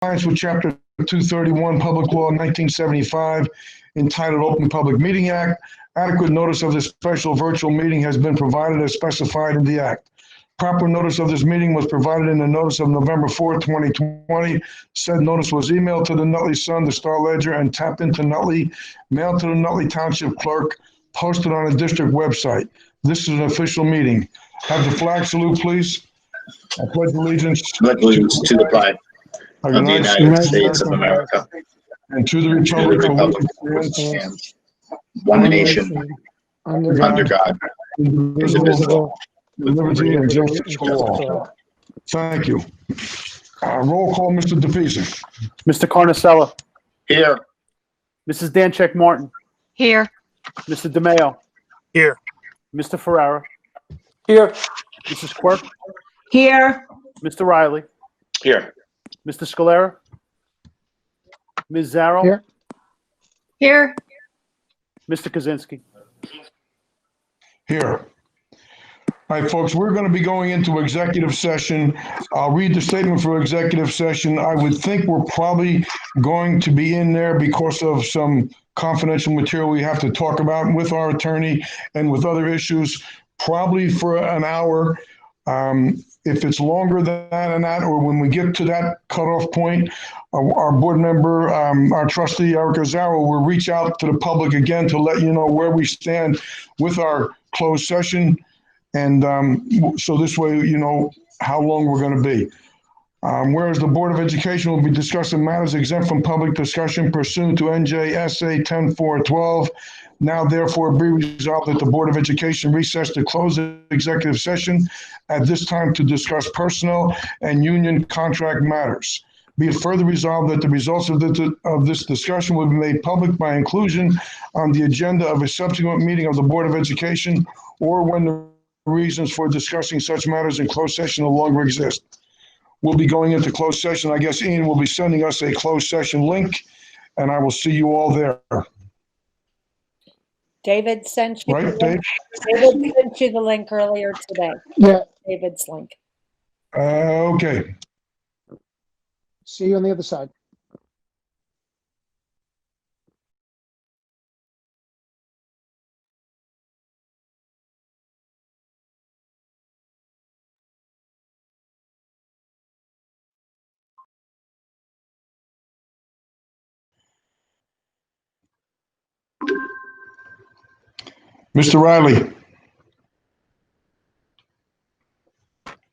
compliance with Chapter 231, Public Law 1975, entitled Open Public Meeting Act. Adequate notice of this special virtual meeting has been provided as specified in the Act. Proper notice of this meeting was provided in the notice of November 4th, 2020. Said notice was emailed to the Nutley Sun, the Star Ledger, and tapped into Nutley, mailed to the Nutley Township Clerk, posted on the district website. This is an official meeting. Have the flag salute, please. I pledge allegiance to the flag of the United States of America and to the republic for which it stands, one nation, under God, indivisible, with liberty and justice for all. Thank you. Roll call, Mr. DePisa. Mr. Carnicella. Here. Mrs. Dancheck Martin. Here. Mr. DeMayo. Here. Mr. Ferrara. Here. Mrs. Quirk. Here. Mr. Riley. Here. Mr. Scalera. Ms. Zarrow. Here. Here. Mr. Kaczynski. Here. All right, folks, we're going to be going into executive session. I'll read the statement for executive session. I would think we're probably going to be in there because of some confidential material we have to talk about with our attorney and with other issues, probably for an hour. If it's longer than that, or when we get to that cutoff point, our board member, our trustee, Erica Zarrow, will reach out to the public again to let you know where we stand with our closed session. And so this way, you know how long we're going to be. Whereas the Board of Education will be discussing matters exempt from public discussion pursuant to NJSA 10-412. Now therefore be resolved that the Board of Education recess to close the executive session at this time to discuss personnel and union contract matters. Be it further resolved that the results of this discussion will be made public by inclusion on the agenda of a subsequent meeting of the Board of Education, or when the reasons for discussing such matters in closed session no longer exist. We'll be going into closed session. I guess Ian will be sending us a closed session link, and I will see you all there. David sent you. Right, Dave? David sent you the link earlier today. Yeah. David's link. Okay. See you on the other side. Mr. Riley.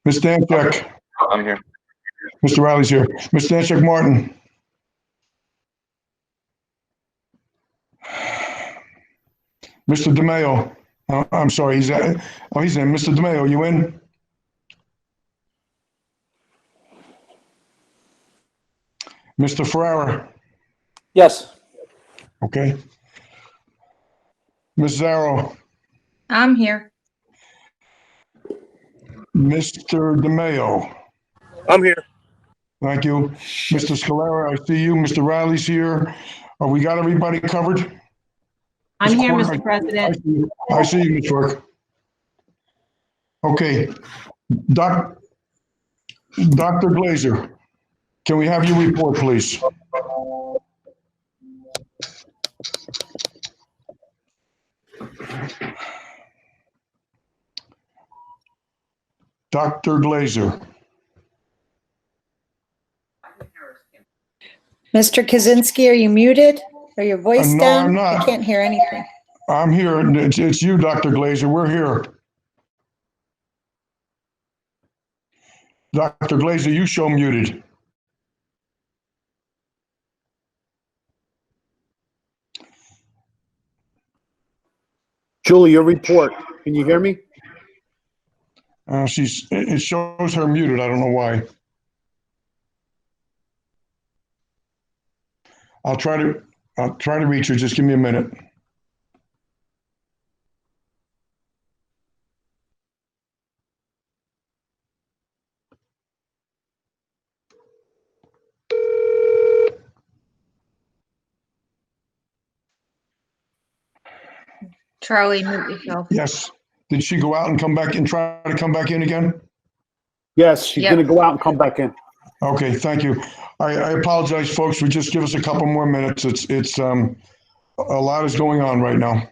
Ms. Dancheck. I'm here. Mr. Riley's here. Ms. Dancheck Martin. Mr. DeMayo. I'm sorry, he's in. Mr. DeMayo, you in? Mr. Ferrara. Yes. Okay. Ms. Zarrow. I'm here. Mr. DeMayo. I'm here. Thank you. Mr. Scalera, I see you. Mr. Riley's here. We got everybody covered? I'm here, Ms. Mr. Quirk, President. I see you, Ms. Quirk. Okay. Dr. Glazer, can we have your report, please? Dr. Glazer. Mr. Kaczynski, are you muted? Are your voice No, down? I'm not. I can't hear anything. I'm here. It's you, Dr. Glazer. We're here. Dr. Glazer, you show muted. Julie, your report. Can you hear me? It shows her muted. I don't know why. I'll try to reach her. Just give me a minute. Charlie, mute yourself. Yes. Did she go out and come back and try to come back in again? Yes, she's Yep. going to go out and come back in. Okay, thank you. I apologize, folks. We just give us a couple more minutes. It's a lot is going on right now.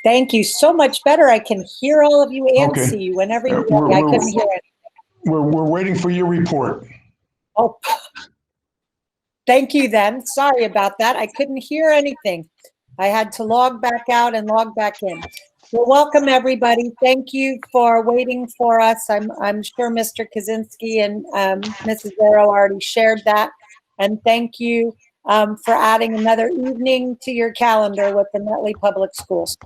Thank you. So much better. I can hear all of you and Okay. see you whenever you We're- want. I we're- couldn't hear it. We're waiting for your report. Oh, thank you then. Sorry about that. I couldn't hear anything. I had to log back out and log back in. Well, welcome everybody. Thank you for waiting for us. I'm sure Mr. Kaczynski and Mrs. Zarrow already shared that. And thank you for adding another evening to your calendar with the Nutley Public Schools.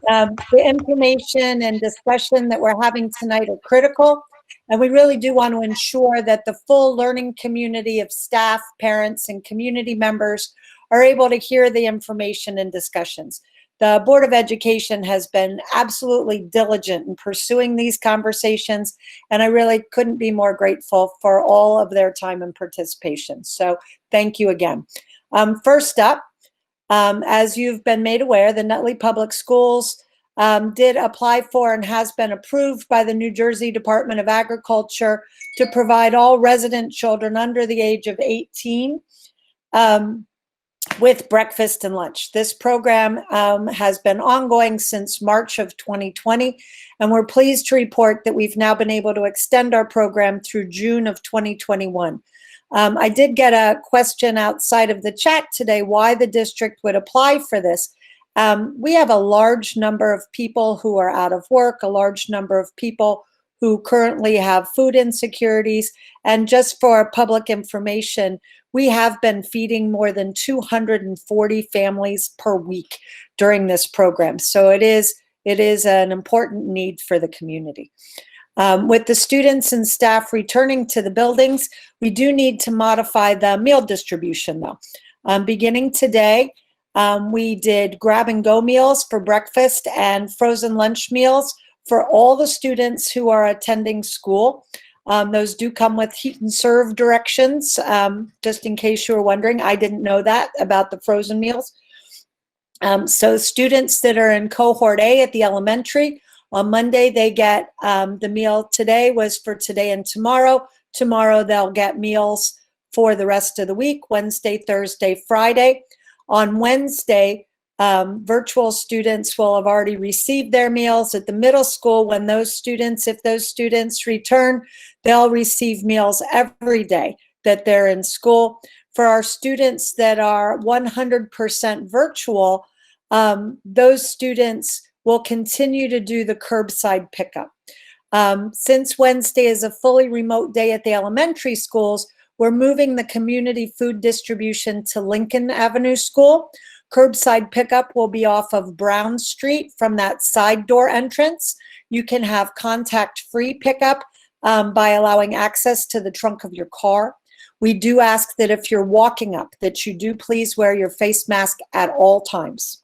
The information and discussion that we're having tonight are critical, and we really do want to ensure that the full learning community of staff, parents, and community members are able to hear the information and discussions. The Board of Education has been absolutely diligent in pursuing these conversations, and I really couldn't be more grateful for all of their time and participation. So thank you again. First up, as you've been made aware, the Nutley Public Schools did apply for and has been approved by the New Jersey Department of Agriculture to provide all resident children under the age of 18 with breakfast and lunch. This program has been ongoing since March of 2020, and we're pleased to report that we've now been able to extend our program through June of 2021. I did get a question outside of the chat today why the district would apply for this. We have a large number of people who are out of work, a large number of people who currently have food insecurities, and just for public information, we have been feeding more than 240 families per week during this program. So it is an important need for the community. With the students and staff returning to the buildings, we do need to modify the meal distribution though. Beginning today, we did grab and go meals for breakfast and frozen lunch meals for all the students who are attending school. Those do come with heat and serve directions, just in case you were wondering. I didn't know that about the frozen meals. So students that are in cohort A at the elementary, on Monday they get the meal today was for today and tomorrow. Tomorrow they'll get meals for the rest of the week, Wednesday, Thursday, Friday. On Wednesday, virtual students will have already received their meals. At the middle school, when those students, if those students return, they'll receive meals every day that they're in school. For our students that are 100% virtual, those students will continue to do the curbside pickup. Since Wednesday is a fully remote day at the elementary schools, we're moving the community food distribution to Lincoln Avenue School. Curbside pickup will be off of Brown Street from that side door entrance. You can have contact-free pickup by allowing access to the trunk of your car. We do ask that if you're walking up, that you do please wear your face mask at all times.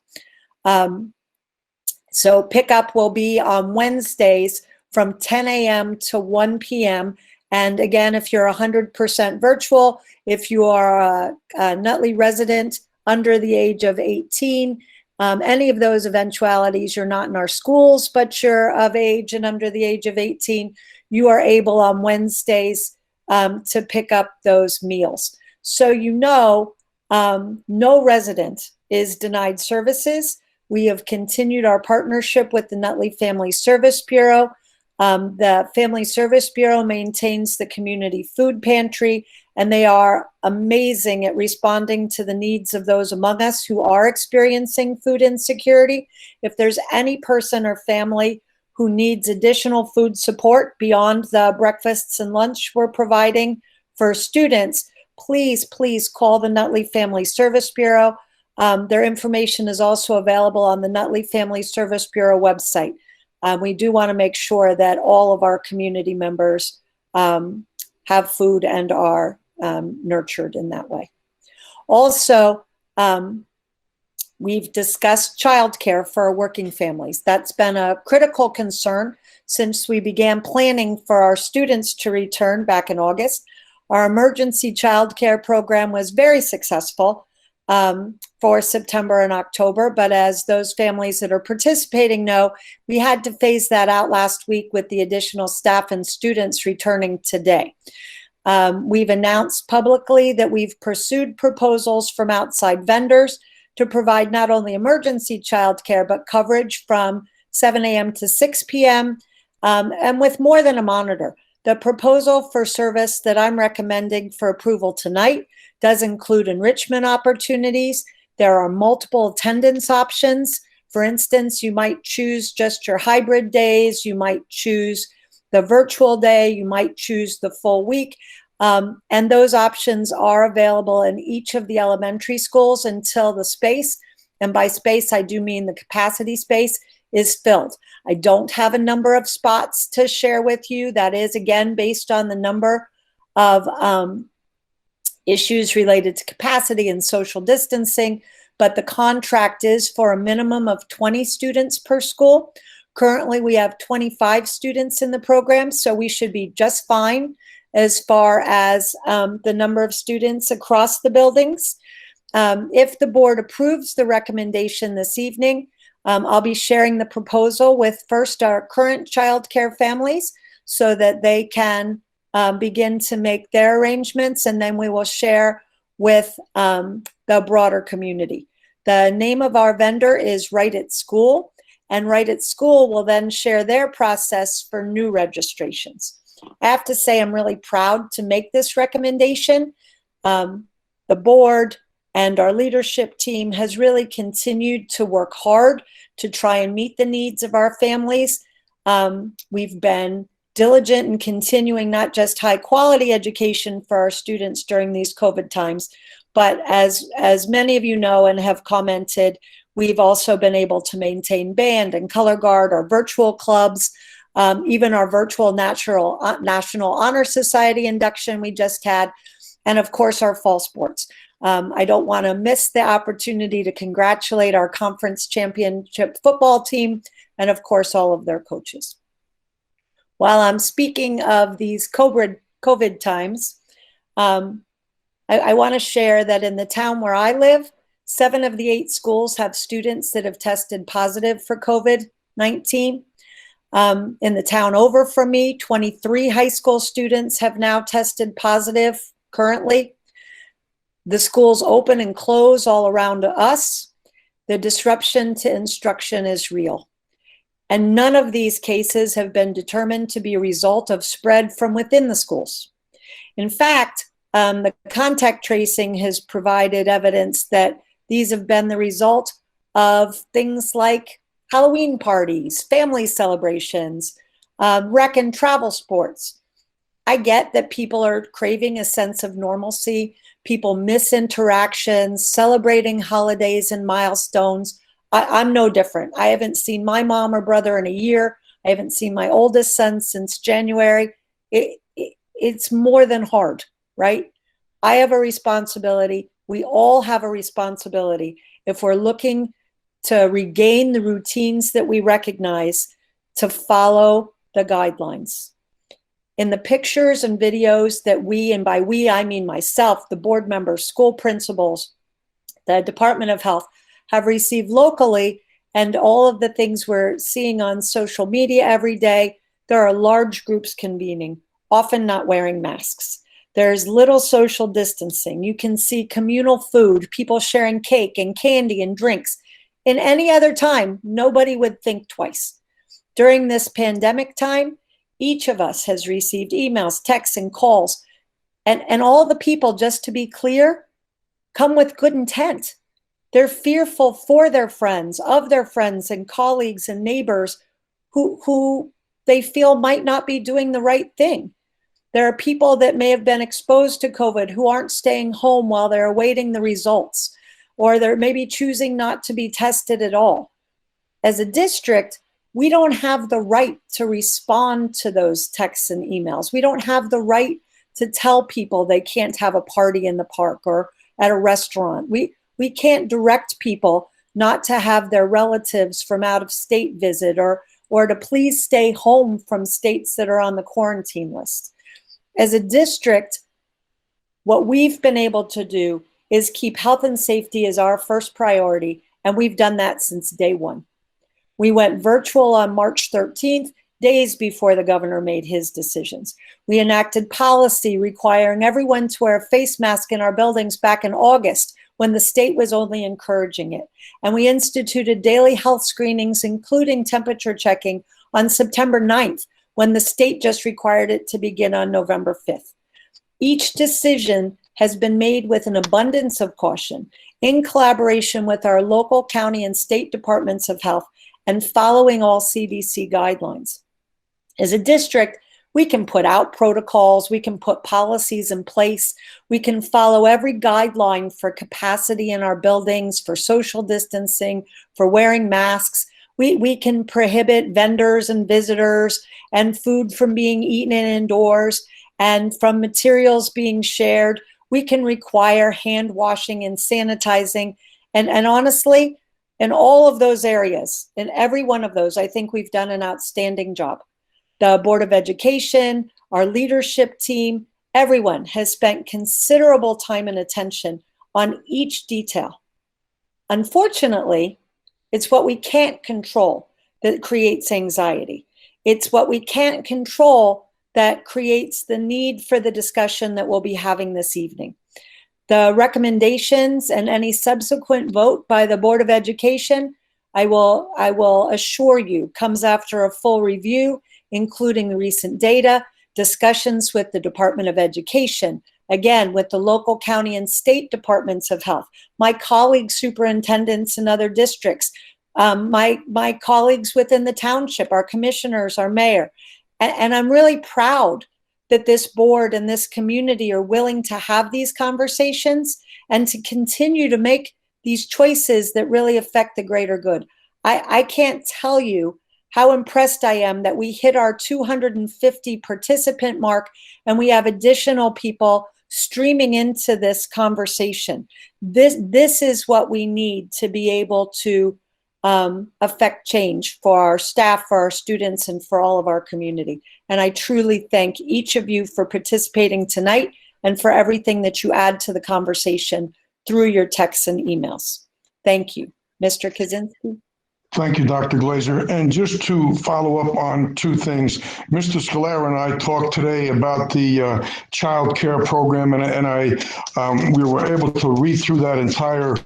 So pickup will be on Wednesdays from 10 a.m. to 1 p.m. And again, if you're 100% virtual, if you are a Nutley resident under the age of 18, any of those eventualities, you're not in our schools, but you're of age and under the age of 18, you are able on Wednesdays to pick up those meals. So you know, no resident is denied services. We have continued our partnership with the Nutley Family Service Bureau. The Family Service Bureau maintains the community food pantry, and they are amazing at responding to the needs of those among us who are experiencing food insecurity. If there's any person or family who needs additional food support beyond the breakfasts and lunch we're providing for students, please, please call the Nutley Family Service Bureau. Their information is also available on the Nutley Family Service Bureau website. We do want to make sure that all of our community members have food and are nurtured in that way. Also, we've discussed childcare for our working families. That's been a critical concern since we began planning for our students to return back in August. Our emergency childcare program was very successful for September and October, but as those families that are participating know, we had to phase that out last week with the additional staff and students returning today. We've announced publicly that we've pursued proposals from outside vendors to provide not only emergency childcare, but coverage from 7 a.m. to 6 p.m. And with more than a monitor. The proposal for service that I'm recommending for approval tonight does include enrichment opportunities. There are multiple attendance options. For instance, you might choose just your hybrid days. You might choose the virtual day. You might choose the full week. And those options are available in each of the elementary schools until the space, and by space, I do mean the capacity space, is filled. I don't have a number of spots to share with you. That is, again, based on the number of issues related to capacity and social distancing, but the contract is for a minimum of 20 students per school. Currently, we have 25 students in the program, so we should be just fine as far as the number of students across the buildings. If the board approves the recommendation this evening, I'll be sharing the proposal with first our current childcare families so that they can begin to make their arrangements, and then we will share with the broader community. The name of our vendor is Right at School, and Right at School will then share their process for new registrations. I have to say I'm really proud to make this recommendation. The board and our leadership team has really continued to work hard to try and meet the needs of our families. We've been diligent in continuing not just high quality education for our students during these COVID times, but as many of you know and have commented, we've also been able to maintain band and color guard, our virtual clubs, even our virtual National Honor Society induction we just had, and of course our fall sports. I don't want to miss the opportunity to congratulate our conference championship football team and of course all of their coaches. While I'm speaking of these COVID times, I want to share that in the town where I live, 7 of the 8 schools have students that have tested positive for COVID-19. In the town over from me, 23 high school students have now tested positive currently. The schools open and close all around us. The disruption to instruction is real. And none of these cases have been determined to be a result of spread from within the schools. In fact, the contact tracing has provided evidence that these have been the result of things like Halloween parties, family celebrations, rec and travel sports. I get that people are craving a sense of normalcy. People miss interactions, celebrating holidays and milestones. I'm no different. I haven't seen my mom or brother in a year. I haven't seen my oldest son since January. It's more than hard, right? I have a responsibility. We all have a responsibility if we're looking to regain the routines that we recognize, to follow the guidelines. In the pictures and videos that we, and by we, I mean myself, the board members, school principals, the Department of Health, have received locally, and all of the things we're seeing on social media every day, there are large groups convening, often not wearing masks. There's little social distancing. You can see communal food, people sharing cake and candy and drinks. In any other time, nobody would think twice. During this pandemic time, each of us has received emails, texts, and calls. And all the people, just to be clear, come with good intent. They're fearful for their friends, of their friends and colleagues and neighbors who they feel might not be doing the right thing. There are people that may have been exposed to COVID who aren't staying home while they're awaiting the results, or they're maybe choosing not to be tested at all. As a district, we don't have the right to respond to those texts and emails. We don't have the right to tell people they can't have a party in the park or at a restaurant. We can't direct people not to have their relatives from out of state visit or to please stay home from states that are on the quarantine list. As a district, what we've been able to do is keep health and safety as our first priority, and we've done that since day one. We went virtual on March 13th, days before the governor made his decisions. We enacted policy requiring everyone to wear a face mask in our buildings back in August when the state was only encouraging it. And we instituted daily health screenings, including temperature checking, on September 9th, when the state just required it to begin on November 5th. Each decision has been made with an abundance of caution, in collaboration with our local, county, and state departments of health, and following all CDC guidelines. As a district, we can put out protocols, we can put policies in place, we can follow every guideline for capacity in our buildings, for social distancing, for wearing masks. We can prohibit vendors and visitors and food from being eaten indoors and from materials being shared. We can require hand washing and sanitizing. And honestly, in all of those areas, in every one of those, I think we've done an outstanding job. The Board of Education, our leadership team, everyone has spent considerable time and attention on each detail. Unfortunately, it's what we can't control that creates anxiety. It's what we can't control that creates the need for the discussion that we'll be having this evening. The recommendations and any subsequent vote by the Board of Education, I will assure you, comes after a full review, including the recent data, discussions with the Department of Education, again, with the local, county, and state departments of health, my colleagues, superintendents in other districts, my colleagues within the township, our commissioners, our mayor. And I'm really proud that this board and this community are willing to have these conversations and to continue to make these choices that really affect the greater good. I can't tell you how impressed I am that we hit our 250 participant mark and we have additional people streaming into this conversation. This is what we need to be able to affect change for our staff, for our students, and for all of our community. And I truly thank each of you for participating tonight and for everything that you add to the conversation through your texts and emails. Thank you. Mr. Kaczynski. Thank you, Dr. Glazer. And just to follow up on two things, Mr. Scalera and I talked today about the child care program, and we were able to read through that entire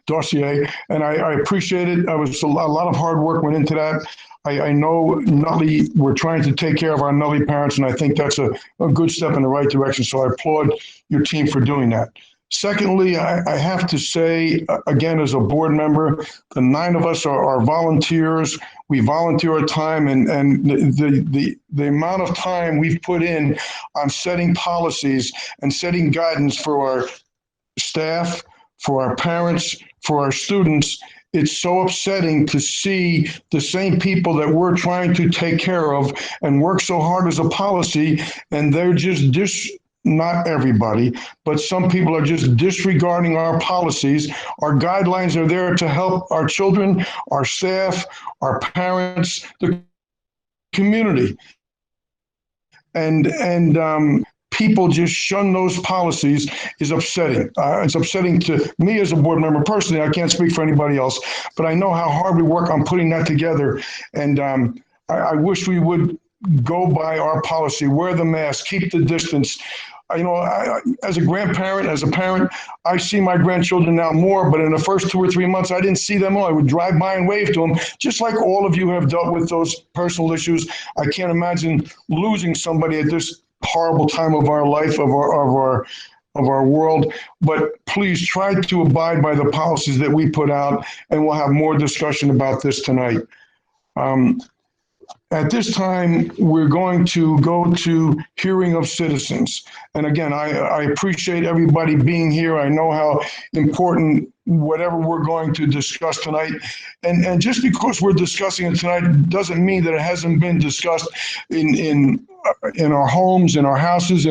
dossier, and I appreciate it. A lot of hard work went into that. I know Nutley, we're trying to take care of our Nutley parents, and I think that's a good step in the right direction. So I applaud your team for doing that. Secondly, I have to say, again, as a board member, the 9 of us are volunteers. We volunteer our time, and the amount of time we've put in on setting policies and setting guidance for our staff, for our parents, for our students, it's so upsetting to see the same people that we're trying to take care of and work so hard as a policy, and they're just not everybody, but some people are just disregarding our policies. Our guidelines are there to help our children, our staff, our parents, the community. And people just shun those policies is upsetting. It's upsetting to me as a board member personally. I can't speak for anybody else, but I know how hard we work on putting that together. And I wish we would go by our policy, wear the mask, keep the distance. As a grandparent, as a parent, I see my grandchildren now more, but in the first 2 or 3 months, I didn't see them all. I would drive by and wave to them, just like all of you have dealt with those personal issues. I can't imagine losing somebody at this horrible time of our life, of our world. But please try to abide by the policies that we put out, and we'll have more discussion about this tonight. At this time, we're going to go to hearing of citizens. And again, I appreciate everybody being here. I know how important whatever we're going to discuss tonight. And just because we're discussing it tonight doesn't mean that it hasn't been discussed in our homes, in our houses,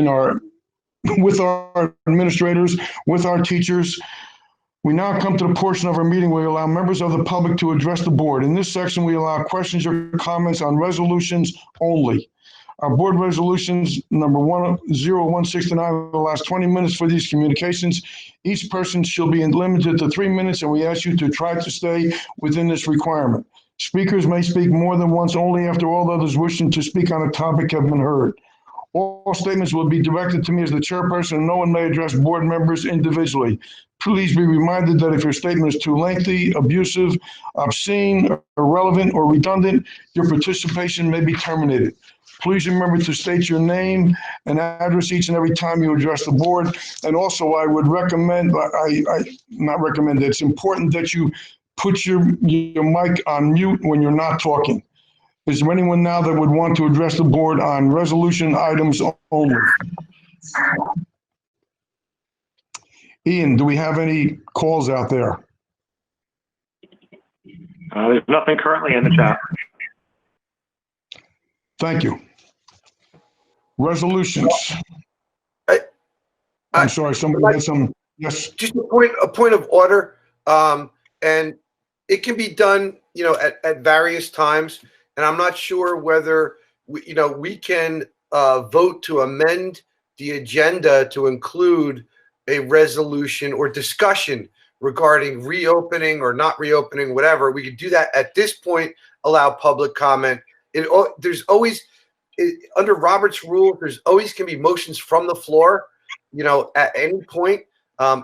with our administrators, with our teachers. We now come to the portion of our meeting where we allow members of the public to address the board. In this section, we allow questions or comments on resolutions only. Our board resolutions number 10169 will last 20 minutes for these communications. Each person shall be limited to 3 minutes, and we ask you to try to stay within this requirement. Speakers may speak more than once only after all others wishing to speak on a topic have been heard. All statements will be directed to me as the chairperson, and no one may address board members individually. Please be reminded that if your statement is too lengthy, abusive, obscene, irrelevant, or redundant, your participation may be terminated. Please remember to state your name and address each and every time you address the board. And also, I would recommend, not recommend, it's important that you put your mic on mute when you're not talking. Is there anyone now that would want to address the board on resolution items only? Ian, do we have any calls out there? There's nothing currently in the chat. Thank you. Resolutions. I'm sorry, somebody had some, yes. Just a point of order, and it can be done, at various times. And I'm not sure whether we can vote to amend the agenda to include a resolution or discussion regarding reopening or not reopening, whatever. We could do that at this point. Allow public comment. There's always, under Robert's rule, there's always can be motions from the floor, at any point,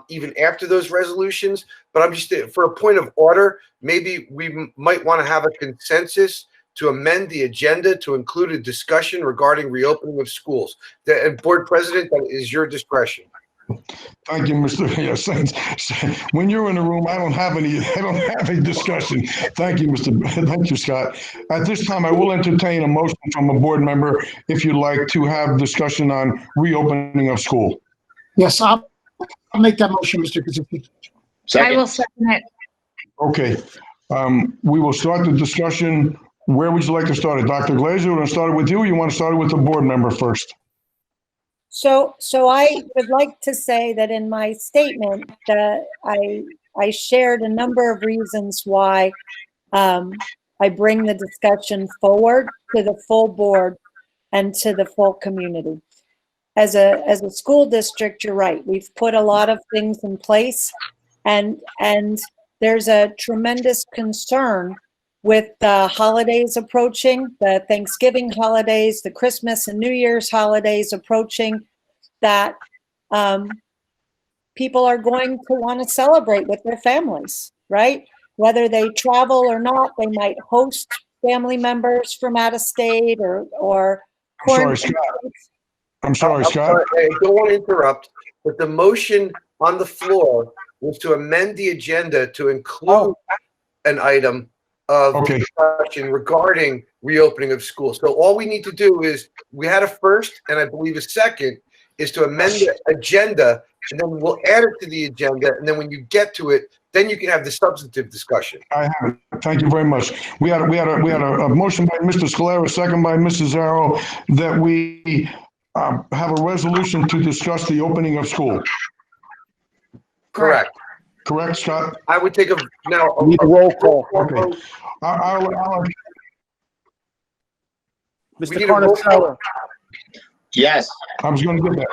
even after those resolutions. But I'm just, for a point of order, maybe we might want to have a consensus to amend the agenda to include a discussion regarding reopening of schools. And Board President, that is your discretion. Thank you, Mr. Yes, when you're in the room, I don't have a discussion. Thank you, Thank you, Scott. At this time, I will entertain a motion from a board member if you'd like to have discussion on reopening of school. Yes, I'll make that motion, Mr. Kaczynski. I will second it. Okay, we will start the discussion. Where would you like to start it? Dr. Glazer, you want to start it with you, or you want to start it with the board member first? So I would like to say that in my statement that I shared a number of reasons why I bring the discussion forward to the full board and to the full community. As a school district, you're right. We've put a lot of things in place, and there's a tremendous concern with the holidays approaching, the Thanksgiving holidays, the Christmas and New Year's holidays approaching, that people are going to want to celebrate with their families, right? Whether they travel or not, they might host family members from out of state or Sorry, Scott. I'm sorry, Scott. I don't want to interrupt, but the motion on the floor was to amend the agenda to include an item of discussion regarding reopening of schools. So all we need to do is, we had a first and I believe a second, is to amend the agenda, and then we'll add it to the agenda, and then when you get to it, then you can have the substantive discussion. I have it. Thank you very much. We had a motion by Mr. Scalera, second by Mrs. Zarrow, that we have a resolution to discuss the opening of school. Correct. Correct, Scott? I would take a roll call. Okay. Mr. Carnasella. Yes. I was going to get that.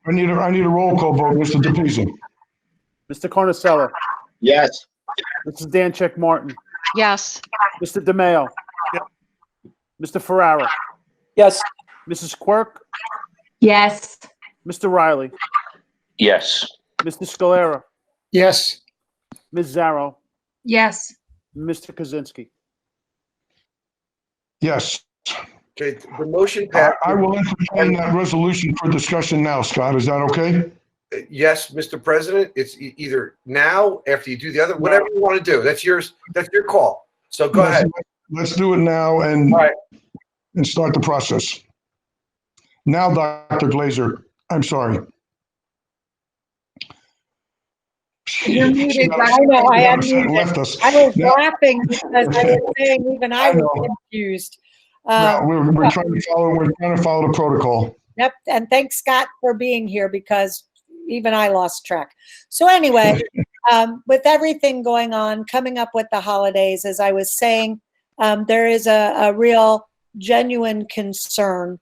I need a roll call vote, Mr. DePisa. Mr. Carnasella. Yes. Mrs. Dancheck Martin. Yes. Mr. DeMayo. Mr. Ferrara. Yes. Mrs. Quirk. Yes. Mr. Riley. Yes. Mr. Scalera. Yes. Ms. Zarrow. Yes. Mr. Kaczynski. Yes. Okay, the motion passed. I will entertain that resolution for discussion now, Scott. Is that okay? Yes, Mr. President, it's either now, after you do the other, whatever you want to do. That's yours. That's your call. So go ahead. Let's do it now and start the process. Now, Dr. Glazer, I'm sorry. You're muted, I know, I am muted. Left us. I was laughing because I was saying even I was confused. We're trying to follow the protocol. Yep, and thanks, Scott, for being here because even I lost track. So anyway, with everything going on, coming up with the holidays, as I was saying, there is a real genuine concern.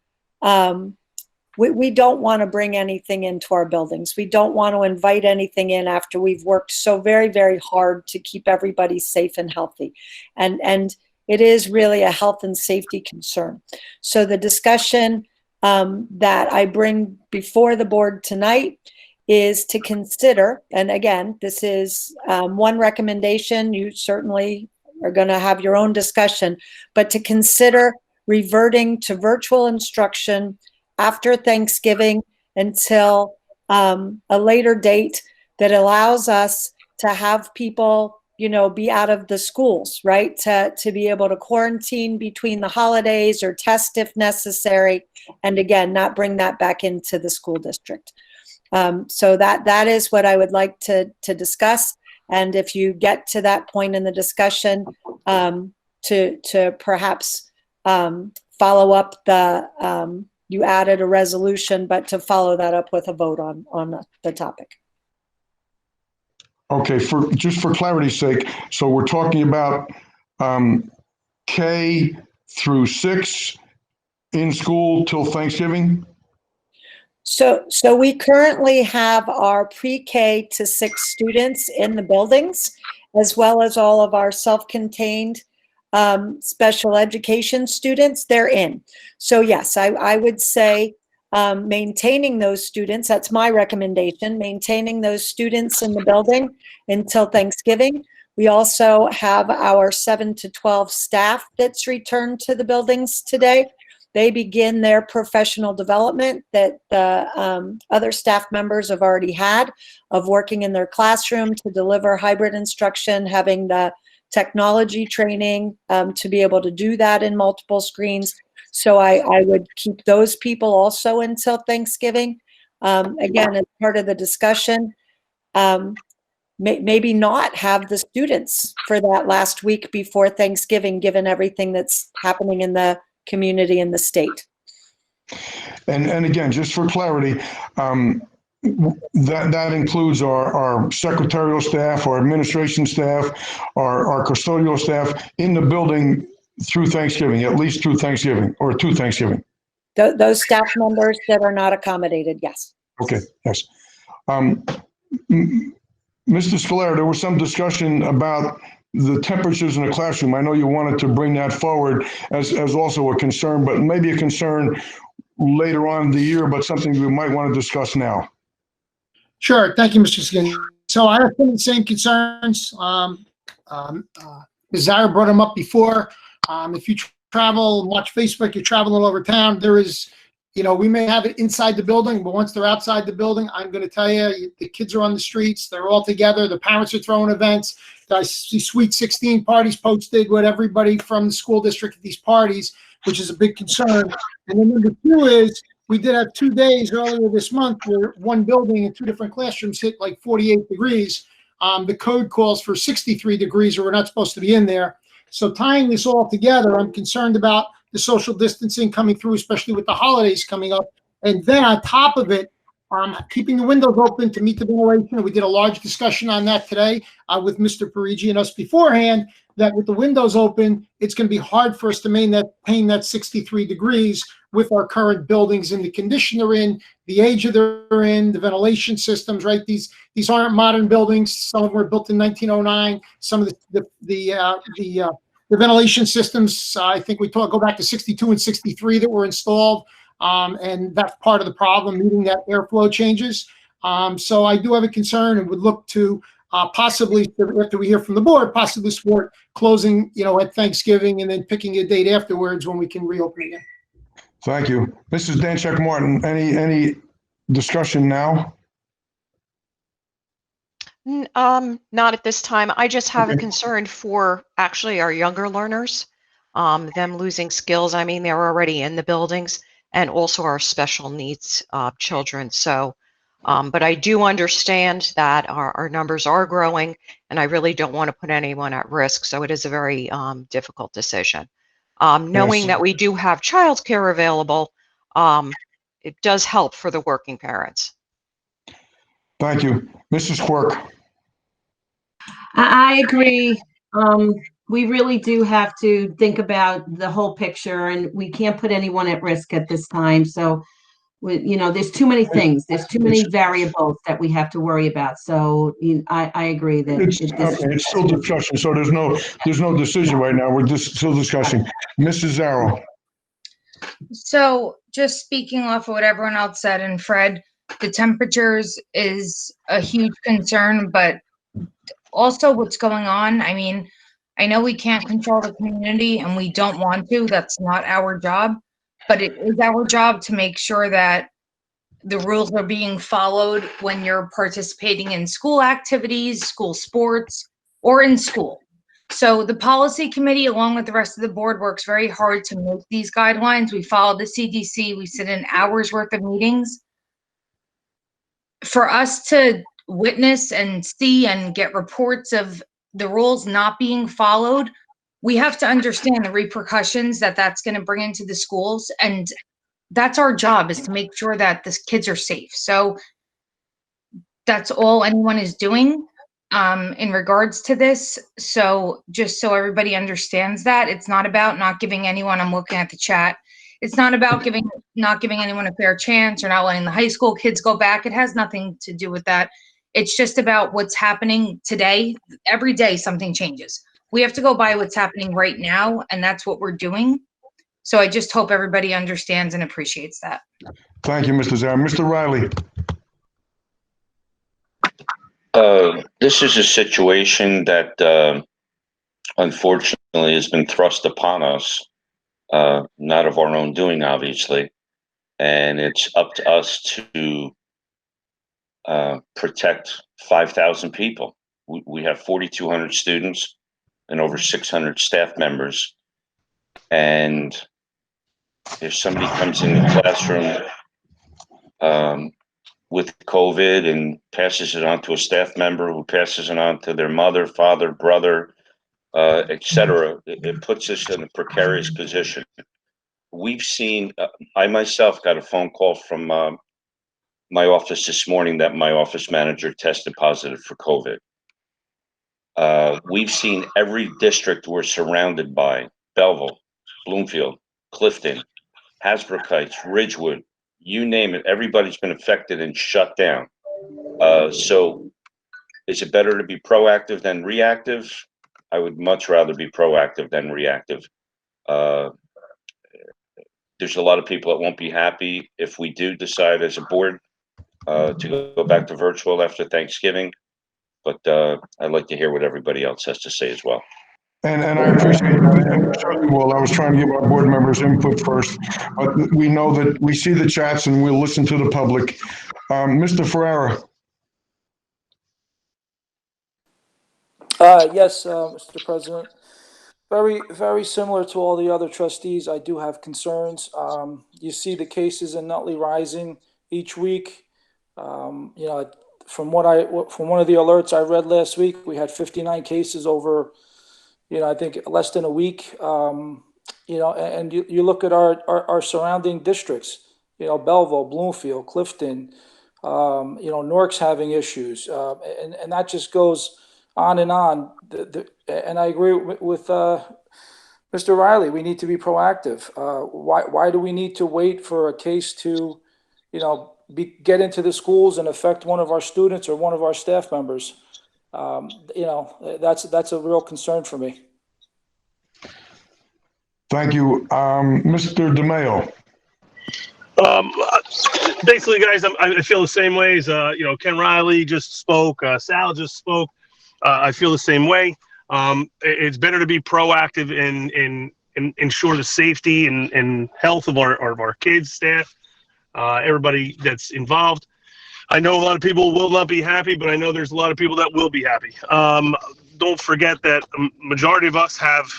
We don't want to bring anything into our buildings. We don't want to invite anything in after we've worked so very, very hard to keep everybody safe and healthy. And it is really a health and safety concern. So the discussion that I bring before the board tonight is to consider, and again, this is one recommendation. You certainly are going to have your own discussion, but to consider reverting to virtual instruction after Thanksgiving until a later date that allows us to have people, you know, be out of the schools, right? To be able to quarantine between the holidays or test if necessary. And again, not bring that back into the school district. So that is what I would like to discuss. And if you get to that point in the discussion, to perhaps follow up you added a resolution, but to follow that up with a vote on the topic. Okay, just for clarity's sake, so we're talking about K through 6 in school till Thanksgiving? So we currently have our pre-K to 6 students in the buildings, as well as all of our self-contained special education students. They're in. So yes, I would say maintaining those students, that's my recommendation, maintaining those students in the building until Thanksgiving. We also have our 7 to 12 staff that's returned to the buildings today. They begin their professional development that the other staff members have already had of working in their classroom to deliver hybrid instruction, having the technology training to be able to do that in multiple screens. So I would keep those people also until Thanksgiving. Again, as part of the discussion, maybe not have the students for that last week before Thanksgiving, given everything that's happening in the community and the state. And again, just for clarity, that includes our secretarial staff, our administration staff, our custodial staff in the building through Thanksgiving, at least through Thanksgiving or to Thanksgiving. Those staff members that are not accommodated, yes. Okay, yes. Mr. Scalera, there was some discussion about the temperatures in the classroom. I know you wanted to bring that forward as also a concern, but maybe a concern later on in the year, but something we might want to discuss now. Sure. Thank you, Mr. Skinny. So I have the same concerns. Ms. Zara brought them up before. If you travel, watch Facebook, you're traveling all over town, there is, you know, we may have it inside the building, but once they're outside the building, I'm going to tell you, the kids are on the streets, they're all together, the parents are throwing events. I see Sweet 16 parties posted with everybody from the school district at these parties, which is a big concern. And then number 2 is, we did have 2 days earlier this month where one building in 2 different classrooms hit like 48 degrees. The code calls for 63 degrees, or we're not supposed to be in there. So tying this all together, I'm concerned about the social distancing coming through, especially with the holidays coming up. And then on top of it, keeping the windows open to meet the ventilation. We did a large discussion on that today with Mr. Parigi and us beforehand, that with the windows open, it's going to be hard for us to maintain that 63 degrees with our current buildings in the condition they're in, the age of they're in, the ventilation systems, right? These aren't modern buildings. Some of them were built in 1909. Some of the ventilation systems, I think we go back to 62 and 63 that were installed. And that's part of the problem, meeting that airflow changes. So I do have a concern and would look to possibly, after we hear from the board, possibly support closing, you know, at Thanksgiving and then picking a date afterwards when we can reopen again. Thank you. Mrs. Danchek Martin, any discussion now? Not at this time. I just have a concern for actually our younger learners, them losing skills. I mean, they're already in the buildings, and also our special needs children. So, but I do understand that our numbers are growing, and I really don't want to put anyone at risk. So it is a very difficult decision. Knowing that we do have childcare available, it does help for the working parents. Thank you. Mrs. Quirk. I agree. We really do have to think about the whole picture, and we can't put anyone at risk at this time. So There's too many things. There's too many variables that we have to worry about. So I agree that It's still discussion, so there's no decision right now. We're just still discussing. Mrs. Zarrow. So just speaking off of what everyone else said, and Fred, the temperatures is a huge concern, but also what's going on. I mean, I know we can't control the community and we don't want to. That's not our job, but it is our job to make sure that the rules are being followed when you're participating in school activities, school sports, or in school. So the policy committee, along with the rest of the board, works very hard to make these guidelines. We follow the CDC. We sit in hours worth of meetings. For us to witness and see and get reports of the rules not being followed, we have to understand the repercussions that that's going to bring into the schools. And that's our job, is to make sure that the kids are safe. So that's all anyone is doing in regards to this. So just so everybody understands that, it's not about not giving anyone, I'm looking at the chat, it's not about not giving anyone a fair chance or not letting the high school kids go back. It has nothing to do with that. It's just about what's happening today. Every day something changes. We have to go by what's happening right now, and that's what we're doing. So I just hope everybody understands and appreciates that. Thank you, Mr. Zarrow. Mr. Riley. This is a situation that unfortunately has been thrust upon us, not of our own doing, obviously, and it's up to us to protect 5,000 people. We have 4,200 students and over 600 staff members, and if somebody comes in the classroom with COVID and passes it on to a staff member who passes it on to their mother, father, brother, etc., it puts us in a precarious position. We've seen, I myself got a phone call from my office this morning that my office manager tested positive for COVID. We've seen every district we're surrounded by: Belleville, Bloomfield, Clifton, Hasbrook Heights, Ridgewood, you name it, everybody's been affected and shut down. So is it better to be proactive than reactive? I would much rather be proactive than reactive. There's a lot of people that won't be happy if we do decide as a board to go back to virtual after Thanksgiving, but I'd like to hear what everybody else has to say as well. And I appreciate that. And certainly, well, I was trying to give our board members input first, but we know that we see the chats and we'll listen to the public. Mr. Ferrara. Yes, Mr. President. Very, very similar to all the other trustees, I do have concerns. You see the cases in Nutley rising each week. From one of the alerts I read last week, we had 59 cases over, I think less than a week. And you look at our surrounding districts, Belleville, Bloomfield, Clifton, Newark's having issues, and that just goes on and on. And I agree with Mr. Riley. We need to be proactive. Why do we need to wait for a case to, get into the schools and affect one of our students or one of our staff members? That's a real concern for me. Thank you. Mr. DeMaio. Basically, guys, I feel the same way as, Ken Riley just spoke, Sal just spoke. I feel the same way. It's better to be proactive and ensure the safety and health of our kids, staff, everybody that's involved. I know a lot of people will not be happy, but I know there's a lot of people that will be happy. Don't forget that a majority of us have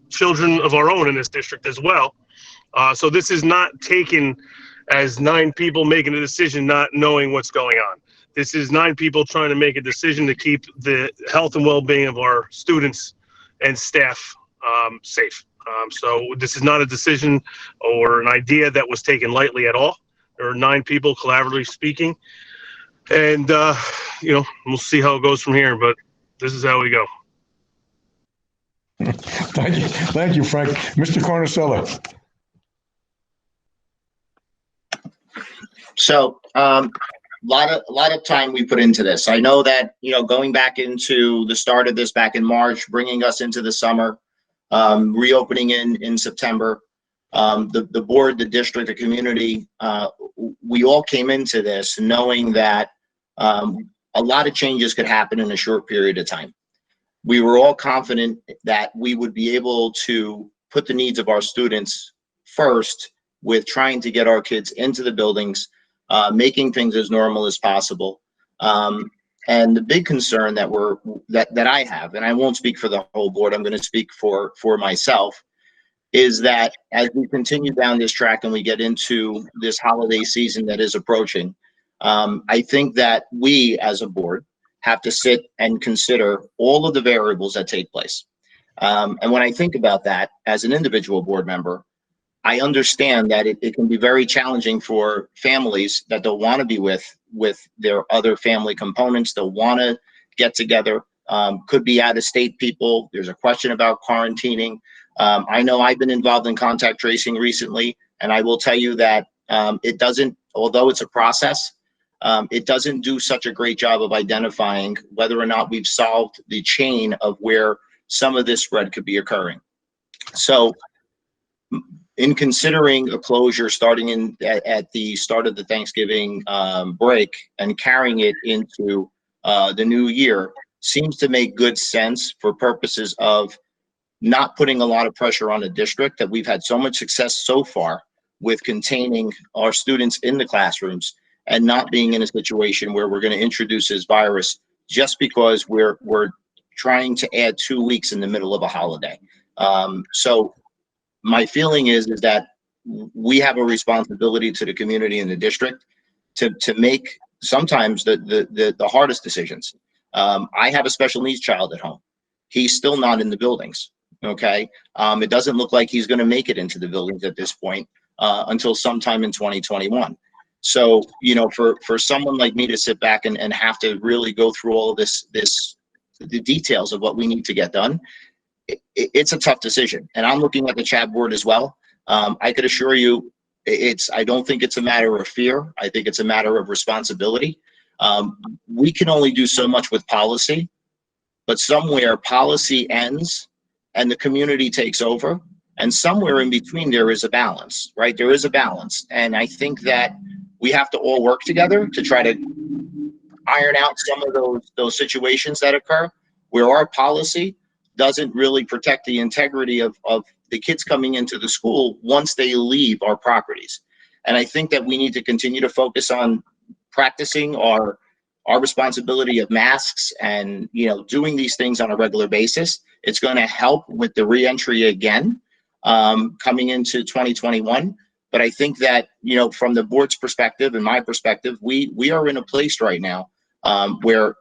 children of our own in this district as well. So this is not taken as 9 people making a decision not knowing what's going on. This is 9 people trying to make a decision to keep the health and well-being of our students and staff safe. So this is not a decision or an idea that was taken lightly at all. There are 9 people collaboratively speaking, and we'll see how it goes from here. But this is how we go. Thank you, Frank. Mr. Carnicella. So, lot of time we put into this. I know that, going back into the start of this back in March, bringing us into the summer, reopening in September, the board, the district, the community, we all came into this knowing that a lot of changes could happen in a short period of time. We were all confident that we would be able to put the needs of our students first with trying to get our kids into the buildings, making things as normal as possible. And the big concern that I have, and I won't speak for the whole board, I'm going to speak for myself, is that as we continue down this track and we get into this holiday season that is approaching, I think that we as a board have to sit and consider all of the variables that take place. And when I think about that as an individual board member, I understand that it can be very challenging for families that don't want to be with their other family components. They'll want to get together, could be out of state people. There's a question about quarantining. I know I've been involved in contact tracing recently, and I will tell you that it doesn't, although it's a process, it doesn't do such a great job of identifying whether or not we've solved the chain of where some of this spread could be occurring. So in considering a closure starting at the start of the Thanksgiving break and carrying it into the new year seems to make good sense for purposes of not putting a lot of pressure on the district that we've had so much success so far with containing our students in the classrooms and not being in a situation where we're going to introduce this virus just because we're trying to add 2 weeks in the middle of a holiday. So my feeling is that we have a responsibility to the community and the district to make sometimes the hardest decisions. I have a special needs child at home. He's still not in the buildings. Okay. It doesn't look like he's going to make it into the buildings at this point until sometime in 2021. So, for someone like me to sit back and have to really go through all of the details of what we need to get done, it's a tough decision. And I'm looking at the chat board as well. I could assure you I don't think it's a matter of fear. I think it's a matter of responsibility. We can only do so much with policy, but somewhere policy ends and the community takes over. And somewhere in between there is a balance, right? There is a balance. And I think that we have to all work together to try to iron out some of those situations that occur where our policy doesn't really protect the integrity of the kids coming into the school once they leave our properties. And I think that we need to continue to focus on practicing our responsibility of masks and, doing these things on a regular basis. It's going to help with the reentry again, coming into 2021. But I think that, from the board's perspective and my perspective, we are in a place right now where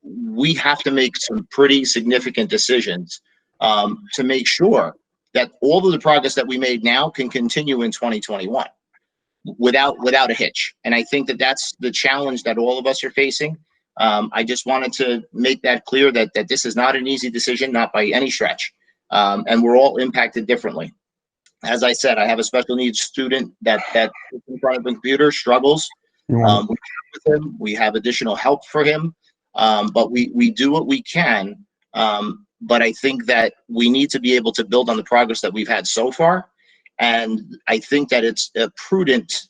we have to make some pretty significant decisions to make sure that all of the progress that we made now can continue in 2021 without a hitch. And I think that that's the challenge that all of us are facing. I just wanted to make that clear that this is not an easy decision, not by any stretch. And we're all impacted differently. As I said, I have a special needs student that in front of a computer struggles. We work with him. We have additional help for him. But we do what we can. But I think that we need to be able to build on the progress that we've had so far. And I think that it's a prudent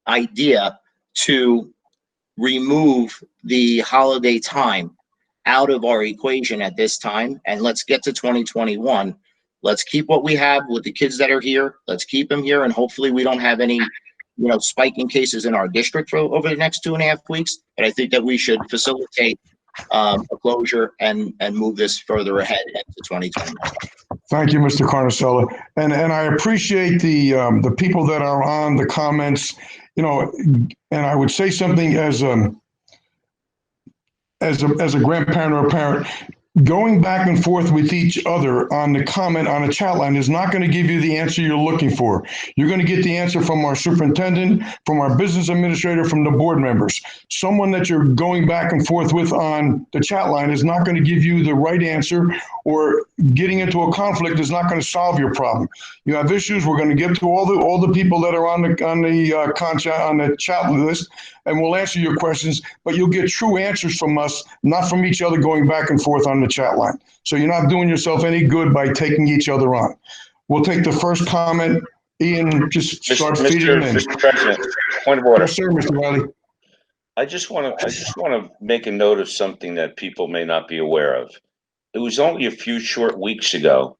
idea to remove the holiday time out of our equation at this time. And let's get to 2021. Let's keep what we have with the kids that are here. Let's keep them here. And hopefully we don't have any, spiking cases in our district for over the next 2.5 weeks. But I think that we should facilitate a closure and move this further ahead into 2021. Thank you, Mr. Carnicella. And I appreciate the people that are on the comments, and I would say something as a grandparent or a parent. going back and forth with each other on the comment on a chat line is not going to give you the answer you're looking for. You're going to get the answer from our superintendent, from our business administrator, from the board members. Someone that you're going back and forth with on the chat line is not going to give you the right answer, or getting into a conflict is not going to solve your problem. You have issues. We're going to get to all the people that are on the chat list, and we'll answer your questions, but you'll get true answers from us, not from each other going back and forth on the chat line. So you're not doing yourself any good by taking each other on. We'll take the first comment. Ian, just start feeding them in. Mr. President, point of order. Yes, sir, Mr. Riley. I just want to make a note of something that people may not be aware of. It was only a few short weeks ago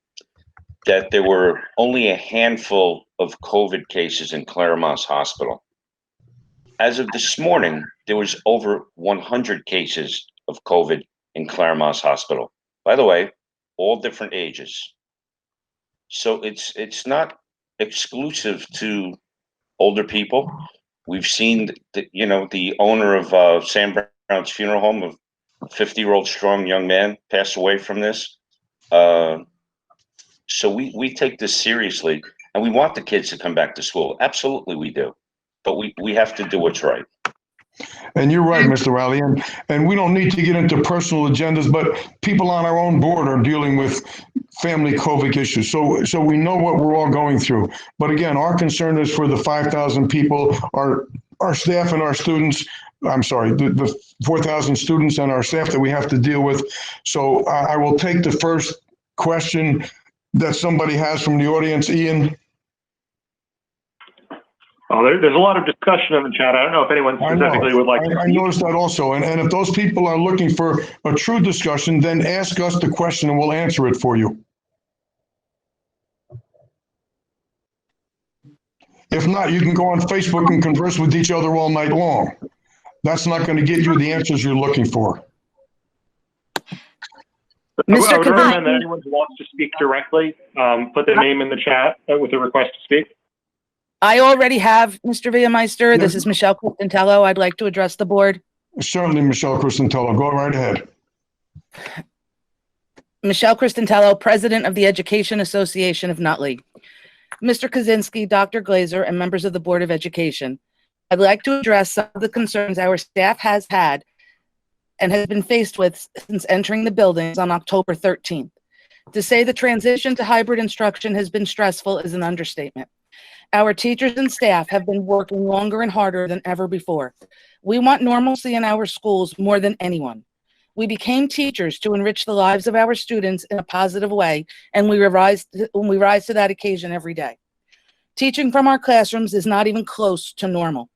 that there were only a handful of COVID cases in Claremont Hospital. As of this morning, there was over 100 cases of COVID in Claremont Hospital. By the way, all different ages. So it's not exclusive to older people. We've seen the owner of Sam Brown's funeral home, of a 50-year-old strong young man, passed away from this. So we take this seriously, and we want the kids to come back to school. Absolutely we do. But we have to do what's right. And you're right, Mr. Riley. And we don't need to get into personal agendas, but people on our own board are dealing with family COVID issues. So we know what we're all going through. But again, our concern is for the 5,000 people, our staff and our students. I'm sorry, the 4,000 students and our staff that we have to deal with. So I will take the first question that somebody has from the audience. Ian? Oh, there's a lot of discussion in the chat. I don't know if anyone specifically would like to. I noticed that also. And if those people are looking for a true discussion, then ask us the question and we'll answer it for you. If not, you can go on Facebook and converse with each other all night long. That's not going to get you the answers you're looking for. I would recommend that anyone who wants to speak directly, put their name in the chat with a request to speak. I already have, Mr. Villameister. This is Michelle Cristantello. I'd like to address the board. Certainly, Michelle Cristantello. Go right ahead. Michelle Cristantello, President of the Education Association of Nutley. Mr. Kaczynski, Dr. Glazer, and members of the Board of Education, I'd like to address some of the concerns our staff has had and has been faced with since entering the buildings on October 13th. To say the transition to hybrid instruction has been stressful is an understatement. Our teachers and staff have been working longer and harder than ever before. We want normalcy in our schools more than anyone. We became teachers to enrich the lives of our students in a positive way, and we rise to that occasion every day. Teaching from our classrooms is not even close to normal.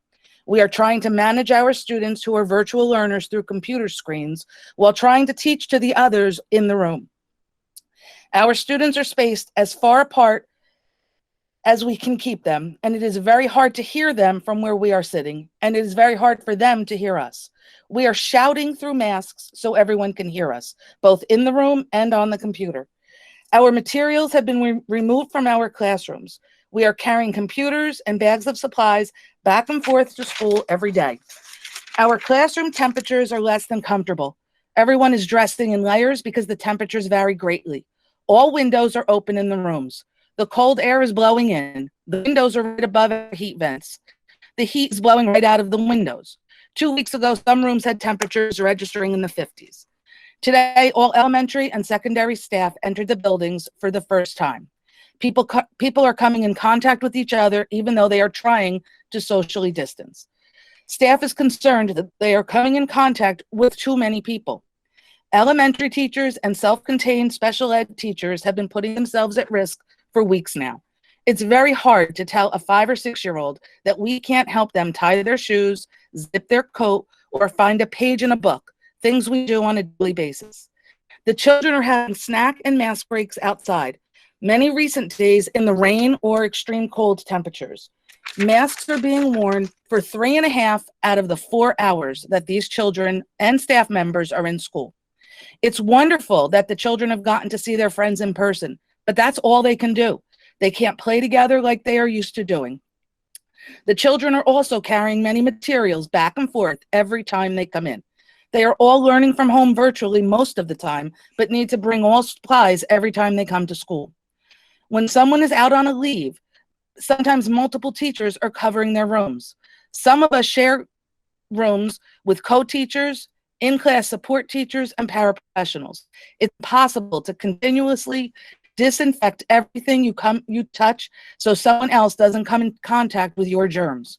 We are trying to manage our students who are virtual learners through computer screens while trying to teach to the others in the room. Our students are spaced as far apart as we can keep them, and it is very hard to hear them from where we are sitting, and it is very hard for them to hear us. We are shouting through masks so everyone can hear us, both in the room and on the computer. Our materials have been removed from our classrooms. We are carrying computers and bags of supplies back and forth to school every day. Our classroom temperatures are less than comfortable. Everyone is dressing in layers because the temperatures vary greatly. All windows are open in the rooms. The cold air is blowing in. The windows are right above our heat vents. The heat is blowing right out of the windows. 2 weeks ago, some rooms had temperatures registering in the 50s. Today, all elementary and secondary staff entered the buildings for the first time. People are coming in contact with each other, even though they are trying to socially distance. Staff is concerned that they are coming in contact with too many people. Elementary teachers and self-contained special ed teachers have been putting themselves at risk for weeks now. It's very hard to tell a 5 or 6 year old that we can't help them tie their shoes, zip their coat, or find a page in a book, things we do on a daily basis. The children are having snack and mask breaks outside, many recent days in the rain or extreme cold temperatures. Masks are being worn for 3.5 out of the 4 hours that these children and staff members are in school. It's wonderful that the children have gotten to see their friends in person, but that's all they can do. They can't play together like they are used to doing. The children are also carrying many materials back and forth every time they come in. They are all learning from home virtually most of the time, but need to bring all supplies every time they come to school. When someone is out on a leave, sometimes multiple teachers are covering their rooms. Some of us share rooms with co-teachers, in-class support teachers, and paraprofessionals. It's possible to continuously disinfect everything you touch so someone else doesn't come in contact with your germs.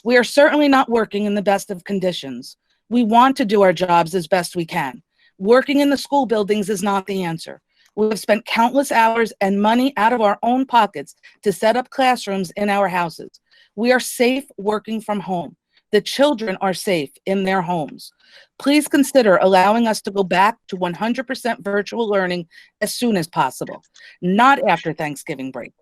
We are certainly not working in the best of conditions. We want to do our jobs as best we can. Working in the school buildings is not the answer. We have spent countless hours and money out of our own pockets to set up classrooms in our houses. We are safe working from home. The children are safe in their homes. Please consider allowing us to go back to 100% virtual learning as soon as possible, not after Thanksgiving break.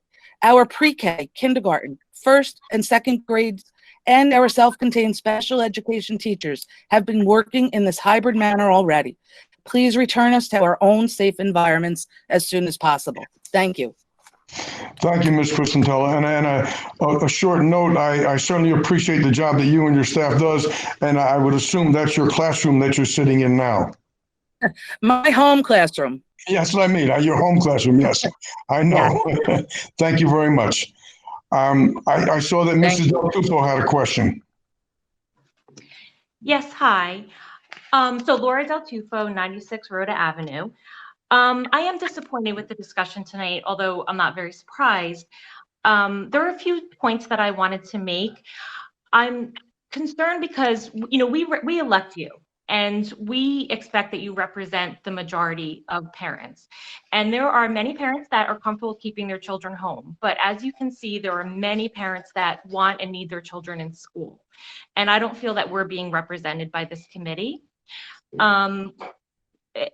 Our pre-K, kindergarten, first and second grades, and our self-contained special education teachers have been working in this hybrid manner already. Please return us to our own safe environments as soon as possible. Thank you. Thank you, Ms. Christantella. And a short note, I certainly appreciate the job that you and your staff does, and I would assume that's your classroom that you're sitting in now. My home classroom. Yes, what I mean, your home classroom, yes. I know. Thank you very much. I saw that Mrs. Del Tufo had a question. Yes, hi. So Laura Del Tufo, 96 Rhoda Avenue. I am disappointed with the discussion tonight, although I'm not very surprised. There are a few points that I wanted to make. I'm concerned because, you know, we elect you and we expect that you represent the majority of parents. And there are many parents that are comfortable keeping their children home. But as you can see, there are many parents that want and need their children in school. And I don't feel that we're being represented by this committee.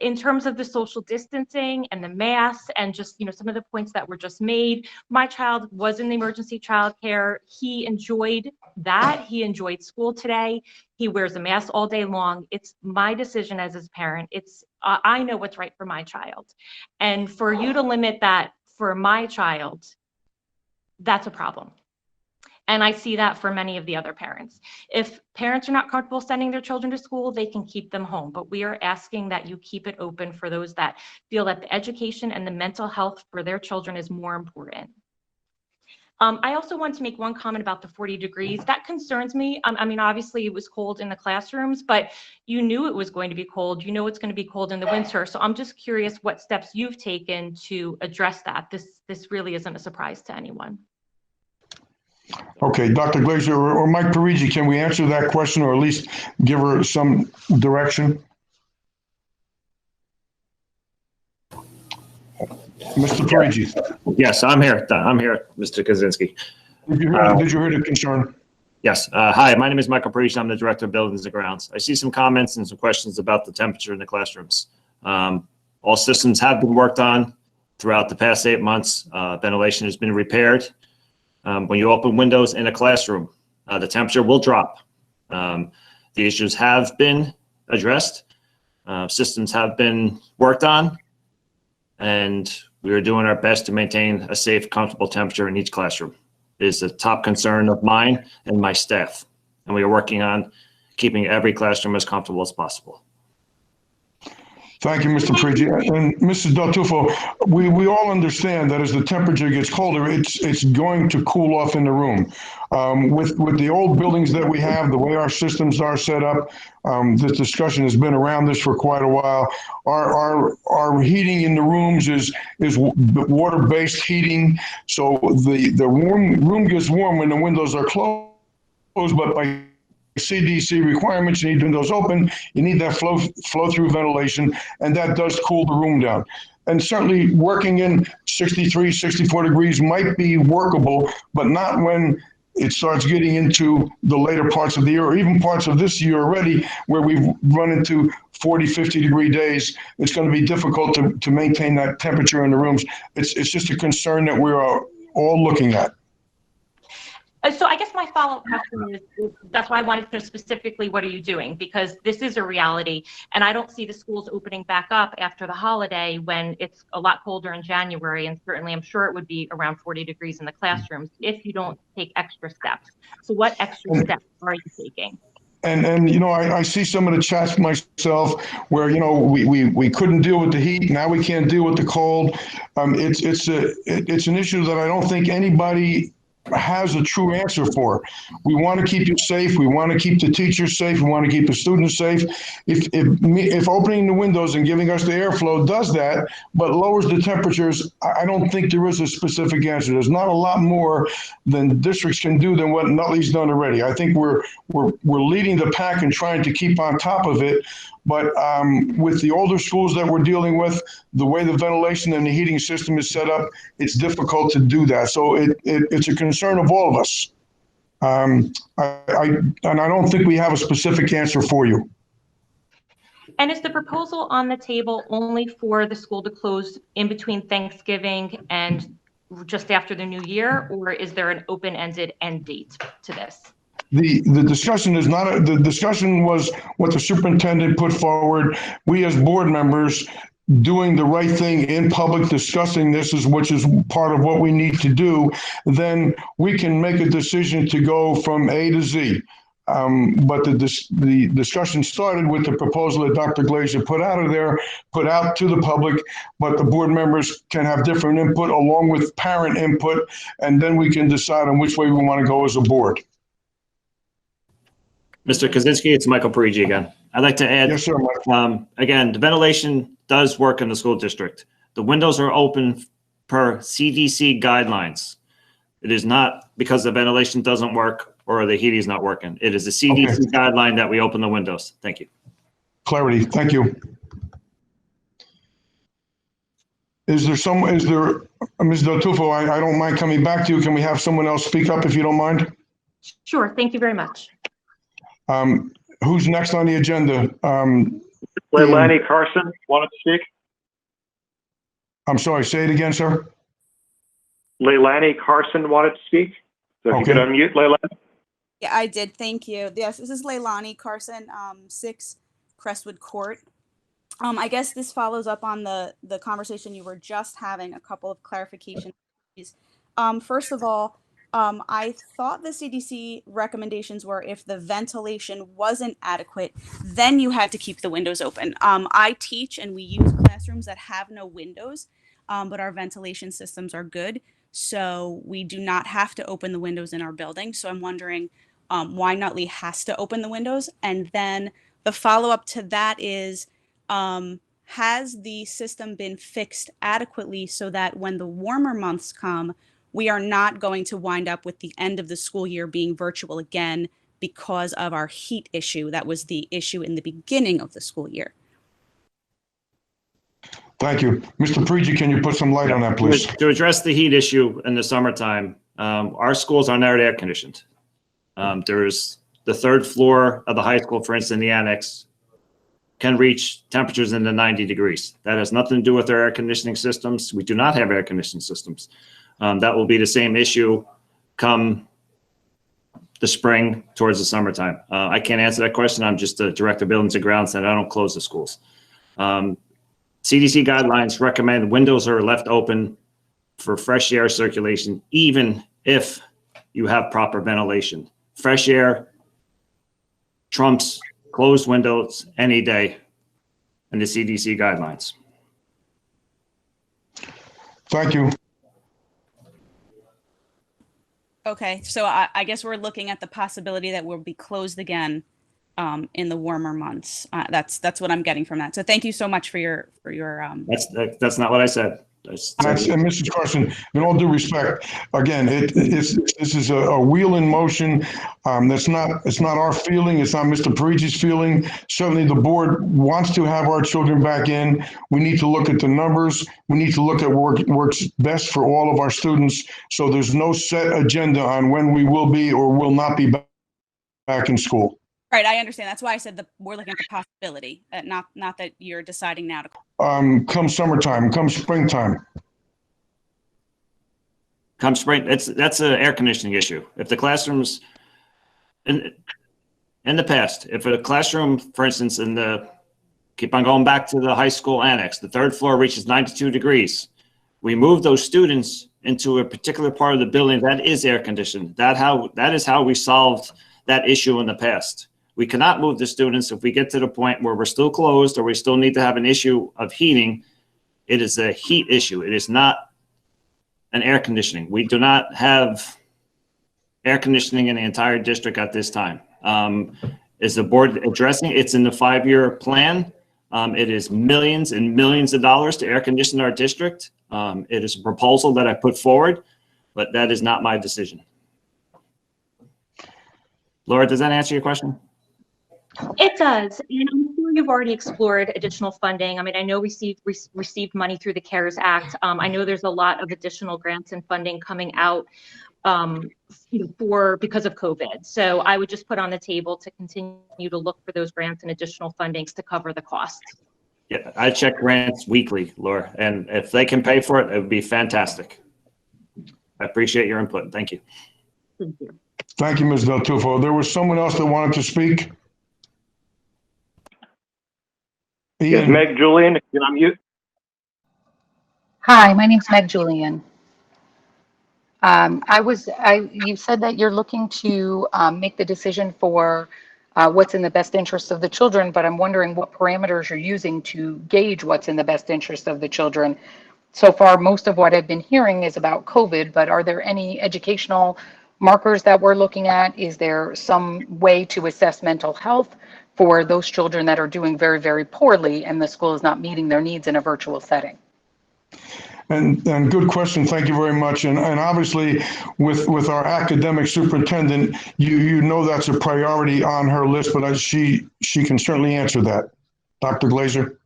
In terms of the social distancing and the masks and just, you know, some of the points that were just made, my child was in the emergency childcare. He enjoyed that. He enjoyed school today. He wears a mask all day long. It's my decision as his parent. I know what's right for my child. And for you to limit that for my child, that's a problem. And I see that for many of the other parents. If parents are not comfortable sending their children to school, they can keep them home. But we are asking that you keep it open for those that feel that the education and the mental health for their children is more important. I also want to make one comment about the 40 degrees. That concerns me. I mean, obviously it was cold in the classrooms, but you knew it was going to be cold. You know it's going to be cold in the winter. So I'm just curious what steps you've taken to address that. This really isn't a surprise to anyone. Okay, Dr. Glazer or Mike Parigi, can we answer that question or at least give her some direction? Mr. Parigi. Yes, I'm here. I'm here, Mr. Kaczynski. Did you hear the concern? Yes. Hi, my name is Michael Parigi. I'm the Director of Buildings and Grounds. I see some comments and some questions about the temperature in the classrooms. All systems have been worked on throughout the past 8 months. Ventilation has been repaired. When you open windows in a classroom, the temperature will drop. The issues have been addressed. Systems have been worked on, and we are doing our best to maintain a safe, comfortable temperature in each classroom. It is a top concern of mine and my staff, and we are working on keeping every classroom as comfortable as possible. Thank you, Mr. Parigi. And Mrs. Del Tufo, we all understand that as the temperature gets colder, it's going to cool off in the room. With the old buildings that we have, the way our systems are set up, this discussion has been around this for quite a while. Our heating in the rooms is water-based heating, so the room gets warm when the windows are closed, but by CDC requirements, you need windows open, you need that flow through ventilation, and that does cool the room down. And certainly working in 63, 64 degrees might be workable, but not when it starts getting into the later parts of the year, or even parts of this year already, where we've run into 40, 50 degree days. It's going to be difficult to maintain that temperature in the rooms. It's just a concern that we're all looking at. So I guess my follow-up question is, that's why I wanted to know specifically, what are you doing? Because this is a reality, and I don't see the schools opening back up after the holiday when it's a lot colder in January, and certainly I'm sure it would be around 40 degrees in the classrooms if you don't take extra steps. So what extra steps are you taking? And you know, I see some of the chats myself where, you know, we couldn't deal with the heat. Now we can't deal with the cold. It's an issue that I don't think anybody has a true answer for. We want to keep you safe. We want to keep the teachers safe. We want to keep the students safe. If opening the windows and giving us the airflow does that, but lowers the temperatures, I don't think there is a specific answer. There's not a lot more than districts can do than what Nutley's done already. I think we're leading the pack and trying to keep on top of it. But with the older schools that we're dealing with, the way the ventilation and the heating system is set up, it's difficult to do that. So it's a concern of all of us. And I don't think we have a specific answer for you. And is the proposal on the table only for the school to close in between Thanksgiving and just after the new year, or is there an open-ended end date to this? The discussion is not, the discussion was what the superintendent put forward. We as board members doing the right thing in public, discussing this, which is part of what we need to do. Then we can make a decision to go from A to Z. But the discussion started with the proposal that Dr. Glazer put out to the public, but the board members can have different input along with parent input, and then we can decide on which way we want to go as a board. Mr. Kaczynski, it's Michael Parigi again. I'd like to add, yes, sir, Mike. Again, the ventilation does work in the school district. The windows are open per CDC guidelines. It is not because the ventilation doesn't work or the heating is not working. It is a CDC guideline that we open the windows. Thank you. Clarity. Thank you. Ms. Del Tufo, I don't mind coming back to you. Can we have someone else speak up if you don't mind? Sure. Thank you very much. Who's next on the agenda? Leilani Carson wanted to speak. I'm sorry, say it again, sir. Leilani Carson wanted to speak. So if you could unmute, Leilani. Yeah, I did. Thank you. Yes, this is Leilani Carson, 6 Crestwood Court. I guess this follows up on the conversation you were just having, a couple of clarifications. First of all, I thought the CDC recommendations were if the ventilation wasn't adequate, then you had to keep the windows open. I teach and we use classrooms that have no windows, but our ventilation systems are good. So we do not have to open the windows in our building. So I'm wondering why Nutley has to open the windows. And then the follow-up to that is, has the system been fixed adequately so that when the warmer months come, we are not going to wind up with the end of the school year being virtual again because of our heat issue? That was the issue in the beginning of the school year. Thank you. Mr. Parigi, can you put some light on that, please? To address the heat issue in the summertime, our schools are not air conditioned. There's the 3rd floor of the high school, for instance, the annex, can reach temperatures in the 90 degrees. That has nothing to do with our air conditioning systems. We do not have air conditioning systems. That will be the same issue come the spring towards the summertime. I can't answer that question. I'm just the director of buildings and grounds, and I don't close the schools. CDC guidelines recommend windows are left open for fresh air circulation, even if you have proper ventilation. Fresh air trumps closed windows any day in the CDC guidelines. Thank you. Okay, so I guess we're looking at the possibility that we'll be closed again in the warmer months. That's what I'm getting from that. So thank you so much for your. That's not what I said. And Mrs. Carson, in all due respect, again, this is a wheel in motion. It's not our feeling. It's not Mr. Parigi's feeling. Certainly, the board wants to have our children back in. We need to look at the numbers. We need to look at what works best for all of our students. So there's no set agenda on when we will be or will not be back in school. Right, I understand. That's why I said we're looking at the possibility, not that you're deciding now to. Come summertime, come springtime. Come spring, that's an air conditioning issue. If the classrooms, in the past, if a classroom, for instance, keep on going back to the high school annex, the 3rd floor reaches 92 degrees. We move those students into a particular part of the building that is air conditioned. That is how we solved that issue in the past. We cannot move the students if we get to the point where we're still closed or we still need to have an issue of heating. It is a heat issue. It is not an air conditioning. We do not have air conditioning in the entire district at this time. Is the board addressing it? It's in the 5-year plan. It is millions and millions of dollars to air condition our district. It is a proposal that I put forward, but that is not my decision. Laura, does that answer your question? It does. And I'm sure you've already explored additional funding. I mean, I know we received money through the CARES Act. I know there's a lot of additional grants and funding coming out because of COVID. So I would just put on the table to continue to look for those grants and additional fundings to cover the cost. Yeah, I check grants weekly, Laura, and if they can pay for it, it would be fantastic. I appreciate your input. Thank you. Thank you. Thank you, Ms. Del Tufo. There was someone else that wanted to speak. Yes, Ian. Meg Julian, if you can unmute. Hi, my name's Meg Julian. You said that you're looking to make the decision for what's in the best interest of the children, but I'm wondering what parameters you're using to gauge what's in the best interest of the children. So far, most of what I've been hearing is about COVID, but are there any educational markers that we're looking at? Is there some way to assess mental health for those children that are doing very, very poorly and the school is not meeting their needs in a virtual setting? And good question. Thank you very much. And obviously, with our academic superintendent, you know that's a priority on her list, but she can certainly answer that. Dr. Glazer.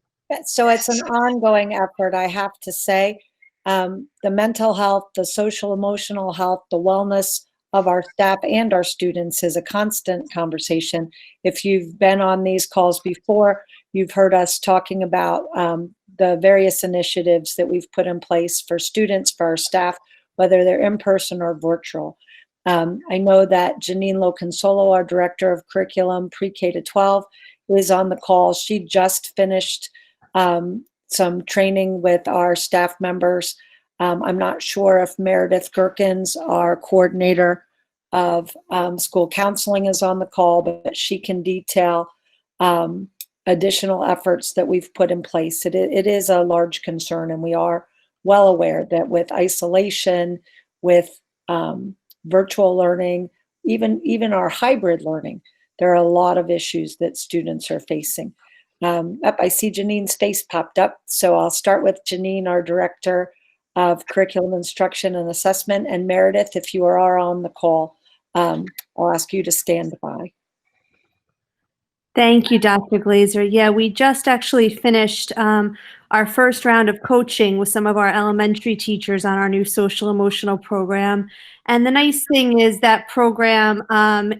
So it's an ongoing effort, I have to say. The mental health, the social emotional health, the wellness of our staff and our students is a constant conversation. If you've been on these calls before, you've heard us talking about the various initiatives that we've put in place for students, for our staff, whether they're in person or virtual. I know that Janine Loconsolo, our Director of Curriculum Pre-K to 12, is on the call. She just finished some training with our staff members. I'm not sure if Meredith Gerkins, our coordinator of school counseling, is on the call, but she can detail additional efforts that we've put in place. It is a large concern, and we are well aware that with isolation, with virtual learning, even our hybrid learning, there are a lot of issues that students are facing. I see Janine's face popped up, so I'll start with Janine, our Director of Curriculum Instruction and Assessment, and Meredith, if you are on the call, I'll ask you to stand by. Thank you, Dr. Glazer. Yeah, we just actually finished our first round of coaching with some of our elementary teachers on our new social emotional program. And the nice thing is that program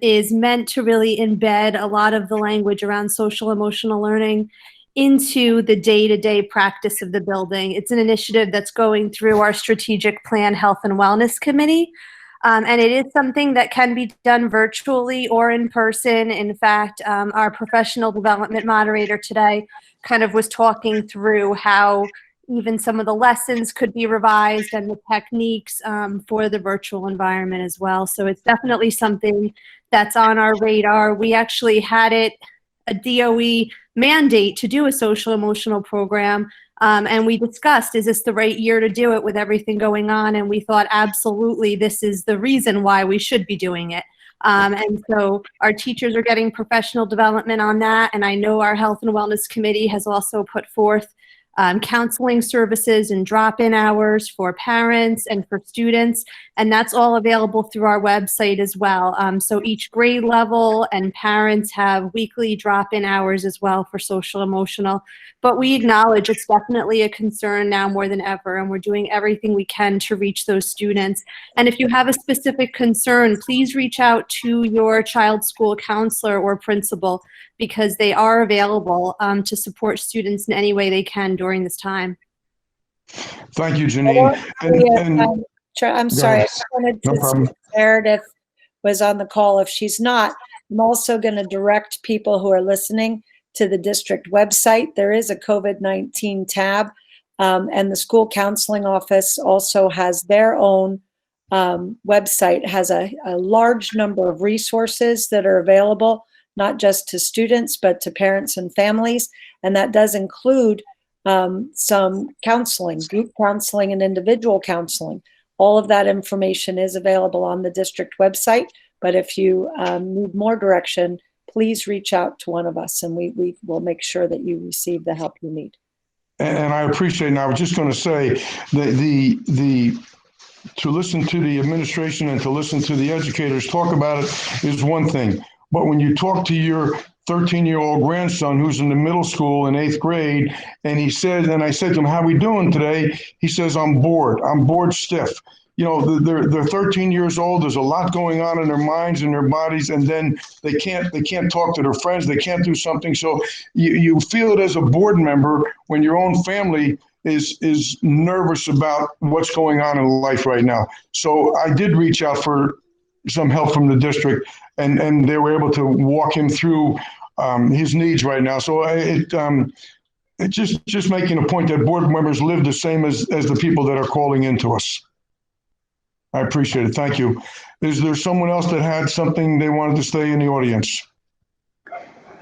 is meant to really embed a lot of the language around social emotional learning into the day-to-day practice of the building. It's an initiative that's going through our strategic plan health and wellness committee. And it is something that can be done virtually or in person. In fact, our professional development moderator today kind of was talking through how even some of the lessons could be revised and the techniques for the virtual environment as well. So it's definitely something that's on our radar. We actually had it a DOE mandate to do a social emotional program. And we discussed, is this the right year to do it with everything going on? And we thought, absolutely, this is the reason why we should be doing it. And so our teachers are getting professional development on that. And I know our Health and Wellness Committee has also put forth counseling services and drop-in hours for parents and for students. And that's all available through our website as well. So each grade level and parents have weekly drop-in hours as well for social emotional. But we acknowledge it's definitely a concern now more than ever, and we're doing everything we can to reach those students. And if you have a specific concern, please reach out to your child's school counselor or principal, because they are available to support students in any way they can during this time. Thank you, Janine. I'm sorry, I just wanted to see if Meredith was on the call. If she's not, I'm also going to direct people who are listening to the district website. There is a COVID-19 tab, and the school counseling office also has their own website, has a large number of resources that are available not just to students, but to parents and families. And that does include some counseling, group counseling and individual counseling. All of that information is available on the district website. But if you need more direction, please reach out to one of us and we will make sure that you receive the help you need. And I appreciate, and I was just going to say that to listen to the administration and to listen to the educators talk about it is one thing. But when you talk to your 13-year-old grandson who's in the middle school in 8th grade, and he said, and I said to him, "How we doing today?" He says, "I'm bored. I'm bored stiff." You know, they're 13 years old. There's a lot going on in their minds and their bodies, and then they can't talk to their friends. They can't do something. So you feel it as a board member when your own family is nervous about what's going on in life right now. So I did reach out for some help from the district, and they were able to walk him through his needs right now. So it just making a point that board members live the same as the people that are calling into us. I appreciate it. Thank you. Is there someone else that had something they wanted to say in the audience?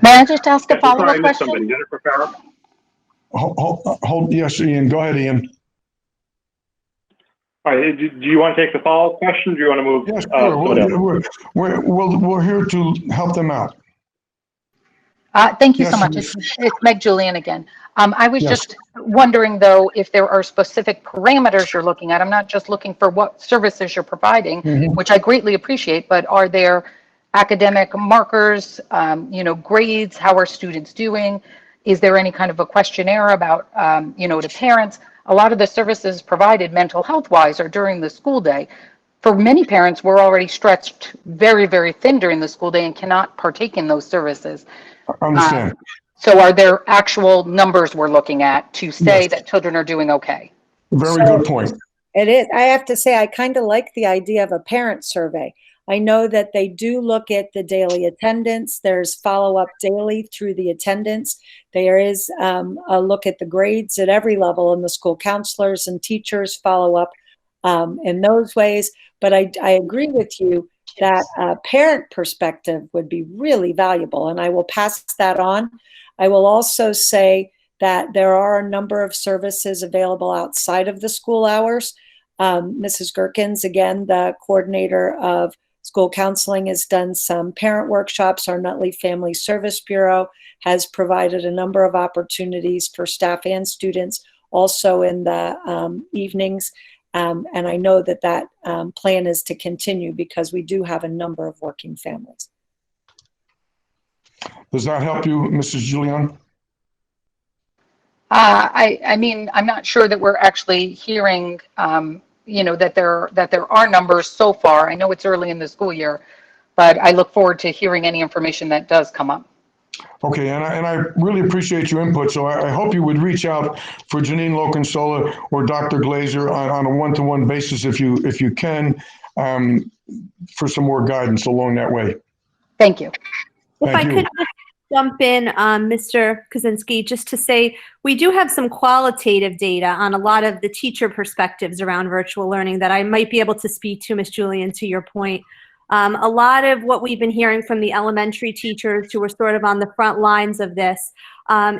May I just ask a Sorry, I follow-up missed question? somebody. Jennifer Farrell? Hold, yes, Ian. Go ahead, Ian. All right, do you want to take the follow-up question? Or do you want to move? Yes, sure. We're here to help them out. Thank you so Yes, much. Miss- It's Meg Julian again. I was Yes. just wondering, though, if there are specific parameters you're looking at. I'm not just looking for what services you're providing, Mhm. which I greatly appreciate, but are there academic markers, grades? How are students doing? Is there any kind of a questionnaire about, to parents? A lot of the services provided mental health-wise are during the school day. For many parents, we're already stretched very, very thin during the school day and cannot partake in those services. I understand. So are there actual numbers we're looking at to say Yes. that children are doing okay? Very good point. It is. I have to say, I kind of like the idea of a parent survey. I know that they do look at the daily attendance. There's follow-up daily through the attendance. There is a look at the grades at every level, and the school counselors and teachers follow up in those ways. But I agree with you that a parent perspective would be really valuable, and I will pass that on. I will also say that there are a number of services available outside of the school hours. Mrs. Gerkins, again, the coordinator of school counseling, has done some parent workshops. Our Nutley Family Service Bureau has provided a number of opportunities for staff and students also in the evenings. And I know that plan is to continue because we do have a number of working families. Does that help you, Mrs. Julian? I mean, I'm not sure that we're actually hearing, that there are numbers so far. I know it's early in the school year, but I look forward to hearing any information that does come up. Okay, and I really appreciate your input. So I hope you would reach out for Janine Loconsola or Dr. Glazer on a one-to-one basis if you can, for some more guidance along that way. Thank you. If I could just jump in, Mr. Kaczynski, just to say we do have some qualitative data on a lot of the teacher perspectives around virtual learning that I might be able to speak to, Ms. Julian, to your point. A lot of what we've been hearing from the elementary teachers who were sort of on the front lines of this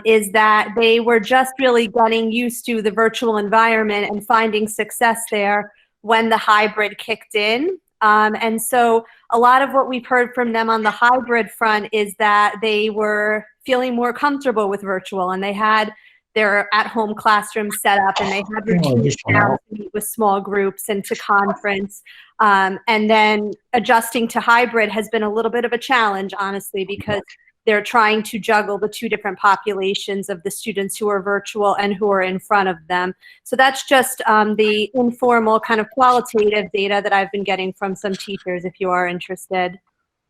is that they were just really getting used to the virtual environment and finding success there when the hybrid kicked in. And so a lot of what we've heard from them on the hybrid front is that they were feeling more comfortable with virtual, and they had their at-home classroom set up, and they had routines now to meet with small groups and to conference. And then adjusting to hybrid has been a little bit of a challenge, honestly, because they're trying to juggle the two different populations of the students who are virtual and who are in front of them. So that's just the informal kind of qualitative data that I've been getting from some teachers, if you are interested.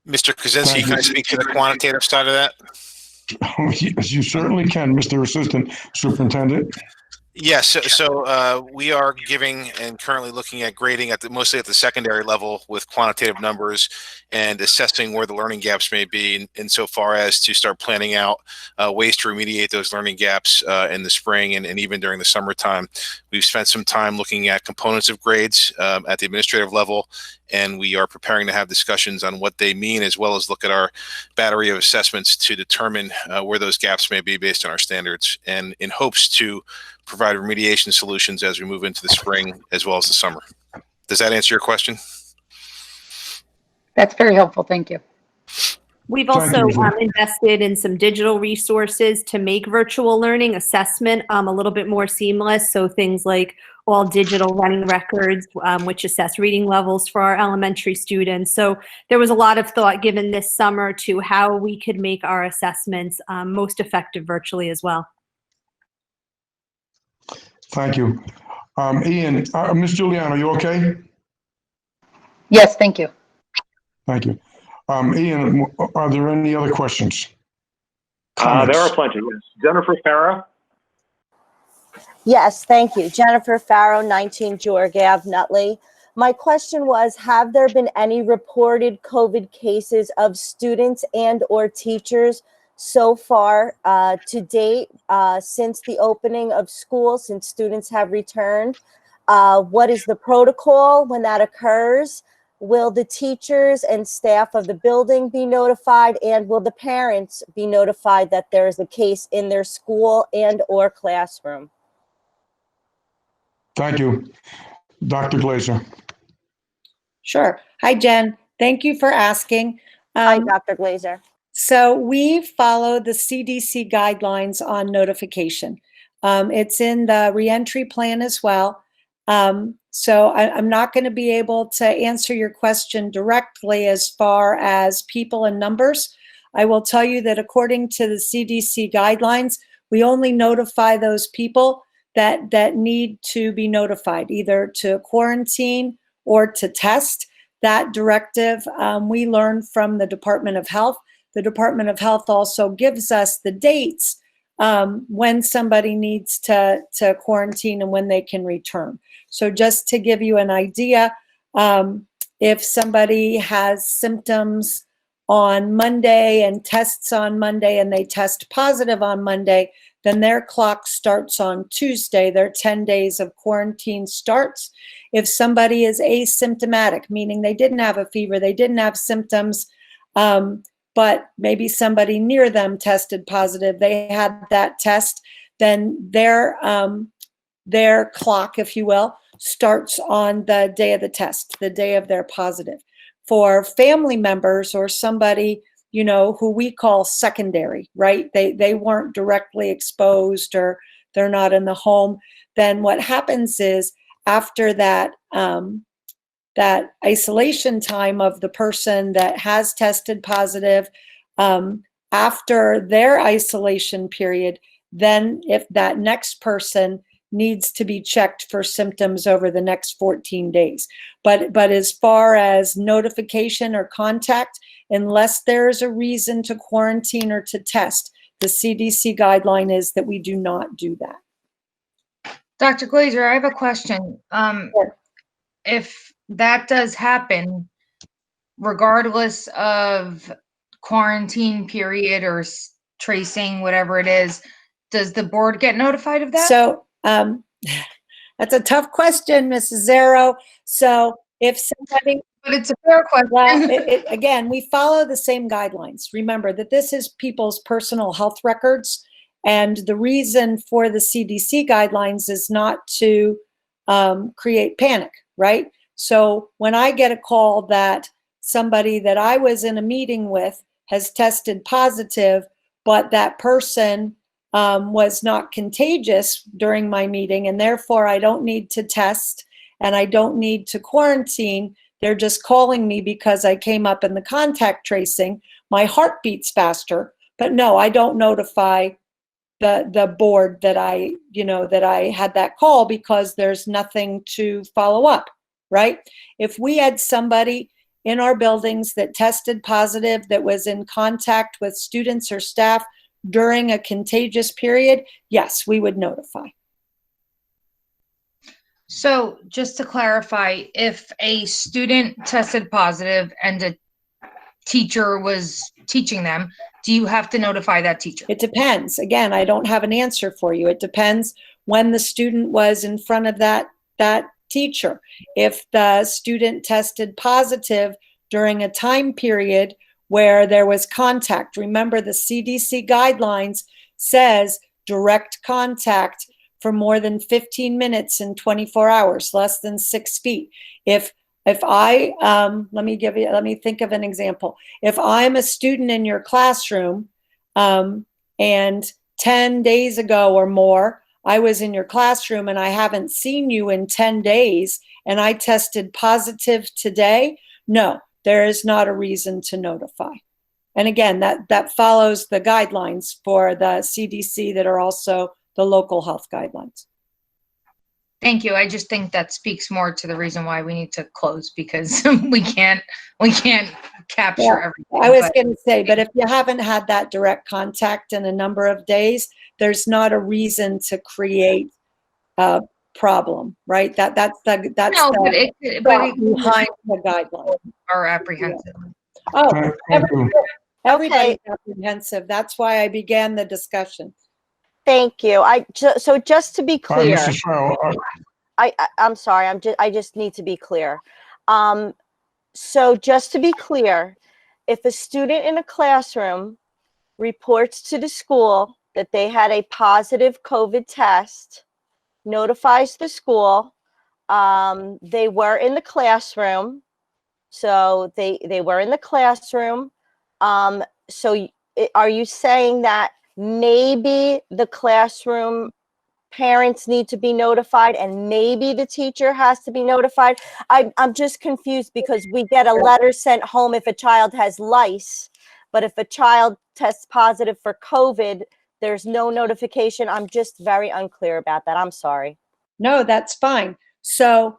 Mr. Kaczynski, can I speak to the quantitative side of that? Yes, you certainly can, Mr. Assistant Superintendent. Yes, so we are giving and currently looking at grading mostly at the secondary level with quantitative numbers and assessing where the learning gaps may be insofar as to start planning out ways to remediate those learning gaps in the spring and even during the summertime. We've spent some time looking at components of grades at the administrative level and we are preparing to have discussions on what they mean, as well as look at our battery of assessments to determine where those gaps may be based on our standards, and in hopes to provide remediation solutions as we move into the spring as well as the summer. Does that answer your question? That's very helpful. Thank you. We've Thank also you. invested in some digital resources to make virtual learning assessment a little bit more seamless. So things like all digital running records, which assess reading levels for our elementary students. So there was a lot of thought given this summer to how we could make our assessments most effective virtually as well. Thank you. Ian, Ms. Giuliano, you okay? Yes, thank you. Thank you. Ian, are there any other questions? There are Comments? plenty, yes. Jennifer Farah? Yes, thank you. Jennifer Farrow, 19 Georg Ave, Nutley. My question was, have there been any reported COVID cases of students and or teachers so far to date since the opening of school, since students have returned? What is the protocol when that occurs? Will the teachers and staff of the building be notified, and will the parents be notified that there is a case in their school and or classroom? Thank you. Dr. Glazer. Sure. Hi, Jen. Thank you for asking. Hi, Dr. Glazer. So we follow the CDC guidelines on notification. It's in the reentry plan as well. So I'm not going to be able to answer your question directly as far as people and numbers. I will tell you that according to the CDC guidelines, we only notify those people that need to be notified, either to quarantine or to test. That directive we learned from the Department of Health. The Department of Health also gives us the dates when somebody needs to quarantine and when they can return. So just to give you an idea, if somebody has symptoms on Monday and tests on Monday and they test positive on Monday, then their clock starts on Tuesday. Their 10 days of quarantine starts. If somebody is asymptomatic, meaning they didn't have a fever, they didn't have symptoms, but maybe somebody near them tested positive, they had that test, then their clock, if you will, starts on the day of the test, the day of their positive. For family members or somebody, you know, who we call secondary, right? They weren't directly exposed or they're not in the home. Then what happens is after that, that isolation time of the person that has tested positive, after their isolation period, then if that next person needs to be checked for symptoms over the next 14 days. But as far as notification or contact, unless there's a reason to quarantine or to test, the CDC guideline is that we do not do that. Dr. Glazer, I have a question. If that does happen, regardless of quarantine period or tracing, whatever it is, does the board get notified of that? So that's a tough question, Mrs. Zero. So if somebody, but it's a fair question. Well, again, we follow the same guidelines. Remember that this is people's personal health records. And the reason for the CDC guidelines is not to create panic, right? So when I get a call that somebody that I was in a meeting with has tested positive, but that person was not contagious during my meeting, and therefore I don't need to test and I don't need to quarantine. They're just calling me because I came up in the contact tracing. My heart beats faster, but no, I don't notify the board that I had that call because there's nothing to follow up, right? If we had somebody in our buildings that tested positive that was in contact with students or staff during a contagious period, yes, we would notify. So just to clarify, if a student tested positive and a teacher was teaching them, do you have to notify that teacher? It depends. Again, I don't have an answer for you. It depends when the student was in front of that teacher. If the student tested positive during a time period where there was contact, remember the CDC guidelines says direct contact for more than 15 minutes in 24 hours, less than 6 feet. If I, let me think of an example. If I'm a student in your classroom, and 10 days ago or more, I was in your classroom and I haven't seen you in 10 days and I tested positive today, no, there is not a reason to notify. And again, that follows the guidelines for the CDC that are also the local health guidelines. Thank you. I just think that speaks more to the reason why we need to close, because we can't capture everything. I was going to say, but if you haven't had that direct contact in a number of days, there's not a reason to create a problem, right? That's behind the guideline. Are apprehensive. Oh, everybody's apprehensive. That's why I began the discussion. Thank you. So just to be clear, Mrs. Farrell, I'm sorry. I just need to be clear. So just to be clear, if a student in a classroom reports to the school that they had a positive COVID test, notifies the school, they were in the classroom. So they were in the classroom. So are you saying that maybe the classroom parents need to be notified and maybe the teacher has to be notified? I'm just confused because we get a letter sent home if a child has lice, but if a child tests positive for COVID, there's no notification. I'm just very unclear about that. I'm sorry. No, that's fine. So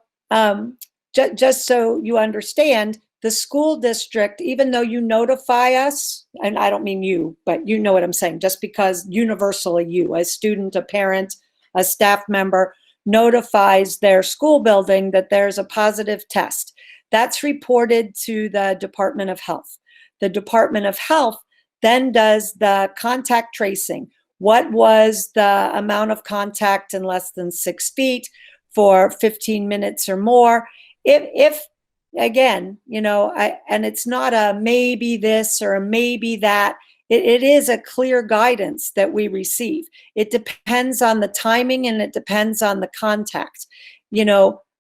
just so you understand, the school district, even though you notify us, and I don't mean you, but you know what I'm saying, just because universally you, a student, a parent, a staff member, notifies their school building that there's a positive test. That's reported to the Department of Health. The Department of Health then does the contact tracing. What was the amount of contact in less than 6 feet for 15 minutes or more? If again, and it's not a maybe this or a maybe that. It is a clear guidance that we receive. It depends on the timing and it depends on the contact.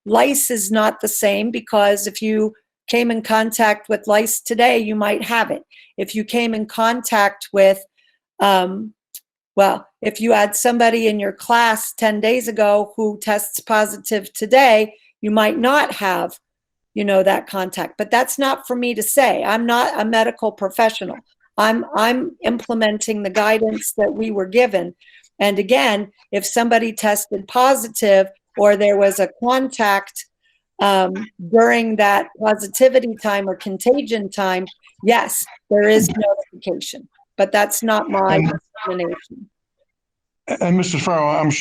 Lice is not the same, because if you came in contact with lice today, you might have it. If you came in contact with, if you had somebody in your class 10 days ago who tests positive today, you might not have that contact. But that's not for me to say. I'm not a medical professional. I'm implementing the guidance that we were given. And again, if somebody tested positive or there was a contact during that positivity time or contagion time, yes, there is notification. But that's not my determination. And Mrs. Farrell, I'm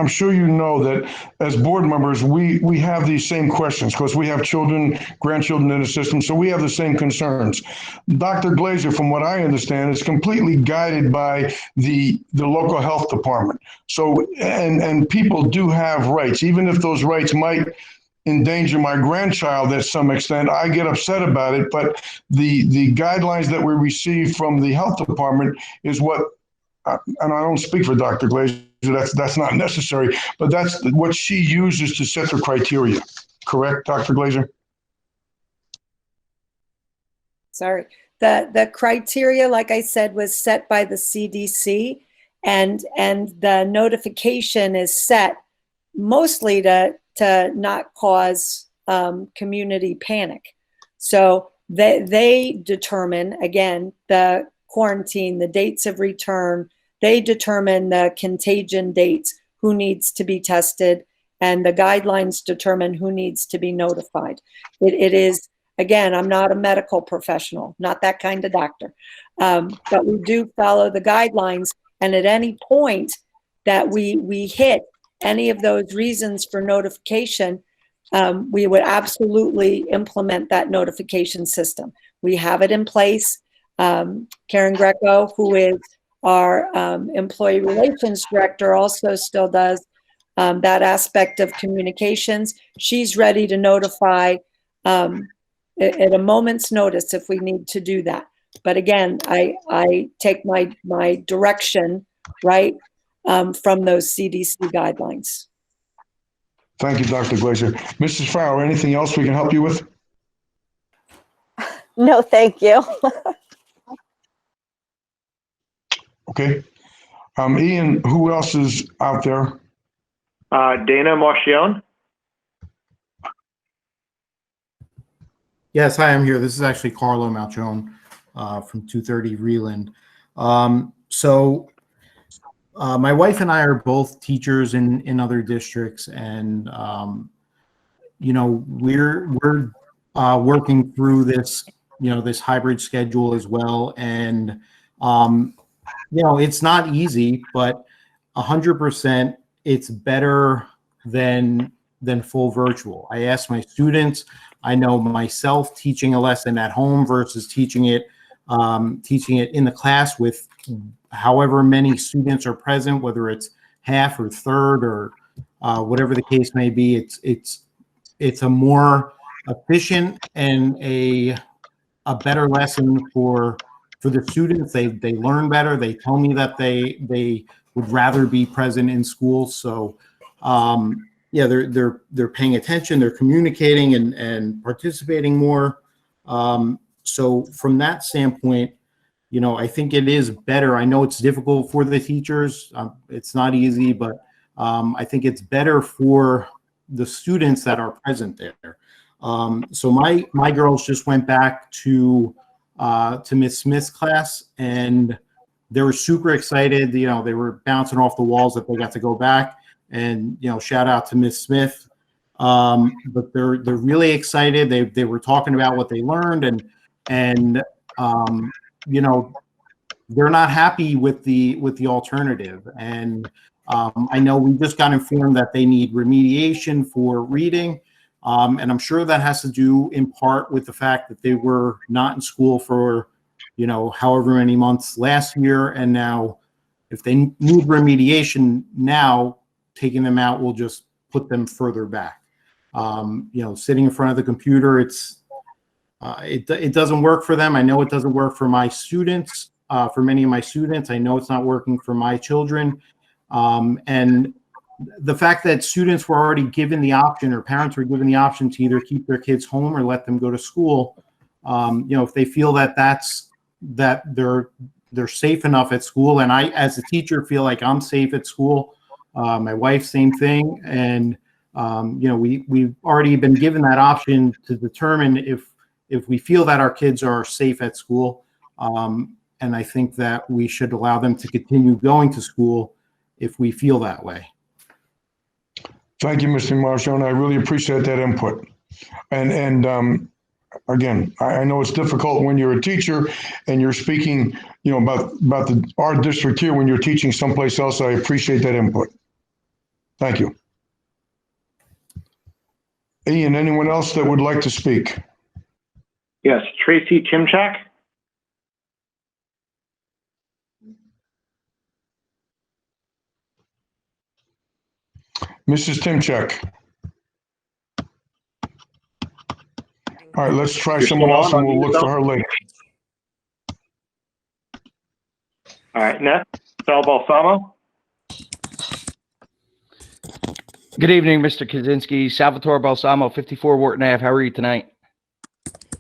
sure you know that as board members, we have these same questions because we have children, grandchildren in the system, so we have the same concerns. Dr. Glazer, from what I understand, is completely guided by the local health department. So, and people do have rights, even if those rights might endanger my grandchild at some extent. I get upset about it, but the guidelines that we receive from the health department is what. And I don't speak for Dr. Glazer, that's not necessary, but that's what she uses to set the criteria. Correct, Dr. Glazer? Sorry. The criteria, like I said, was set by the CDC, and the notification is set mostly to not cause community panic. So they determine, again, the quarantine, the dates of return. They determine the contagion dates, who needs to be tested, and the guidelines determine who needs to be notified. It is, again, I'm not a medical professional, not that kind of doctor, but we do follow the guidelines. And at any point that we hit any of those reasons for notification, we would absolutely implement that notification system. We have it in place. Karen Greco, who is our employee relations director, also still does that aspect of communications. She's ready to notify at a moment's notice if we need to do that. But again, I take my direction, right, from those CDC guidelines. Thank you, Dr. Glazer. Mrs. Farrow, anything else we can help you with? No, thank you. Okay. Ian, who else is out there? Dana Marchione. Yes, hi, I'm here. This is actually Carlo Malchone from 230 Reland. My wife and I are both teachers in other districts, and we're working through this this hybrid schedule as well, and it's not easy, but 100% it's better than full virtual. I ask my students. I know myself teaching a lesson at home versus teaching it in the class with however many students are present, whether it's half or third or whatever the case may be. It's a more efficient and a better lesson for the students. They learn better. They tell me that they would rather be present in school. So yeah, they're paying attention, they're communicating and participating more. So from that standpoint, I think it is better. I know it's difficult for the teachers. It's not easy, but I think it's better for the students that are present there. So my girls just went back to Miss Smith's class, and they were super excited. They were bouncing off the walls that they got to go back. And shout out to Miss Smith. But they're really excited. They were talking about what they learned, and they're not happy with the alternative. And I know we just got informed that they need remediation for reading, and I'm sure that has to do in part with the fact that they were not in school for however many months last year, and now if they need remediation now, taking them out will just put them further back. Sitting in front of the computer, it doesn't work for them. I know it doesn't work for my students, for many of my students. I know it's not working for my children. And the fact that students were already given the option, or parents were given the option to either keep their kids home or let them go to school, if they feel that they're safe enough at school, and I, as a teacher, feel like I'm safe at school. My wife, same thing. And, we've already been given that option to determine if we feel that our kids are safe at school. And I think that we should allow them to continue going to school if we feel that way. Thank you, Mr. Marchone. I really appreciate that input. And again, I know it's difficult when you're a teacher and you're speaking, about our district here when you're teaching someplace else. I appreciate that input. Thank you. Ian, anyone else that would like to speak? Yes, Tracy Chimchak. Mrs. Timchak. All right, let's try someone else and we'll look for her later. All right, next, Sal Balsamo. Good evening, Mr. Kaczynski. Salvatore Balsamo, 54 Wharton Ave. How are you tonight?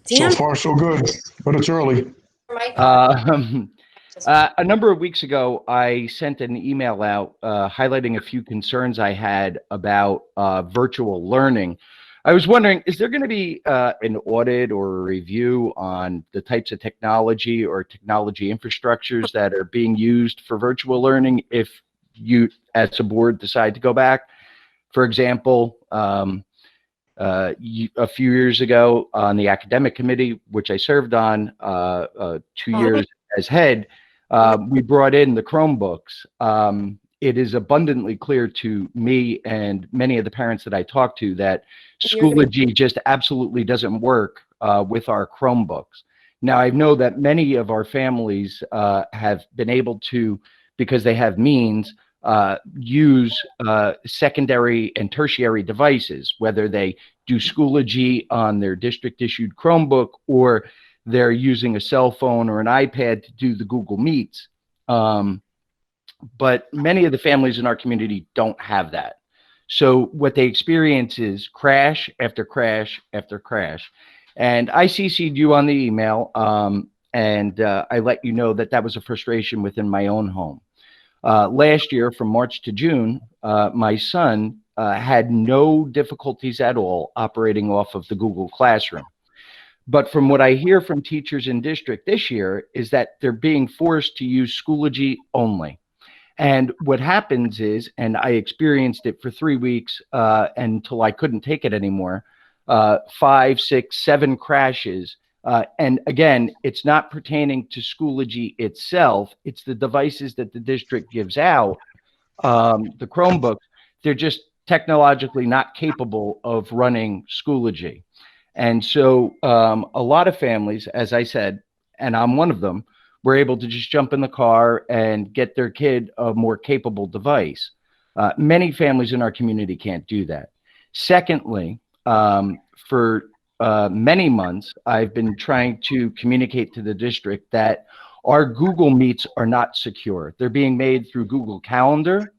So far, so good, but it's early. A number of weeks ago, I sent an email out highlighting a few concerns I had about virtual learning. I was wondering, is there going to be an audit or a review on the types of technology or technology infrastructures that are being used for virtual learning if you, as a board, decide to go back? For example, a few years ago on the academic committee, which I served on 2 years as head, we brought in the Chromebooks. It is abundantly clear to me and many of the parents that I talk to that Schoology just absolutely doesn't work with our Chromebooks. Now, I know that many of our families have been able to, because they have means, use secondary and tertiary devices, whether they do Schoology on their district-issued Chromebook or they're using a cell phone or an iPad to do the Google Meets. But many of the families in our community don't have that. So what they experience is crash after crash after crash. And I CC'd you on the email, and I let you know that that was a frustration within my own home. Last year, from March to June, my son had no difficulties at all operating off of the Google Classroom. But from what I hear from teachers in district this year is that they're being forced to use Schoology only. And what happens is, and I experienced it for 3 weeks until I couldn't take it anymore, 5, 6, 7 crashes. And again, it's not pertaining to Schoology itself. It's the devices that the district gives out, the Chromebooks. They're just technologically not capable of running Schoology. And so a lot of families, as I said, and I'm one of them, were able to just jump in the car and get their kid a more capable device. Many families in our community can't do that. Secondly, for many months, I've been trying to communicate to the district that our Google Meets are not secure. They're being made through Google Calendar.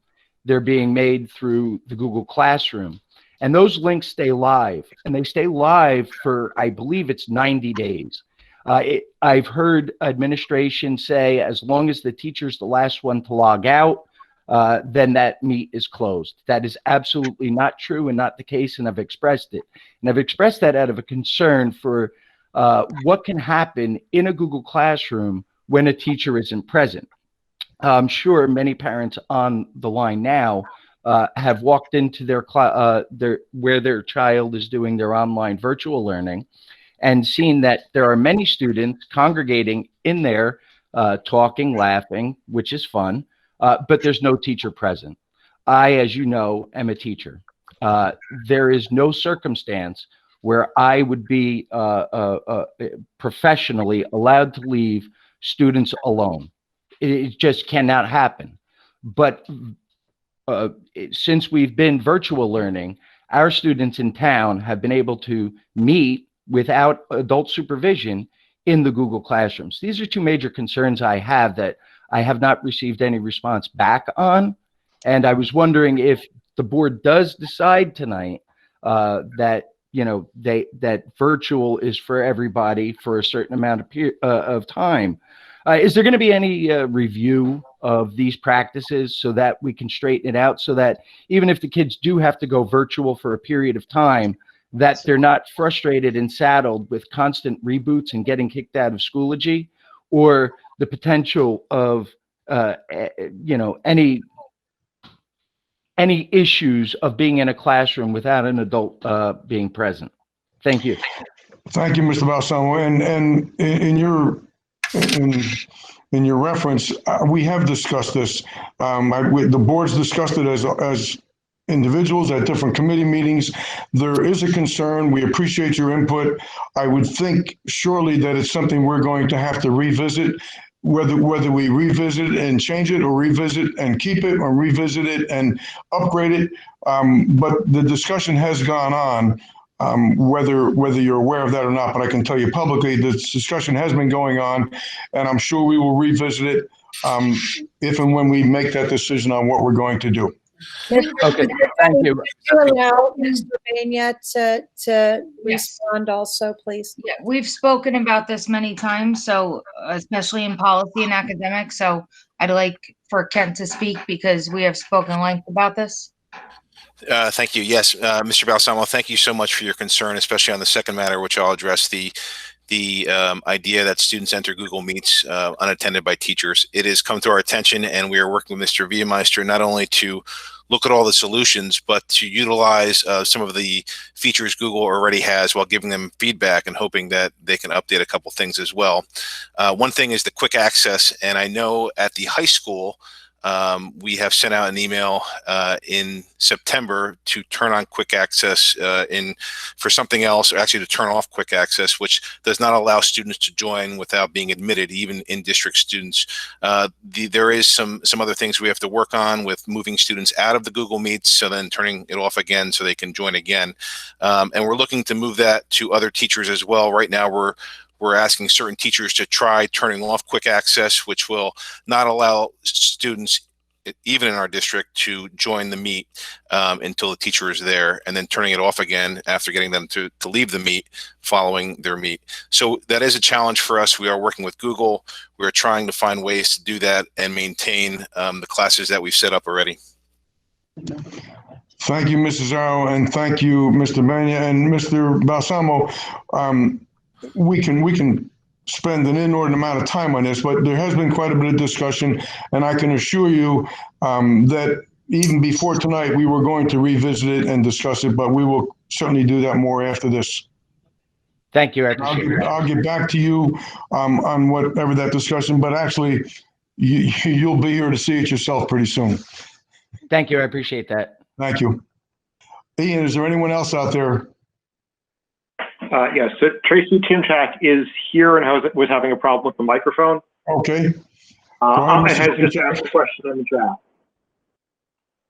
They're being made through the Google Classroom. And those links stay live. And they stay live for, I believe it's 90 days. I've heard administration say as long as the teacher's the last one to log out, then that meet is closed. That is absolutely not true and not the case, and I've expressed it. And I've expressed that out of a concern for what can happen in a Google Classroom when a teacher isn't present. I'm sure many parents on the line now have walked into where their child is doing their online virtual learning and seen that there are many students congregating in there, talking, laughing, which is fun, but there's no teacher present. I, as you know, am a teacher. There is no circumstance where I would be professionally allowed to leave students alone. It just cannot happen. But since we've been virtual learning, our students in town have been able to meet without adult supervision in the Google Classrooms. These are two major concerns I have that I have not received any response back on. And I was wondering if the board does decide tonight that, you know, that virtual is for everybody for a certain amount of time. Is there going to be any review of these practices so that we can straighten it out so that even if the kids do have to go virtual for a period of time, that they're not frustrated and saddled with constant reboots and getting kicked out of Schoology, or the potential of you know, any issues of being in a classroom without an adult being present? Thank you. Thank you, Mr. Balsamo. And in your reference, we have discussed this. The board's discussed it as individuals at different committee meetings. There is a concern. We appreciate your input. I would think surely that it's something we're going to have to revisit, whether we revisit and change it or revisit and keep it or revisit it and upgrade it. But the discussion has gone on, whether you're aware of that or not, but I can tell you publicly, this discussion has been going on, and I'm sure we will revisit it if and when we make that decision on what we're going to do. Okay, thank you. Allow Mr. Banya to respond also, please. Yeah, we've spoken about this many times, so especially in policy and academics. So I'd like for Kent to speak because we have spoken length about this. Thank you. Yes, Mr. Balsamo, thank you so much for your concern, especially on the second matter, which I'll address, the idea that students enter Google Meets unattended by teachers. It has come to our attention, and we are working with Mr. Viehmeister not only to look at all the solutions, but to utilize some of the features Google already has while giving them feedback and hoping that they can update a couple things as well. One thing is the quick access, and I know at the high school, we have sent out an email in September to turn on quick access for something else, or actually to turn off quick access, which does not allow students to join without being admitted, even in district students. There is some other things we have to work on with moving students out of the Google Meets, so then turning it off again so they can join again. And we're looking to move that to other teachers as well. Right now, we're asking certain teachers to try turning off quick access, which will not allow students, even in our district, to join the meet until the teacher is there, and then turning it off again after getting them to leave the meet following their meet. So that is a challenge for us. We are working with Google. We're trying to find ways to do that and maintain the classes that we've set up already. Thank you, Mrs. Arrow, and thank you, Mr. Banya and Mr. Balsamo. We can spend an inordinate amount of time on this, but there has been quite a bit of discussion, and I can assure you that even before tonight, we were going to revisit it and discuss it, but we will certainly do that more after this. Thank you. I appreciate it. I'll get back to you on whatever that discussion, but actually, you'll be here to see it yourself pretty soon. Thank you. I appreciate that. Thank you. Ian, is there anyone else out there? Yes, so Tracy Timchak is here and was having a problem with the microphone. Okay. And has just asked a question in the chat.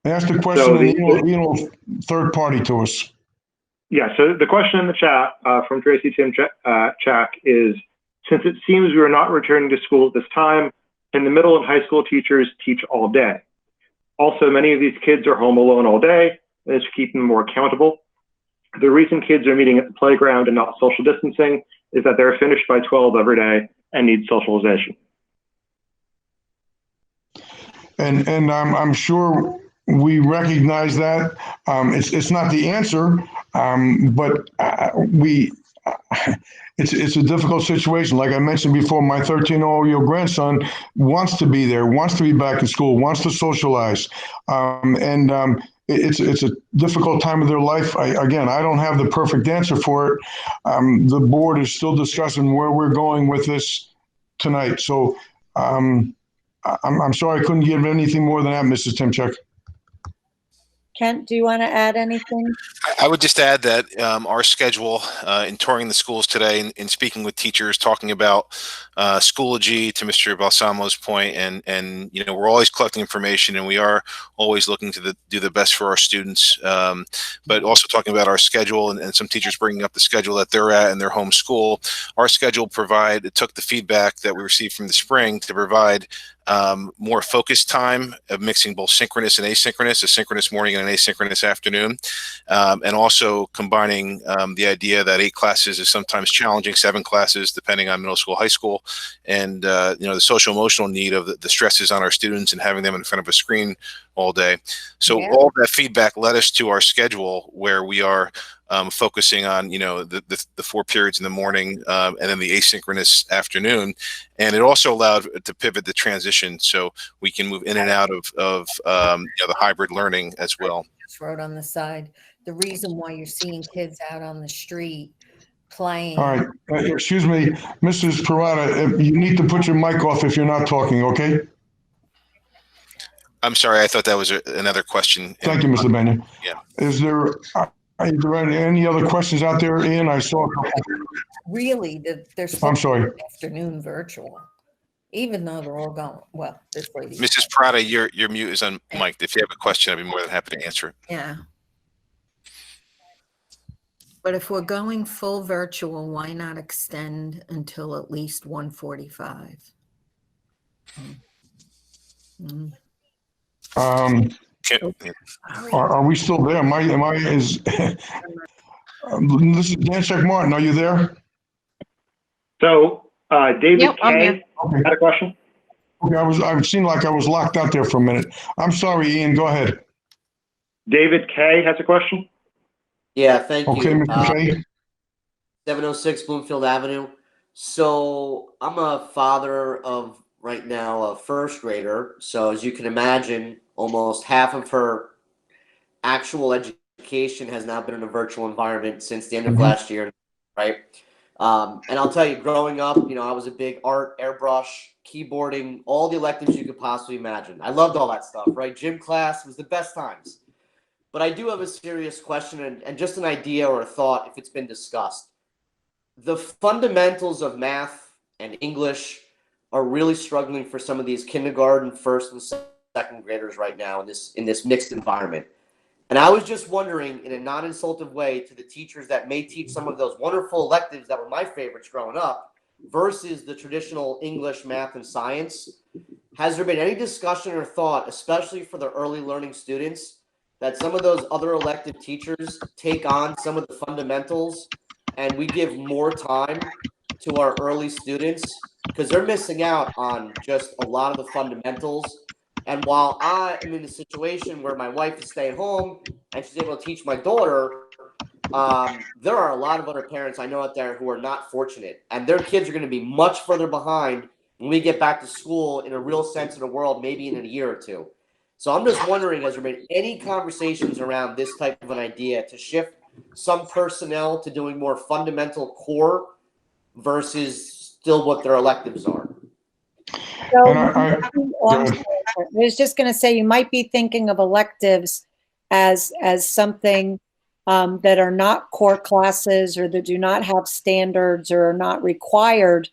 Ask the question and third party to us. Yeah, so the question in the chat from Tracy Timchak is, since it seems we are not returning to school at this time, can the middle and high school teachers teach all day? Also, many of these kids are home alone all day, and it's to keep them more accountable. The reason kids are meeting at the playground and not social distancing is that they're finished by 12 every day and need socialization. And I'm sure we recognize that. It's not the answer, but it's a difficult situation. Like I mentioned before, my 13-year-old grandson wants to be there, wants to be back in school, wants to socialize, it's a difficult time of their life. I don't have the perfect answer for it. The board is still discussing where we're going with this tonight. So I'm sorry I couldn't give anything more than that, Mrs. Timchak. Kent, do you want to add anything? I would just add that our schedule in touring the schools today and speaking with teachers, talking about Schoology, to Mr. Balsamo's point, and we're always collecting information, and we are always looking to do the best for our students, but also talking about our schedule and some teachers bringing up the schedule that they're at in their home school. Our schedule took the feedback that we received from the spring to provide more focused time of mixing both synchronous and asynchronous, a synchronous morning and an asynchronous afternoon, and also combining the idea that 8 classes is sometimes challenging, 7 classes depending on middle school, high school, and the social emotional need of the stresses on our students and having them in front of a screen all day. So all that feedback led us to our schedule where we are focusing on the 4 periods in the morning and then the asynchronous afternoon, and it also allowed to pivot the transition so we can move in and out of the hybrid learning as well. Just wrote on the side the reason why you're seeing kids out on the street playing. All right, excuse me, Mrs. Parada, you need to put your mic off if you're not talking, okay? I'm sorry, I thought that was another question. Thank you, Mr. Benya. Yeah. Is there any other questions out there, Ian? I saw a couple. Really, there's I'm sorry. afternoon virtual, even though they're all gone. Well, this lady. Mrs. Parada, your mute is unmiked. If you have a question, I'd be more than happy to answer it. Yeah. But if we're going full virtual, why not extend until at least 1:45? Are we still there? This is Dan Check Martin. Are you there? So David Yep, I'm K here. had a question. Okay, I seemed like I was locked out there for a minute. I'm sorry, Ian. Go ahead. David K has a question. Yeah, thank you. Okay, Mr. K. 706 Bloomfield Avenue. So I'm a father of right now a first grader. So as you can imagine, almost half of her actual education has now been in a virtual environment since the end of last year, right? And I'll tell you, growing up, I was a big art, airbrush, keyboarding, all the electives you could possibly imagine. I loved all that stuff, right? Gym class was the best times. But I do have a serious question and just an idea or a thought if it's been discussed. The fundamentals of math and English are really struggling for some of these kindergarten, first and second graders right now in this mixed environment. And I was just wondering, in a non-insultive way, to the teachers that may teach some of those wonderful electives that were my favorites growing up versus the traditional English, math, and science, has there been any discussion or thought, especially for the early learning students, that some of those other elective teachers take on some of the fundamentals and we give more time to our early students? Because they're missing out on just a lot of the fundamentals. And while I am in a situation where my wife is staying home and she's able to teach my daughter, there are a lot of other parents I know out there who are not fortunate, and their kids are going to be much further behind when we get back to school in a real sense of the world, maybe in a year or two. So I'm just wondering, has there been any conversations around this type of an idea to shift some personnel to doing more fundamental core versus still what their electives are? So I was just going to say, you might be thinking of electives as something that are not core classes or that do not have standards or are not required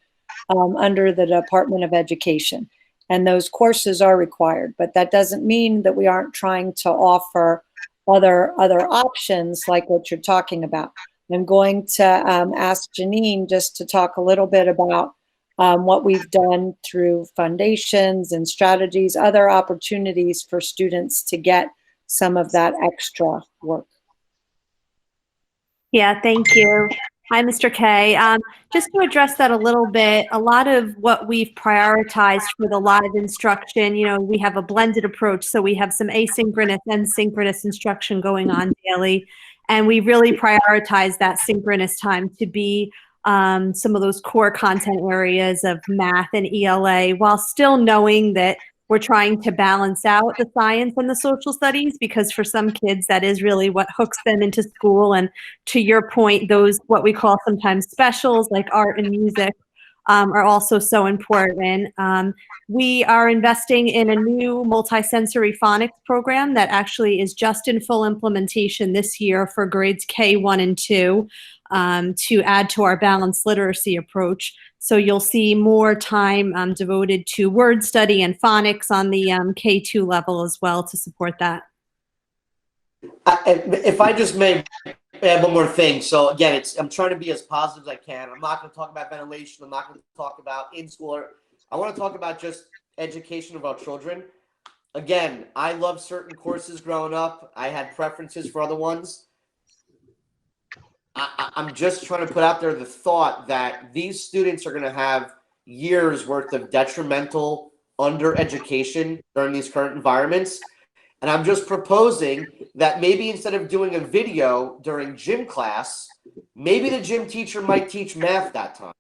under the Department of Education. And those courses are required, but that doesn't mean that we aren't trying to offer other options like what you're talking about. I'm going to ask Janine just to talk a little bit about what we've done through foundations and strategies, other opportunities for students to get some of that extra work. Yeah, thank you. Hi, Mr. K. Just to address that a little bit, a lot of what we've prioritized for the live instruction, we have a blended approach. So we have some asynchronous and synchronous instruction going on daily. And we really prioritize that synchronous time to be some of those core content areas of math and ELA, while still knowing that we're trying to balance out the science and the social studies, because for some kids, that is really what hooks them into school. And to your point, those what we call sometimes specials like art and music are also so important. We are investing in a new multisensory phonics program that actually is just in full implementation this year for grades K1 and 2 to add to our balanced literacy approach. So you'll see more time devoted to word study and phonics on the K2 level as well to support that. If I just may add one more thing. So again, I'm trying to be as positive as I can. I'm not going to talk about ventilation. I'm not going to talk about in-school. I want to talk about just education of our children. Again, I love certain courses growing up. I had preferences for other ones. I'm just trying to put out there the thought that these students are going to have years worth of detrimental under-education during these current environments. And I'm just proposing that maybe instead of doing a video during gym class, maybe the gym teacher might teach math that time.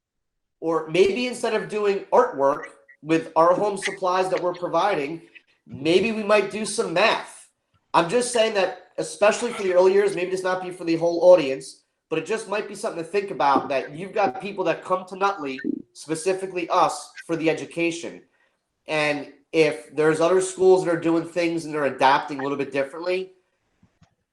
Or maybe instead of doing artwork with our home supplies that we're providing, maybe we might do some math. I'm just saying that, especially for the early years, maybe this not be for the whole audience, but it just might be something to think about, that you've got people that come to Nutley, specifically us, for the education. And if there's other schools that are doing things and they're adapting a little bit differently,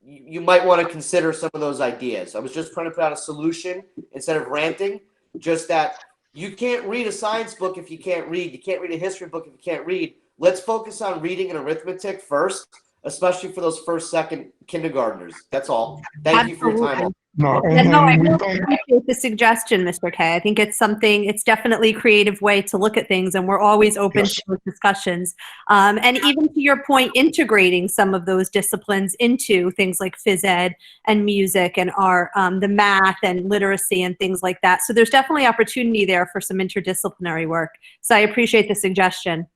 you might want to consider some of those ideas. I was just trying to put out a solution instead of ranting, just that you can't read a science book if you can't read. You can't read a history book if you can't read. Let's focus on reading and arithmetic first, especially for those first, second kindergartners. That's all. Thank you for your time. No, I really appreciate the suggestion, Mr. K. I think it's definitely a creative way to look at things, and we're always open to those discussions. And even to your point, integrating some of those disciplines into things like phys ed and music and art, the math and literacy and things like that. So there's definitely opportunity there for some interdisciplinary work. So I appreciate the suggestion.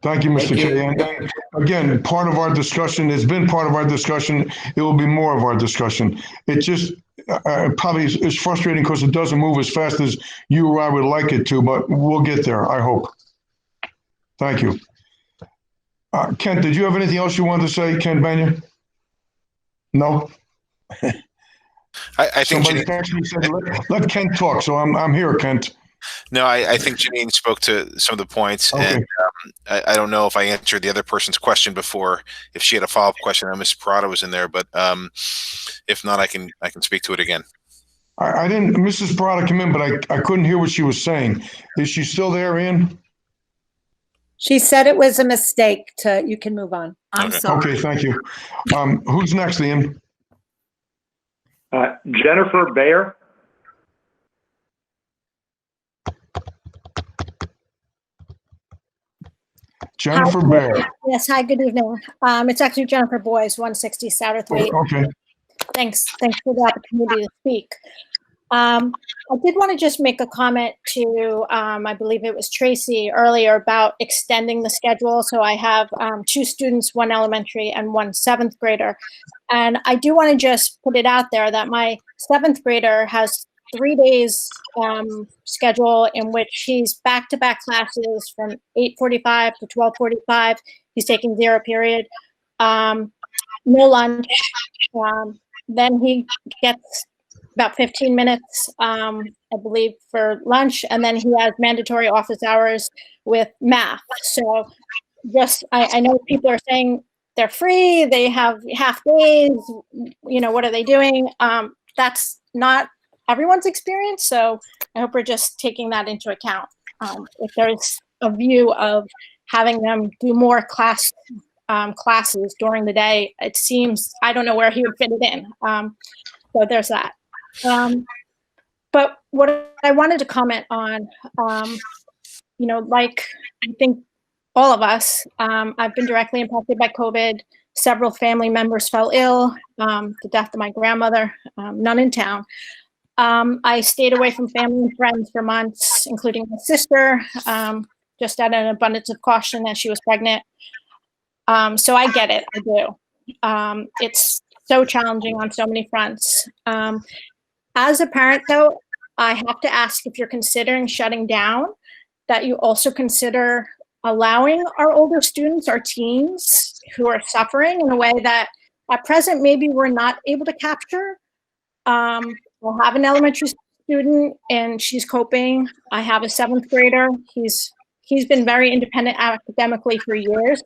Thank you, Mr. K. And again, part of our discussion has been part of our discussion. It will be more of our discussion. It just probably is frustrating because it doesn't move as fast as you or I would like it to, but we'll get there, I hope. Thank you. Kent, did you have anything else you wanted to say, Ken Banya? No? I think Somebody Janine, texted me said, let Kent talk. So I'm here, Kent. no, I think Janine spoke to some of the points, Okay. and I don't know if I answered the other person's question before. If she had a follow-up question, I know Ms. Parada was in there, but if not, I can speak to it again. I didn't, Mrs. Parada come in, but I couldn't hear what she was saying. Is she still there, Ian? She said it was a mistake you can move on. I'm sorry. Okay, thank you. Who's next, Ian? Jennifer Bayer. Jennifer Baer. Yes, hi, good evening. It's actually Jennifer Boyes, 160 Satterthwaite. Okay. Thanks for the opportunity to speak. I did want to just make a comment to, I believe it was Tracy earlier, about extending the schedule. So I have 2 students, 1 elementary and 1 7th grader. And I do want to just put it out there that my 7th grader has 3 days schedule in which he's back-to-back classes from 8:45 to 12:45. He's taking 0 period, no lunch. Then he gets about 15 minutes, I believe, for lunch, and then he has mandatory office hours with math. So just, I know people are saying they're free, they have half days, what are they doing? That's not everyone's experience, so I hope we're just taking that into account. If there's a view of having them do more classes during the day, it seems, I don't know where he would fit it in. So there's that. But what I wanted to comment on, like I think all of us, I've been directly impacted by COVID. Several family members fell ill, the death of my grandmother, none in town. I stayed away from family and friends for months, including my sister, just out of an abundance of caution as she was pregnant. So I get it, I do. It's so challenging on so many fronts. As a parent, though, I have to ask, if you're considering shutting down, that you also consider allowing our older students, our teens who are suffering in a way that at present maybe we're not able to capture. We'll have an elementary student and she's coping. I have a 7th grader. He's been very independent academically for years.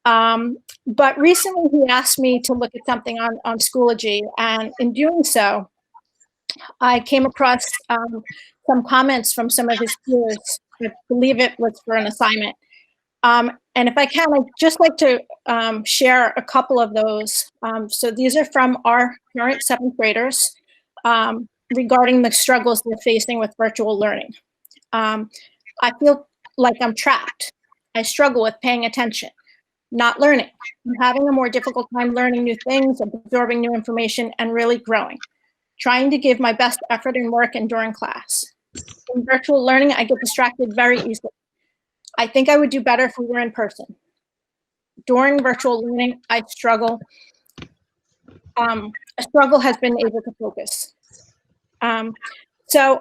But recently he asked me to look at something on Schoology, and in doing so, I came across some comments from some of his peers. I believe it was for an assignment. And if I can, I'd just like to share a couple of those. So these are from our current 7th graders regarding the struggles they're facing with virtual learning. I feel like I'm trapped. I struggle with paying attention, not learning. I'm having a more difficult time learning new things, absorbing new information, and really growing. Trying to give my best effort in work and during class. In virtual learning, I get distracted very easily. I think I would do better if we were in person. During virtual learning, I struggle. A struggle has been able to focus. So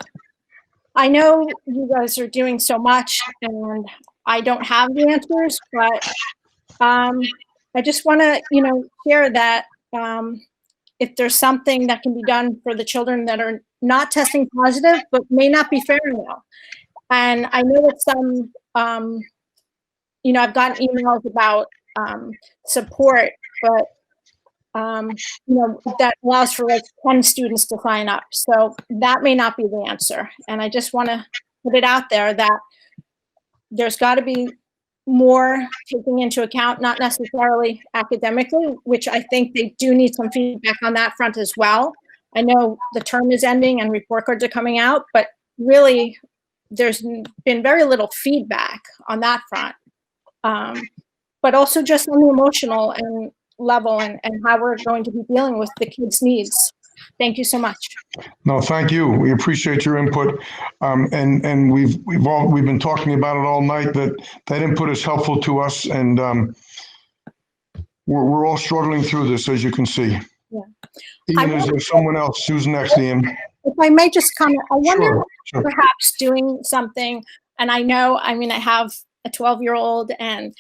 I know you guys are doing so much and I don't have the answers, but I just want to, share that if there's something that can be done for the children that are not testing positive, but may not be faring well. And I know that some, I've gotten emails about support, but, that allows for like 10 students to sign up. So that may not be the answer. And I just want to put it out there that there's got to be more taking into account, not necessarily academically, which I think they do need some feedback on that front as well. I know the term is ending and report cards are coming out, but really there's been very little feedback on that front. But also just on the emotional and level and how we're going to be dealing with the kids' needs. Thank you so much. No, thank you. We appreciate your input. And we've been talking about it all night, that input is helpful to us, and we're all struggling through this, as you can see. Yeah. Ian, is there someone else? Who's next, Ian? If I might just comment, I wonder Sure. perhaps doing something, and I have a 12-year-old and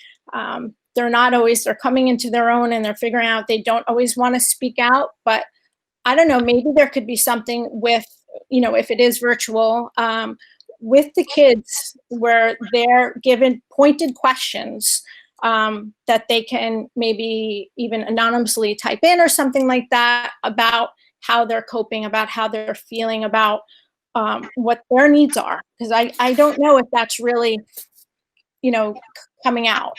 they're coming into their own and they're figuring out they don't always want to speak out, but I don't know, maybe there could be something with, if it is virtual, with the kids where they're given pointed questions that they can maybe even anonymously type in or something like that about how they're coping, about how they're feeling, about what their needs are. Because I don't know if that's really, coming out.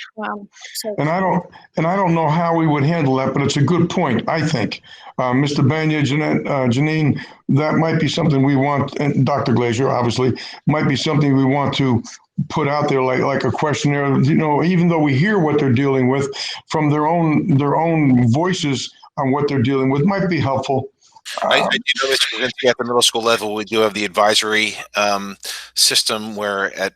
And I don't know how we would handle that, but it's a good point, I think. Mr. Banya, Janine, that might be something we want, and Dr. Glazer, obviously, might be something we want to put out there, like a questionnaire, even though we hear what they're dealing with from their own voices on what they're dealing with, might be helpful. I do know this at the middle school level, we do have the advisory system where at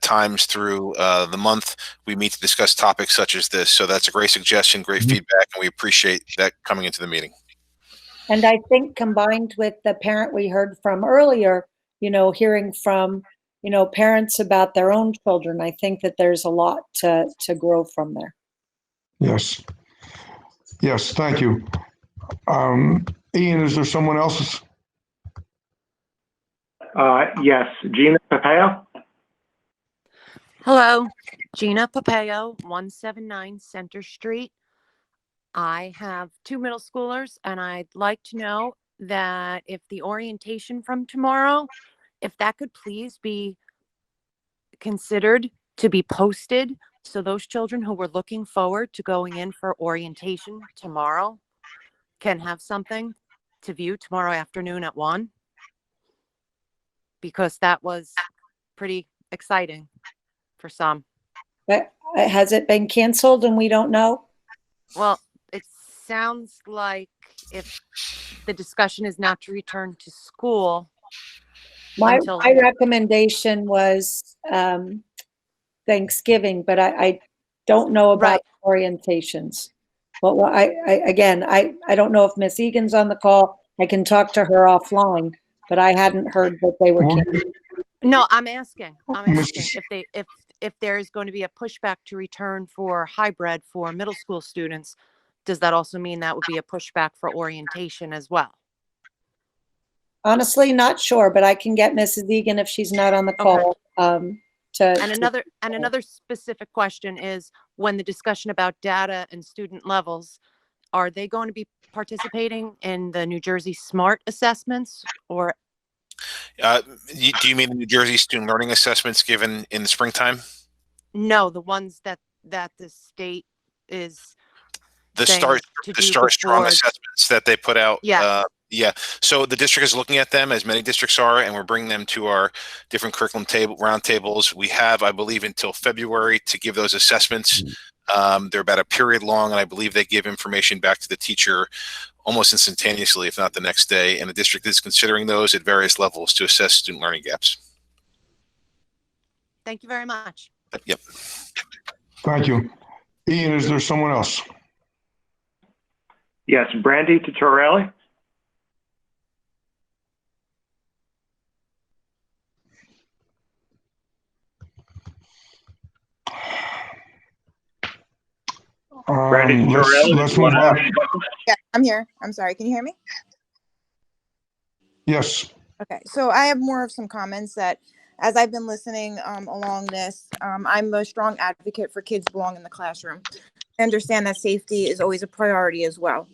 times through the month, we meet to discuss topics such as this. So that's a great suggestion, great feedback, and we appreciate that coming into the meeting. And I think combined with the parent we heard from earlier, hearing from, parents about their own children, I think that there's a lot to grow from there. Yes. Yes, thank you. Ian, is there someone else? Yes, Gina Papeo. Hello, Gina Papeo, 179 Center Street. I have 2 middle schoolers, and I'd like to know that if the orientation from tomorrow, if that could please be considered to be posted so those children who were looking forward to going in for orientation tomorrow can have something to view tomorrow afternoon at 1, because that was pretty exciting for some. But has it been canceled and we don't know? Well, it sounds like if the discussion is not to return to school My until recommendation was Thanksgiving, but I don't know about orientations. But I don't know if Miss Egan's on the call. I can talk to her offline, but I hadn't heard that they were canceled. No, I'm asking if there is going to be a pushback to return for hybrid for middle school students, does that also mean that would be a pushback for orientation as well? Honestly, not sure, but I can get Mrs. Egan if she's not on the call. Another specific question is, when the discussion about data and student levels, are they going to be participating in the New Jersey SMART assessments, or? Do you mean the New Jersey student learning assessments given in the springtime? No, the ones that the state is The saying Start Strong assessments that they put out. Yeah. Yeah. So the district is looking at them, as many districts are, and we're bringing them to our different curriculum roundtables. We have, I believe, until February to give those assessments. They're about a period long, and I believe they give information back to the teacher almost instantaneously, if not the next day. And the district is considering those at various levels to assess student learning gaps. Thank you very much. Yep. Thank you. Ian, is there someone else? Yes, Brandy Tutorelli. Let's move on. Yeah, I'm here. I'm sorry. Can you hear me? Yes. Okay. So I have more of some comments that, as I've been listening along this, I'm a strong advocate for kids belong in the classroom. I understand that safety is always a priority as well.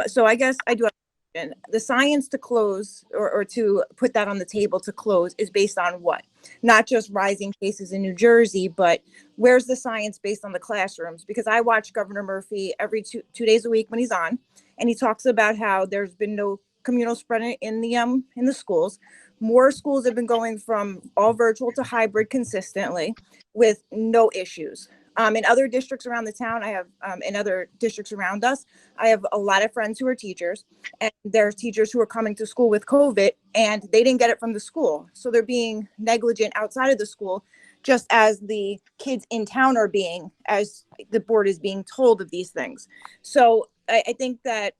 So I guess I do have a question. The science to close or to put that on the table to close is based on what? Not just rising cases in New Jersey, but where's the science based on the classrooms? Because I watch Governor Murphy every two days a week when he's on, and he talks about how there's been no communal spread in the schools. More schools have been going from all virtual to hybrid consistently with no issues. In other districts around the town, I have in other districts around us, I have a lot of friends who are teachers, and there's teachers who are coming to school with COVID and they didn't get it from the school. So they're being negligent outside of the school, just as the kids in town are being, as the board is being told of these things. So I think that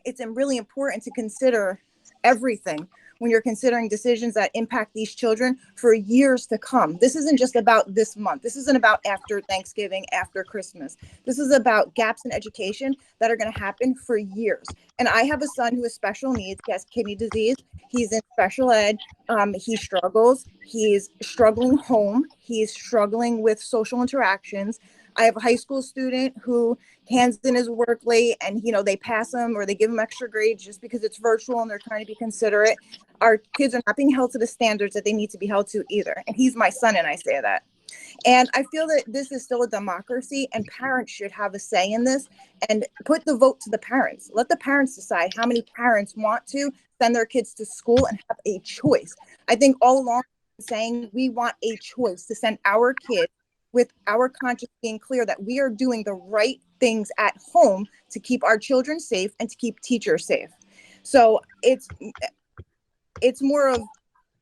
it's really important to consider everything when you're considering decisions that impact these children for years to come. This isn't just about this month. This isn't about after Thanksgiving, after Christmas. This is about gaps in education that are going to happen for years. And I have a son who has special needs. He has kidney disease. He's in special ed. He struggles. He's struggling home. He's struggling with social interactions. I have a high school student who hands in his work late and, they pass him or they give him extra grades just because it's virtual and they're trying to be considerate. Our kids are not being held to the standards that they need to be held to either. And he's my son, and I say that. And I feel that this is still a democracy and parents should have a say in this and put the vote to the parents. Let the parents decide how many parents want to send their kids to school and have a choice. I think all along saying we want a choice to send our kids with our conscience being clear that we are doing the right things at home to keep our children safe and to keep teachers safe. So it's more of,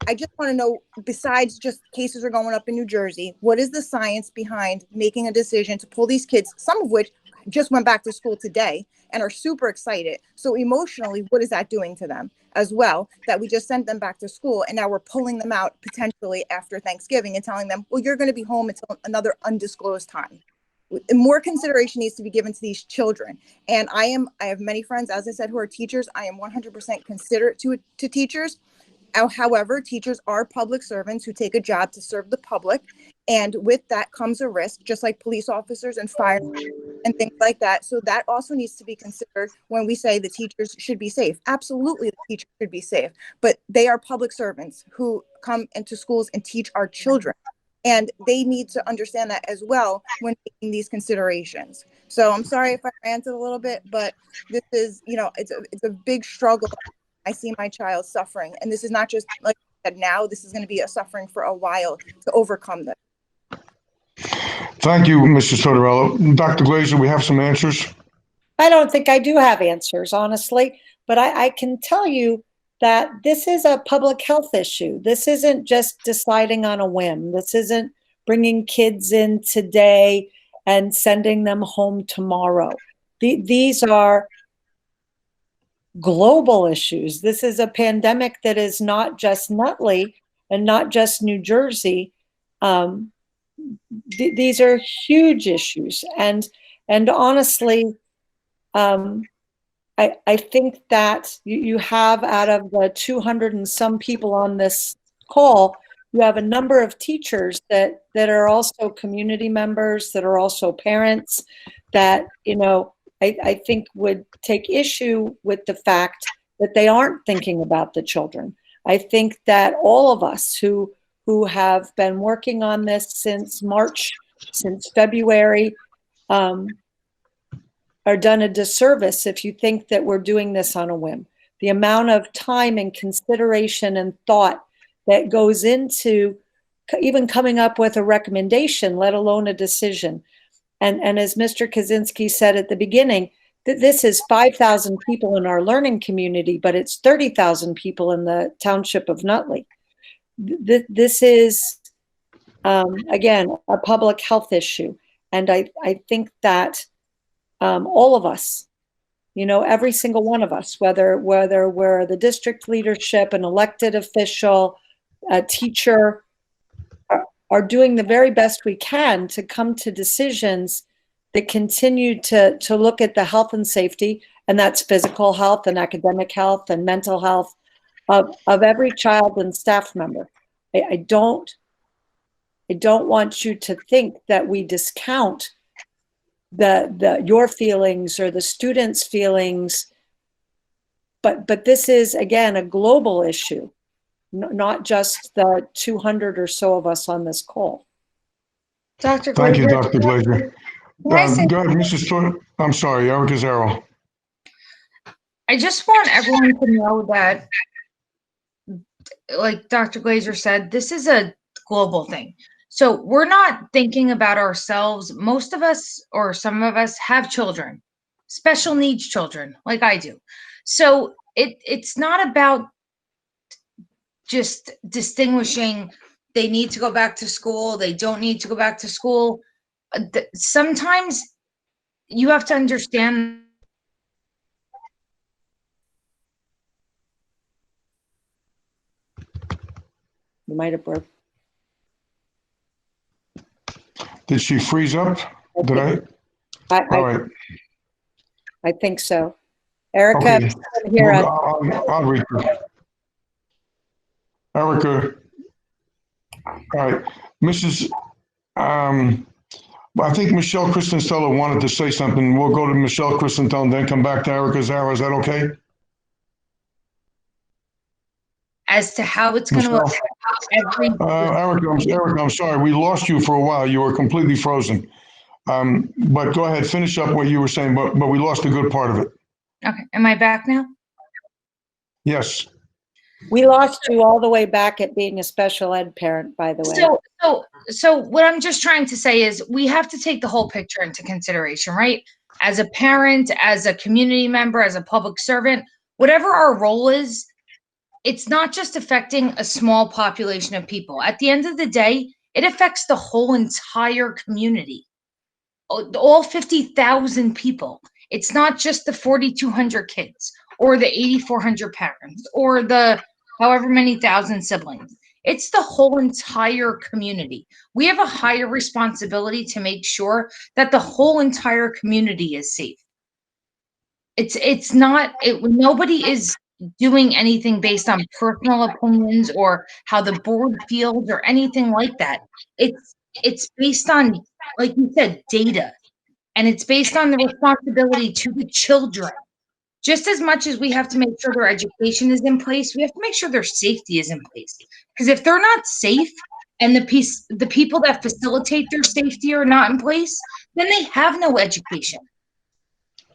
I just want to know, besides just cases are going up in New Jersey, what is the science behind making a decision to pull these kids, some of which just went back to school today and are super excited. So emotionally, what is that doing to them as well, that we just sent them back to school and now we're pulling them out potentially after Thanksgiving and telling them, well, you're going to be home until another undisclosed time. More consideration needs to be given to these children. And I have many friends, as I said, who are teachers. I am 100% considerate to teachers. However, teachers are public servants who take a job to serve the public. And with that comes a risk, just like police officers and fire and things like that. So that also needs to be considered when we say the teachers should be safe. Absolutely, the teachers should be safe, but they are public servants who come into schools and teach our children. And they need to understand that as well when making these considerations. So I'm sorry if I ranted a little bit, but this is, it's a big struggle. I see my child suffering. And this is not just like I said now, this is going to be a suffering for a while to overcome this. Thank you, Mr. Sotorello. Dr. Glazer, we have some answers. I don't think I do have answers, honestly, but I can tell you that this is a public health issue. This isn't just deciding on a whim. This isn't bringing kids in today and sending them home tomorrow. These are global issues. This is a pandemic that is not just Nutley and not just New Jersey. These are huge issues. And honestly, I think that you have, out of the 200 and some people on this call, you have a number of teachers that are also community members, that are also parents, that, I think would take issue with the fact that they aren't thinking about the children. I think that all of us who have been working on this since March, since February, are done a disservice if you think that we're doing this on a whim. The amount of time and consideration and thought that goes into even coming up with a recommendation, let alone a decision. And as Mr. Kaczynski said at the beginning, this is 5,000 people in our learning community, but it's 30,000 people in the township of Nutley. This is, again, a public health issue. And I think that all of us, every single one of us, whether we're the district leadership, an elected official, a teacher, are doing the very best we can to come to decisions that continue to look at the health and safety, and that's physical health and academic health and mental health of every child and staff member. I don't want you to think that we discount your feelings or the students' feelings, but this is, again, a global issue, not just the 200 or so of us on this call. Dr. Thank you, Glazer. Dr. Glazer. Go ahead, Mrs. Soto. I'm sorry, Erica Zero. I just want everyone to know that, like Dr. Glazer said, this is a global thing. So we're not thinking about ourselves. Most of us, or some of us, have children, special needs children, like I do. So it's not about just distinguishing they need to go back to school, they don't need to go back to school. Sometimes you have to understand You might have broke. Did she freeze up? Did I? All right. I think so. Erica, Okay. here. I'll read her. Erica. All right. Mrs. I think Michelle Christensteller wanted to say something. We'll go to Michelle Christensteller and then come back to Erica Zara. Is that okay? As to how it's going to affect every. Erica, I'm sorry. We lost you for a while. You were completely frozen. But go ahead, finish up what you were saying, but we lost a good part of it. Okay. Am I back now? Yes. We lost you all the way back at being a special ed parent, by the way. So what I'm just trying to say is we have to take the whole picture into consideration, right? As a parent, as a community member, as a public servant, whatever our role is, it's not just affecting a small population of people. At the end of the day, it affects the whole entire community, all 50,000 people. It's not just the 4,200 kids or the 8,400 parents or the however many thousand siblings. It's the whole entire community. We have a higher responsibility to make sure that the whole entire community is safe. Nobody is doing anything based on personal opinions or how the board feels or anything like that. It's based on, like you said, data, and it's based on the responsibility to the children. Just as much as we have to make sure their education is in place, we have to make sure their safety is in place. Because if they're not safe and the people that facilitate their safety are not in place, then they have no education.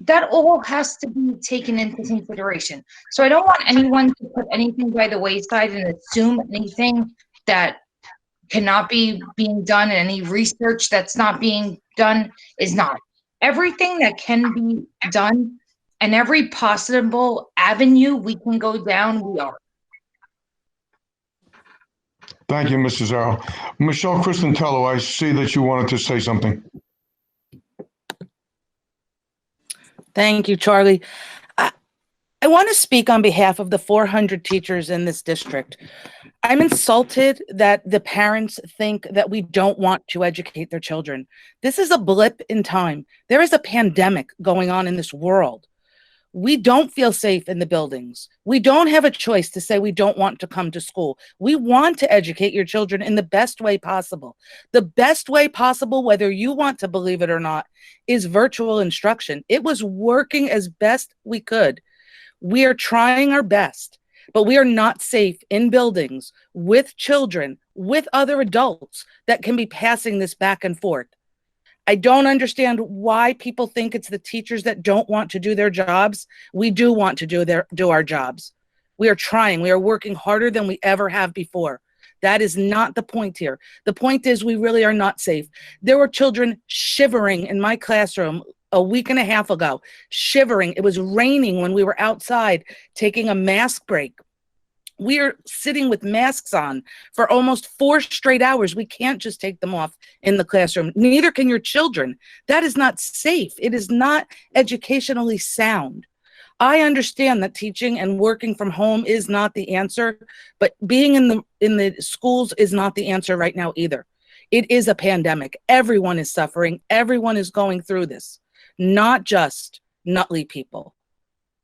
That all has to be taken into consideration. So I don't want anyone to put anything by the wayside and assume anything that cannot be being done, and any research that's not being done is not. Everything that can be done and every possible avenue we can go down, we are. Thank you, Mrs. Zara. Michelle Christentello, I see that you wanted to say something. Thank you, Charlie. I want to speak on behalf of the 400 teachers in this district. I'm insulted that the parents think that we don't want to educate their children. This is a blip in time. There is a pandemic going on in this world. We don't feel safe in the buildings. We don't have a choice to say we don't want to come to school. We want to educate your children in the best way possible. The best way possible, whether you want to believe it or not, is virtual instruction. It was working as best we could. We are trying our best, but we are not safe in buildings with children, with other adults that can be passing this back and forth. I don't understand why people think it's the teachers that don't want to do their jobs. We do want to do our jobs. We are trying. We are working harder than we ever have before. That is not the point here. The point is we really are not safe. There were children shivering in my classroom a week and a half ago, shivering. It was raining when we were outside taking a mask break. We are sitting with masks on for almost 4 straight hours. We can't just take them off in the classroom. Neither can your children. That is not safe. It is not educationally sound. I understand that teaching and working from home is not the answer, but being in the schools is not the answer right now either. It is a pandemic. Everyone is suffering. Everyone is going through this, not just Nutley people.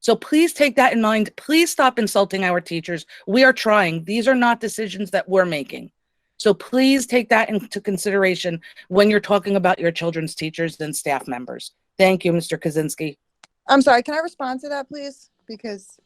So please take that in mind. Please stop insulting our teachers. We are trying. These are not decisions that we're making. So please take that into consideration when you're talking about your children's teachers and staff members. Thank you, Mr. Kaczynski. I'm sorry, can I respond to that, please? Because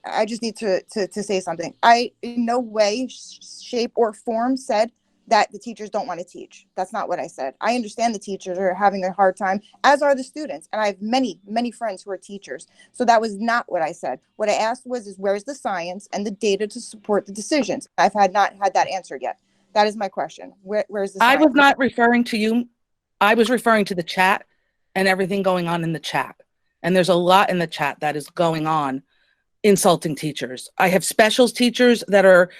I just need to say something. I, in no way, shape, or form said that the teachers don't want to teach. That's not what I said. I understand the teachers are having a hard time, as are the students. And I have many, many friends who are teachers. So that was not what I said. What I asked was, where's the science and the data to support the decisions? I've not had that answered yet. That is my question. Where's the science? I was not referring to you. I was referring to the chat and everything going on in the chat. And there's a lot in the chat that is going on insulting teachers. I have specials teachers that are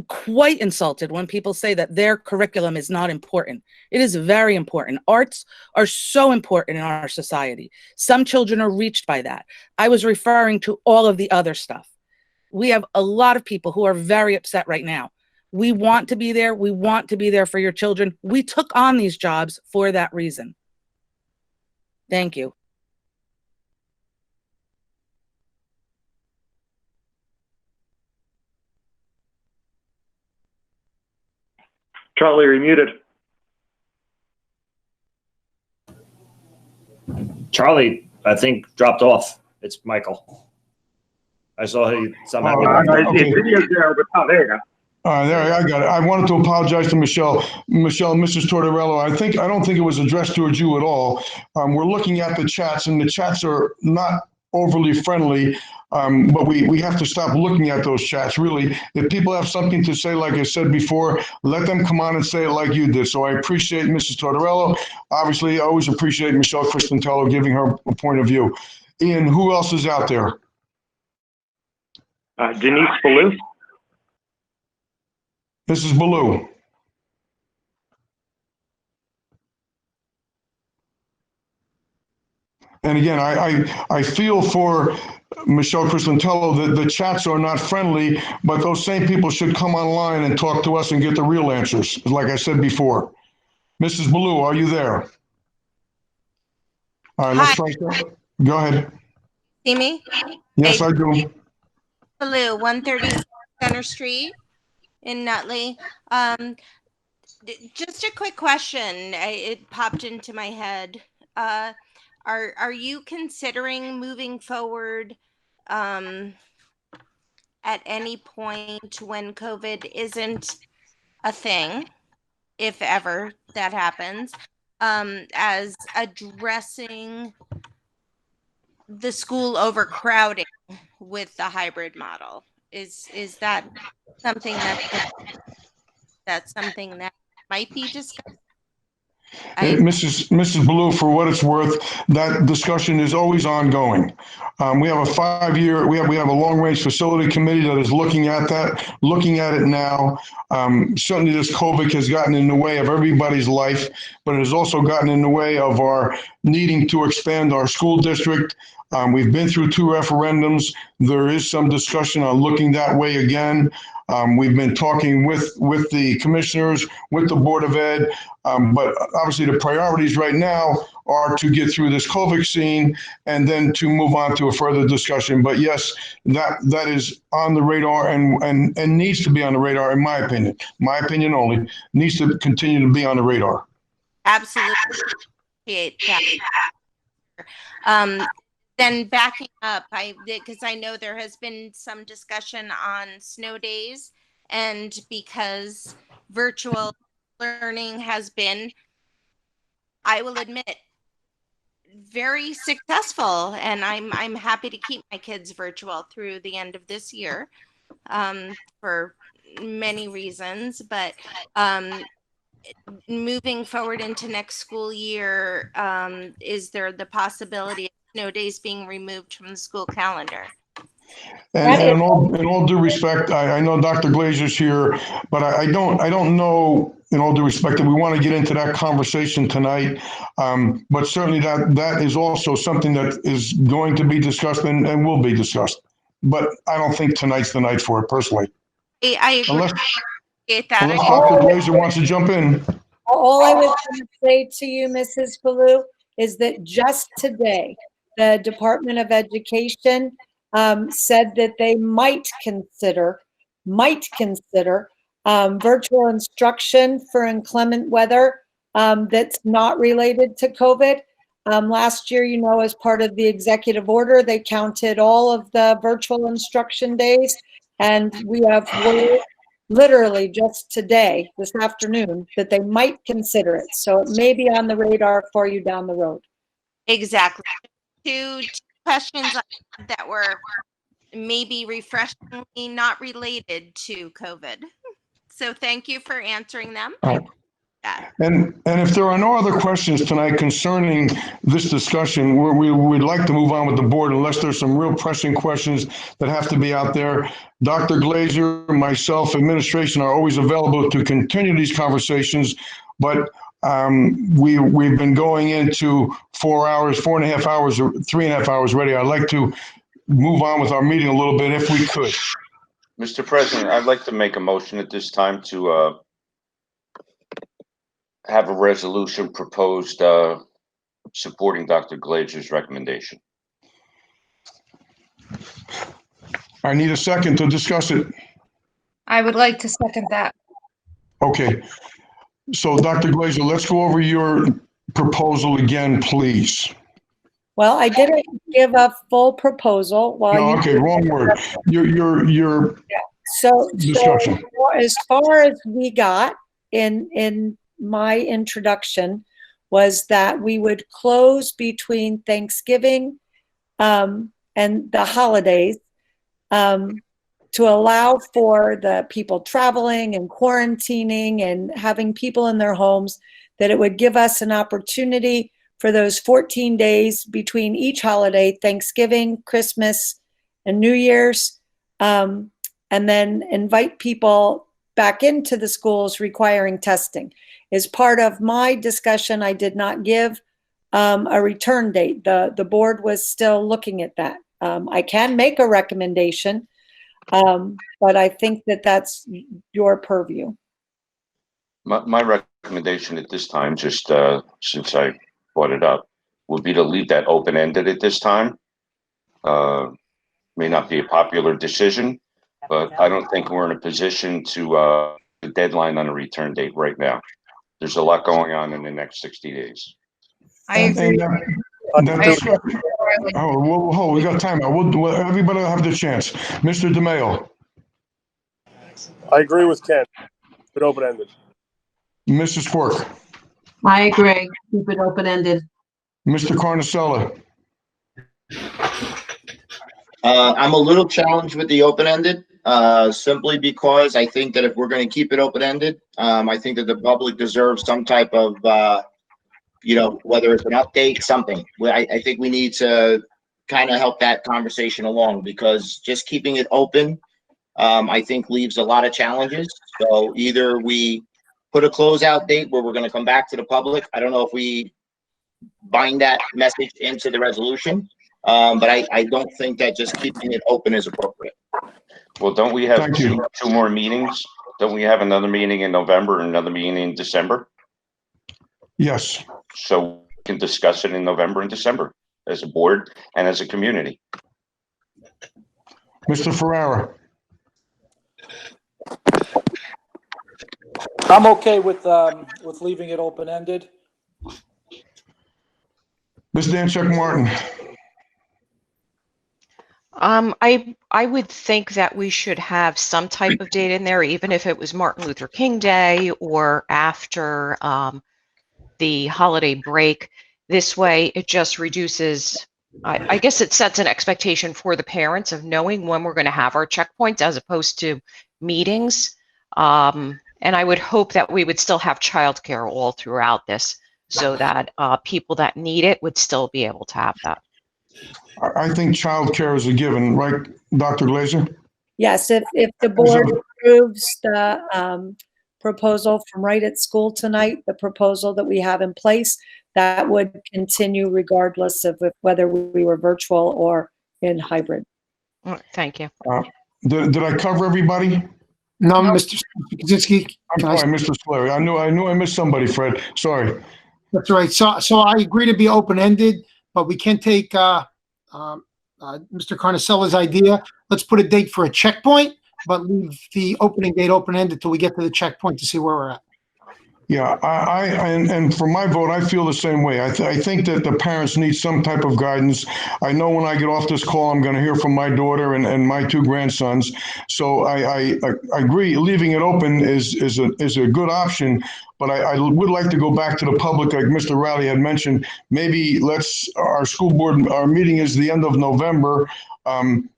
quite insulted when people say that their curriculum is not important. It is very important. Arts are so important in our society. Some children are reached by that. I was referring to all of the other stuff. We have a lot of people who are very upset right now. We want to be there. We want to be there for your children. We took on these jobs for that reason. Thank you. Charlie, you're muted. Charlie, I think, dropped off. It's Michael. I saw he somehow. Okay. Video's there, but there you go. There, I got it. I wanted to apologize to Michelle, Mrs. Tortorello. I don't think it was addressed towards you at all. We're looking at the chats, and the chats are not overly friendly. But we have to stop looking at those chats, really. If people have something to say, like I said before, let them come on and say it like you did. So I appreciate Mrs. Tortorello. Obviously, I always appreciate Michelle Cristantello giving her a point of view. Ian, who else is out there? Denise Ballou. Mrs. Ballou. And again, I feel for Michelle Cristantello that the chats are not friendly, but those same people should come online and talk to us and get the real answers, like I said before. Mrs. Ballou, are you there? All right, let's try. Go ahead. See me? Yes, I do. Ballou, 130 Center Street in Nutley. Just a quick question. It popped into my head. Are you considering moving forward at any point when COVID isn't a thing, if ever that happens, as addressing the school overcrowding with the hybrid model? Is that something that's something that might be discussed? Mrs. Ballou, for what it's worth, that discussion is always ongoing. We have a 5-year, we have a long-range facility committee that is looking at it now. Certainly this COVID has gotten in the way of everybody's life, but it has also gotten in the way of our needing to expand our school district. We've been through 2 referendums. There is some discussion on looking that way again. We've been talking with the commissioners, with the Board of Ed, but obviously the priorities right now are to get through this COVID scene and then to move on to a further discussion. But yes, that is on the radar and needs to be on the radar, in my opinion only, needs to continue to be on the radar. Absolutely appreciate that. Then backing up, because I know there has been some discussion on snow days, and because virtual learning has been, I will admit, very successful, and I'm happy to keep my kids virtual through the end of this year, for many reasons. But moving forward into next school year, is there the possibility of snow days being removed from the school calendar? And in all due respect, I know Dr. Glazer's here, but I don't know, in all due respect, that we want to get into that conversation tonight. But certainly that is also something that is going to be discussed and will be discussed. But I don't think tonight's the night for it, personally. I appreciate that. Unless Dr. Glazer wants to jump in. All I was going to say to you, Mrs. Ballou, is that just today, the Department of Education said that they might consider virtual instruction for inclement weather that's not related to COVID. Last year, as part of the executive order, they counted all of the virtual instruction days, and we have word literally just today, this afternoon, that they might consider it. So it may be on the radar for you down the road. Exactly. Two questions that were maybe refreshingly not related to COVID. So thank you for answering them. And if there are no other questions tonight concerning this discussion, we'd like to move on with the board unless there's some real pressing questions that have to be out there. Dr. Glazer, myself, administration are always available to continue these conversations, but we've been going into 4 hours, 4.5 hours, or 3.5 hours already. I'd like to move on with our meeting a little bit if we could. Mr. President, I'd like to make a motion at this time to have a resolution proposed supporting Dr. Glazer's recommendation. I need a second to discuss it. I would like to second that. Okay. So Dr. Glazer, let's go over your proposal again, please. Well, I didn't give a full proposal while No, you. okay, wrong word. Your So discussion. as far as we got in my introduction was that we would close between Thanksgiving and the holidays to allow for the people traveling and quarantining and having people in their homes, that it would give us an opportunity for those 14 days between each holiday, Thanksgiving, Christmas, and New Year's, and then invite people back into the schools requiring testing. As part of my discussion, I did not give a return date. The board was still looking at that. I can make a recommendation, but I think that that's your purview. My recommendation at this time, just since I brought it up, would be to leave that open-ended at this time. May not be a popular decision, but I don't think we're in a position to a deadline on a return date right now. There's a lot going on in the next 60 days. I agree. Oh, we got time. Everybody will have the chance. Mr. DeMaio. I agree with Ken. Keep it open-ended. Mrs. Quirk. I agree. Keep it open-ended. Mr. Carnicella. I'm a little challenged with the open-ended, simply because I think that if we're going to keep it open-ended, I think that the public deserves some type of, whether it's an update, something. I think we need to kind of help that conversation along, because just keeping it open, I think leaves a lot of challenges. So either we put a closeout date where we're going to come back to the public. I don't know if we bind that message into the resolution. But I don't think that just keeping it open is appropriate. Well, don't we have two more meetings? Don't we have another meeting in November and another meeting in December? Yes. So we can discuss it in November and December as a board and as a community. Mr. Ferrara. I'm okay with leaving it open-ended. Ms. Danchuk Martin. I would think that we should have some type of date in there, even if it was Martin Luther King Day or after the holiday break. This way, it just reduces, I guess it sets an expectation for the parents of knowing when we're going to have our checkpoints as opposed to meetings. And I would hope that we would still have childcare all throughout this so that people that need it would still be able to have that. I think childcare is a given, right, Dr. Glazer? Yes, if the board approves the proposal from Right at School tonight, the proposal that we have in place, that would continue regardless of whether we were virtual or in hybrid. Thank you. Did I cover everybody? No, Mr. Kaczynski. I'm sorry, Mr. Slattery. I knew I missed somebody, Fred. Sorry. That's right. So I agree to be open-ended, but we can take Mr. Carnicella's idea. Let's put a date for a checkpoint, but leave the opening date open-ended till we get to the checkpoint to see where we're at. Yeah, and for my vote, I feel the same way. I think that the parents need some type of guidance. I know when I get off this call, I'm going to hear from my daughter and my two grandsons. So I agree, leaving it open is a good option. But I would like to go back to the public, like Mr. Rowley had mentioned. Maybe our school board, our meeting is the end of November.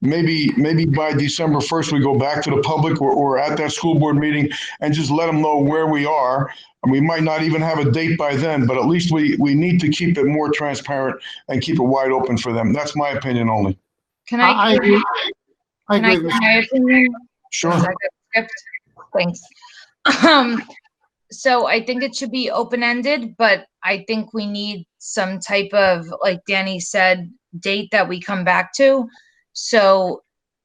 Maybe by December 1st, we go back to the public or at that school board meeting and just let them know where we are. And we might not even have a date by then, but at least we need to keep it more transparent and keep it wide open for them. That's my opinion only. Can I agree. I Can I agree give with my opinion? Sure. I got skipped. Thanks. So I think it should be open-ended, but I think we need some type of, like Danny said, date that we come back to. So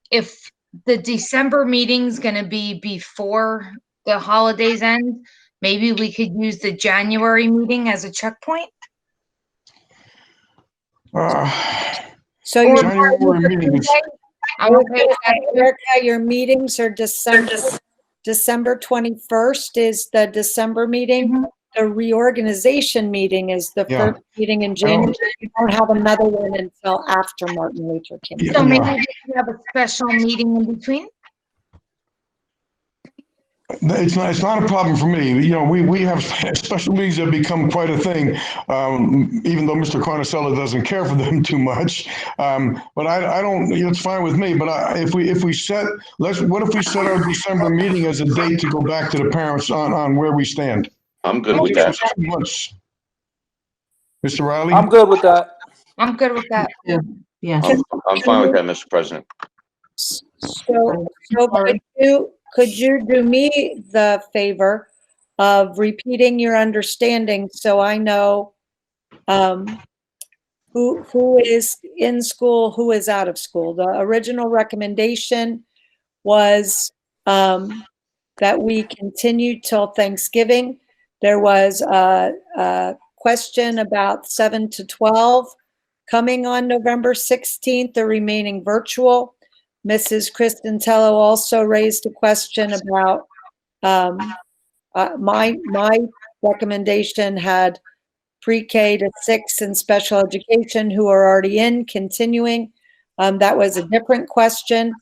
if the December meeting's gonna be before the holidays end. Maybe we could use the January meeting as a checkpoint? So Or your January meeting is, I'm okay with that. Erica, your meetings are December 21st is the December meeting. The reorganization meeting is the Yeah. first meeting in January. You don't have another one until after Martin Luther King. Yeah, So maybe yeah. we could have a special meeting in between? It's not a problem for me. You know, we have special meetings that become quite a thing, even though Mr. Carnicella doesn't care for them too much. But I don't, it's fine with me, but if we set, what if we set our December meeting as a date to go back to the parents on where we stand? I'm good with that. 2 months. Mr. Riley? I'm good with that. I'm good with that. Yes. I'm fine with that, Mr. President. So could you do me the favor of repeating your understanding so I know who is in school, who is out of school? The original recommendation was that we continue till Thanksgiving. There was a question about 7 to 12 coming on November 16th, the remaining virtual. Mrs. Cristantello also raised a question about my recommendation had pre-K to 6 in special education who are already in continuing. That was a different question.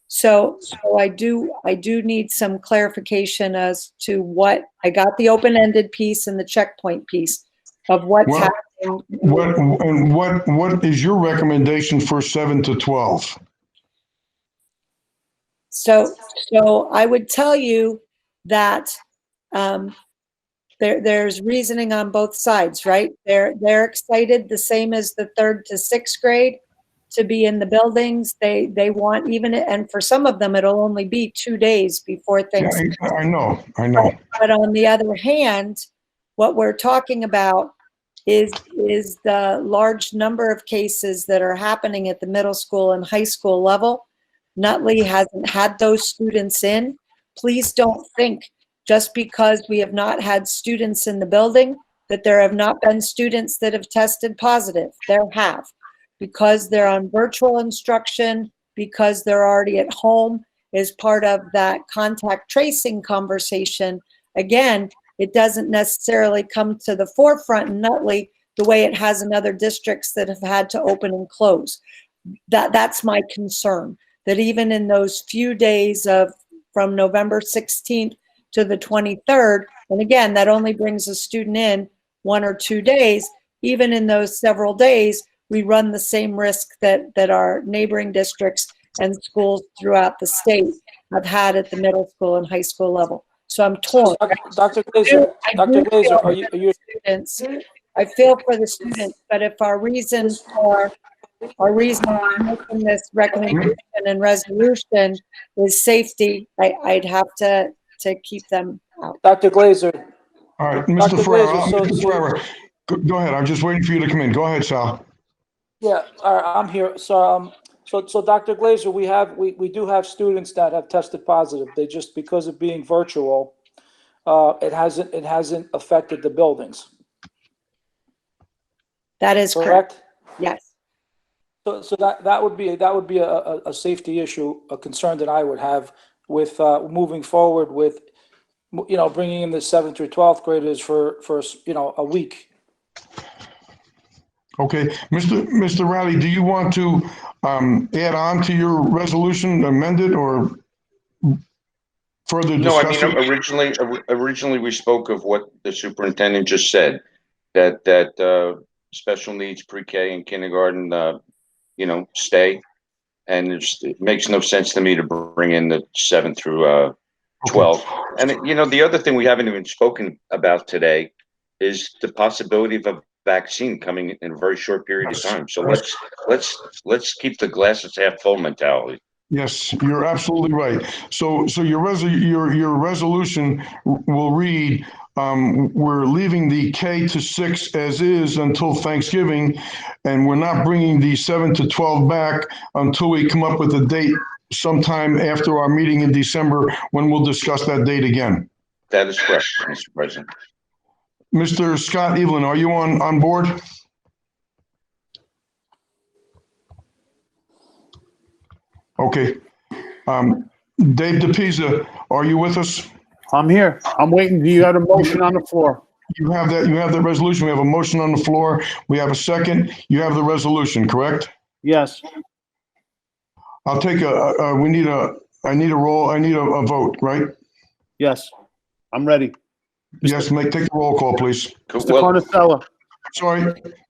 So I do need some clarification as to what I got, the open-ended piece and the checkpoint piece of what's happening. What is your recommendation for 7 to 12? So I would tell you that there's reasoning on both sides, right? They're excited, the same as the 3rd to 6th grade, to be in the buildings. They want and for some of them, it'll only be 2 days before Thanksgiving. Yeah, I know. But on the other hand, what we're talking about is the large number of cases that are happening at the middle school and high school level. Nutley hasn't had those students in. Please don't think just because we have not had students in the building that there have not been students that have tested positive. There have, because they're on virtual instruction, because they're already at home as part of that contact tracing conversation. Again, it doesn't necessarily come to the forefront in Nutley the way it has in other districts that have had to open and close. That's my concern, that even in those few days from November 16th to the 23rd, and again, that only brings a student in 1 or 2 days, even in those several days, we run the same risk that our neighboring districts and schools throughout the state have had at the middle school and high school level. So I'm torn. Dr. Glazer, are you? Students. I feel for the students, but if our reason for making this recommendation and resolution is safety, I'd have to keep them out. Dr. Glazer. All right, Mr. Ferreira, go ahead. I'm just waiting for you to come in. Go ahead, Sal. Yeah, all right, I'm here. So Dr. Glazer, we do have students that have tested positive. They just, because of being virtual, it hasn't affected the buildings. That is correct. Yes. So that would be a safety issue, a concern that I would have with moving forward with, bringing in the 7th through 12th graders for a week. Okay, Mr. Riley, do you want to add on to your resolution, amend it, or further No, I discuss mean, it? originally we spoke of what the superintendent just said, that special needs pre-K and kindergarten, stay. And it makes no sense to me to bring in the 7 through 12. And, the other thing we haven't even spoken about today is the possibility of a vaccine coming in a very short period of time. So let's keep the glasses half full mentality. Yes, you're absolutely right. So your resolution will read, we're leaving the K to 6 as is until Thanksgiving, and we're not bringing the 7 to 12 back until we come up with a date sometime after our meeting in December when we'll discuss that date again. That is correct, Mr. President. Mr. Scott Evelyn, are you on board? Okay. Dave DePisa, are you with us? I'm here. I'm waiting. You got a motion on the floor. You have the resolution. We have a motion on the floor. We have a second. You have the resolution, correct? Yes. I'll take I need a vote, right? Yes. I'm ready. Yes, take the roll call, please. Mr. Carnicella. Sorry,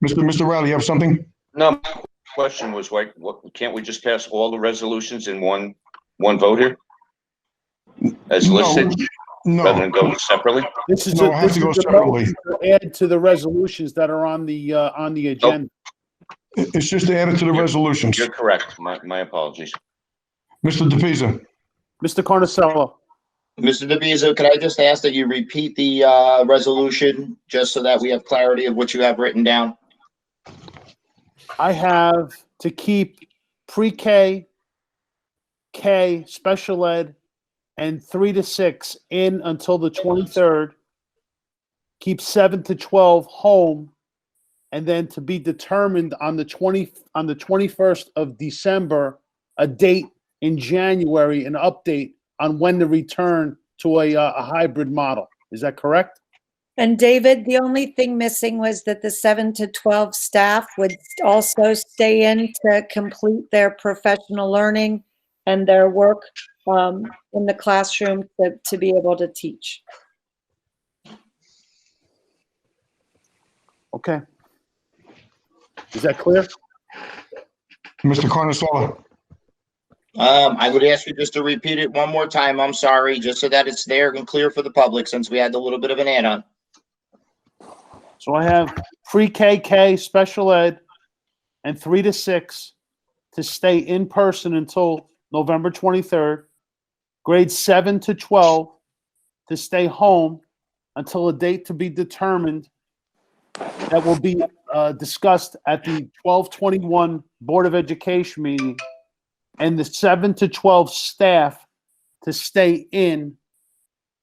Mr. Riley, you have something? No, my question was, what, can't we just pass all the resolutions in one vote here? As listed? No. Rather than go separately? This is No, I have to go separately. Add to the resolutions that are on the agenda. It's just added to the resolutions. You're correct. My apologies. Mr. DePisa. Mr. Carnicella. Mr. DeBizzo, could I just ask that you repeat the resolution just so that we have clarity of what you have written down? I have to keep pre-K, K, special ed, and 3 to 6 in until the 23rd. Keep 7 to 12 home, and then to be determined on the 21st of December, a date in January, an update on when to return to a hybrid model. Is that correct? And David, the only thing missing was that the 7 to 12 staff would also stay in to complete their professional learning and their work in the classroom to be able to teach. Okay. Is that clear? Mr. Carnicella. I would ask you just to repeat it one more time. I'm sorry, just so that it's there and clear for the public since we had a little bit of an add-on. So I have pre-KK, special ed, and 3 to 6 to stay in person until November 23rd. Grades 7 to 12 to stay home until a date to be determined that will be discussed at the 12/21 Board of Education meeting, and the 7 to 12 staff to stay in.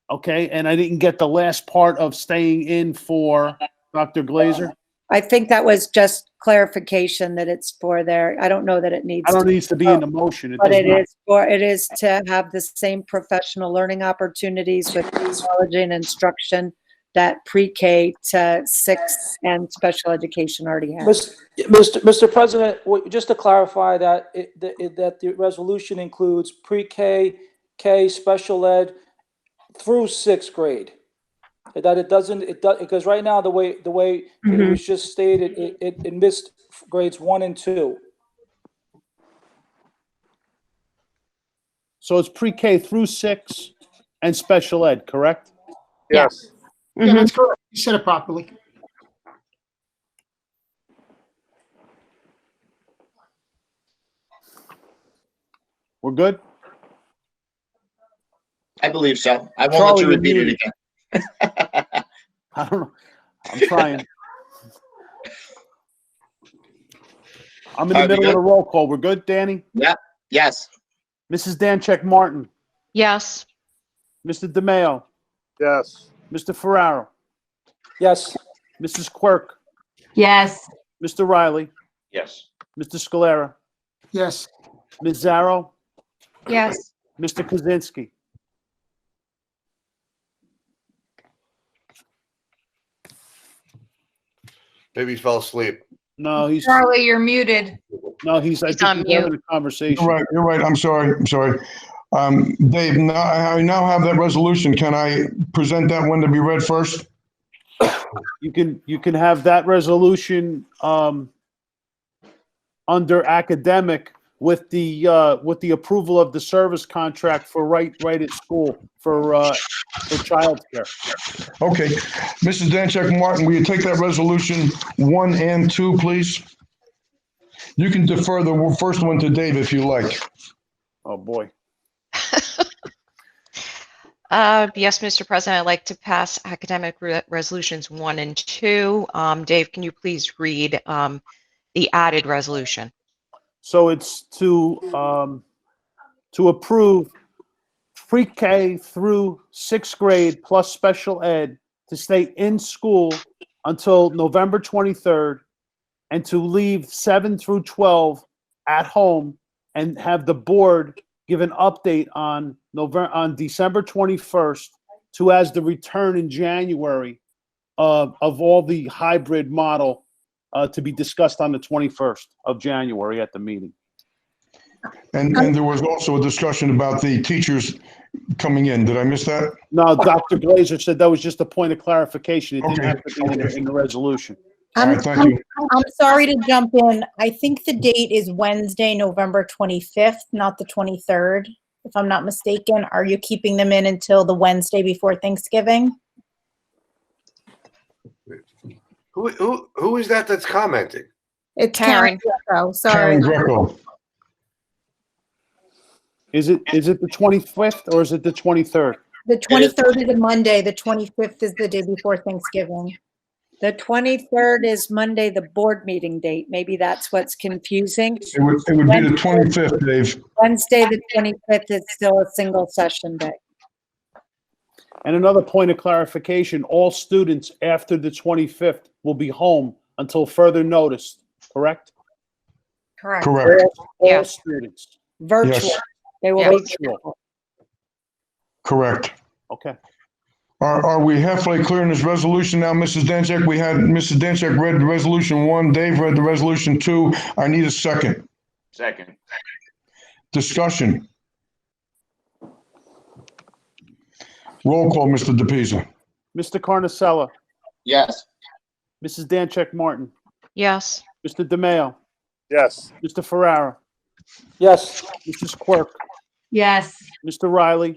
Okay, and I didn't get the last part of staying in for Dr. Glazer. I think that was just clarification that it's for their, I don't know that it needs. I don't need to be in the motion. But does it not. is to have the same professional learning opportunities with technology and instruction that pre-K to 6 and special education already has. Mr. President, just to clarify that that the resolution includes pre-K, K, special ed through 6th grade. That it does because right now the way it was just stated, it missed grades 1 and 2. So it's pre-K through 6 and special ed, correct? Yes. Yeah, that's correct. You said it properly. We're good? I believe so. I won't Charlie, let you you're repeat it muted. again. I don't know. I'm trying. I'm in the middle of the roll call. We're good, Danny? Yep. Yes. Mrs. Dancheck Martin. Yes. Mr. DeMayo. Yes. Mr. Ferraro. Yes. Mrs. Quirk. Yes. Mr. Riley. Yes. Mr. Scalera. Yes. Ms. Zarrow. Yes. Mr. Kaczynski. Maybe he fell asleep. No, he's Charlie, you're muted. no, he's I He's think on he's mute. having a conversation. You're right. I'm sorry. Dave, now I now have that resolution. Can I present that one to be read first? You can have that resolution under academic with the approval of the service contract for right at school for childcare. Okay. Mrs. Dancheck Martin, will you take that resolution 1 and 2, please? You can defer the first one to Dave if you like. Oh, boy. Yes, Mr. President, I'd like to pass academic resolutions 1 and 2. Dave, can you please read the added resolution? So it's to to approve pre-K through 6th grade plus special ed to stay in school until November 23rd and to leave 7 through 12 at home and have the board give an update on December 21st to as the return in January of all the hybrid model to be discussed on the 21st of January at the meeting. And there was also a discussion about the teachers coming in. Did I miss that? No, Dr. Glazer said that was just a point of clarification. It didn't Okay. have to be in the resolution. All right, thank you. I'm sorry to jump in. I think the date is Wednesday, November 25th, not the 23rd, if I'm not mistaken. Are you keeping them in until the Wednesday before Thanksgiving? Who is that that's commenting? It's Karen Greco, sorry. Karen Greco. Is it the 25th or is it the 23rd? The 23rd is a Monday, the 25th is the day before Thanksgiving. The 23rd is Monday, the board meeting date. Maybe that's what's confusing. It would be the 25th, Dave. Wednesday, the 25th is still a single session day. And another point of clarification, all students after the 25th will be home until further notice, correct? Correct. Correct. All students. Virtual. Yes. They will be virtual. Correct. Okay. Are we halfway clear in this resolution now, Mrs. Danchek? We had Mrs. Danchek read the resolution 1, Dave read the resolution 2. I need a second. Second. Discussion. Roll call, Mr. DePisa. Mr. Carnasella, Yes. Mrs. Danchek Martin, Yes. Mr. DeMayo, Yes. Mr. Ferrara, Yes. Mrs. Quirk, Yes. Mr. Riley,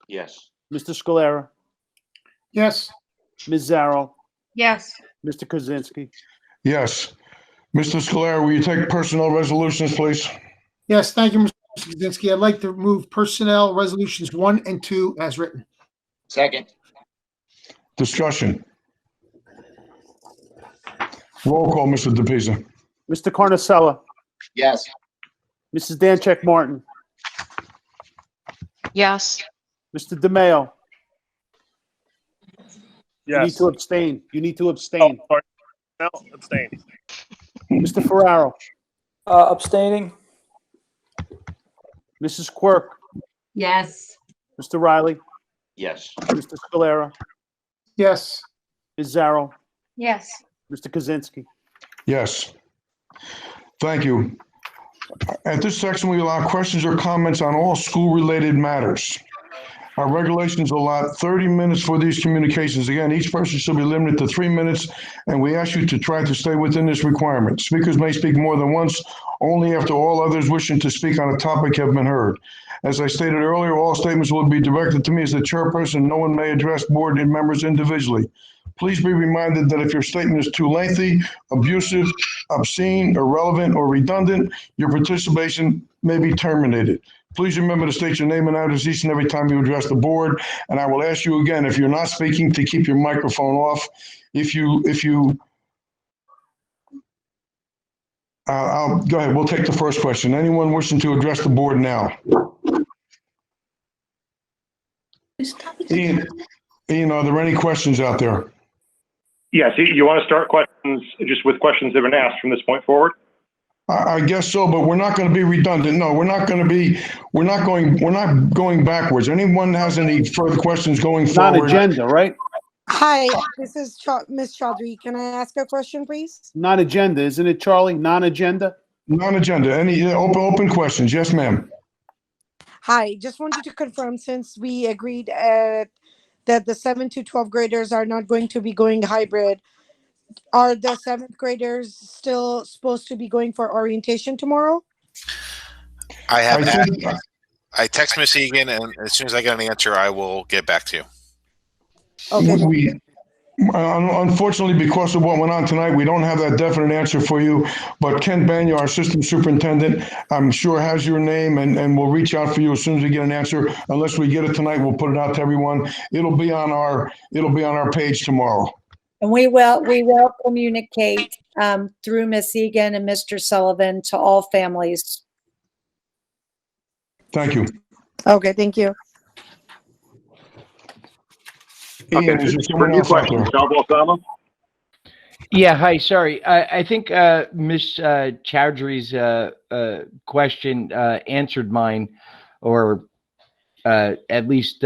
Yes. Mr. Scalera, Yes. Ms. Zarrow, Yes. Mr. Kaczynski. Yes. Mr. Scalera, will you take personnel resolutions, please? Yes, thank you, Mr. Kaczynski. I'd like to move personnel resolutions 1 and 2 as written. Second. Discussion. Roll call, Mr. DePisa. Mr. Carnasella, Yes. Mrs. Danchek Martin, Yes. Mr. DeMayo. You need Yes. to abstain. You need to abstain. Sorry. No, abstain. Mr. Ferraro, Abstaining. Mrs. Quirk, Yes. Mr. Riley, Yes. Mr. Scalera, Yes. Ms. Zarrow, Yes. Mr. Kaczynski. Yes. Thank you. At this section, we allow questions or comments on all school-related matters. Our regulations allot 30 minutes for these communications. Again, each person should be limited to 3 minutes, and we ask you to try to stay within this requirement. Speakers may speak more than once, only after all others wishing to speak on a topic have been heard. As I stated earlier, all statements will be directed to me as the chairperson. No one may address board and members individually. Please be reminded that if your statement is too lengthy, abusive, obscene, irrelevant, or redundant, your participation may be terminated. Please remember to state your name and address each and every time you address the board. And I will ask you again, if you're not speaking, to keep your microphone off. I'll go ahead. We'll take the first question. Anyone wishing to address the board now? Ian, are there any questions out there? Yes, you want to start questions just with questions that have been asked from this point forward? I guess so, but we're not going to be redundant. No, we're not going backwards. Anyone has any further questions going forward? Non-agenda, right? Hi, this is Ms. Chaudhry. Can I ask a question, please? Non-agenda, isn't it, Charlie? Non-agenda? Non-agenda. Any open questions? Yes, ma'am. Hi, just wanted to confirm, since we agreed that the 7 to 12 graders are not going to be going hybrid, are the 7th graders still supposed to be going for orientation tomorrow? I text Miss Egan, and as soon as I get an answer, I will get back to you. Okay. Unfortunately, because of what went on tonight, we don't have that definite answer for you. But Ken Banya, our assistant superintendent, I'm sure has your name, and we'll reach out for you as soon as we get an answer. Unless we get it tonight, we'll put it out to everyone. It'll be on our page tomorrow. And we will communicate through Ms. Egan and Mr. Sullivan to all families. Thank you. Okay, thank you. Ian, is there For someone new else out questions, there? Sal Balsamo? Yeah, hi, sorry. I think Ms. Chowdhury's question answered mine, or at least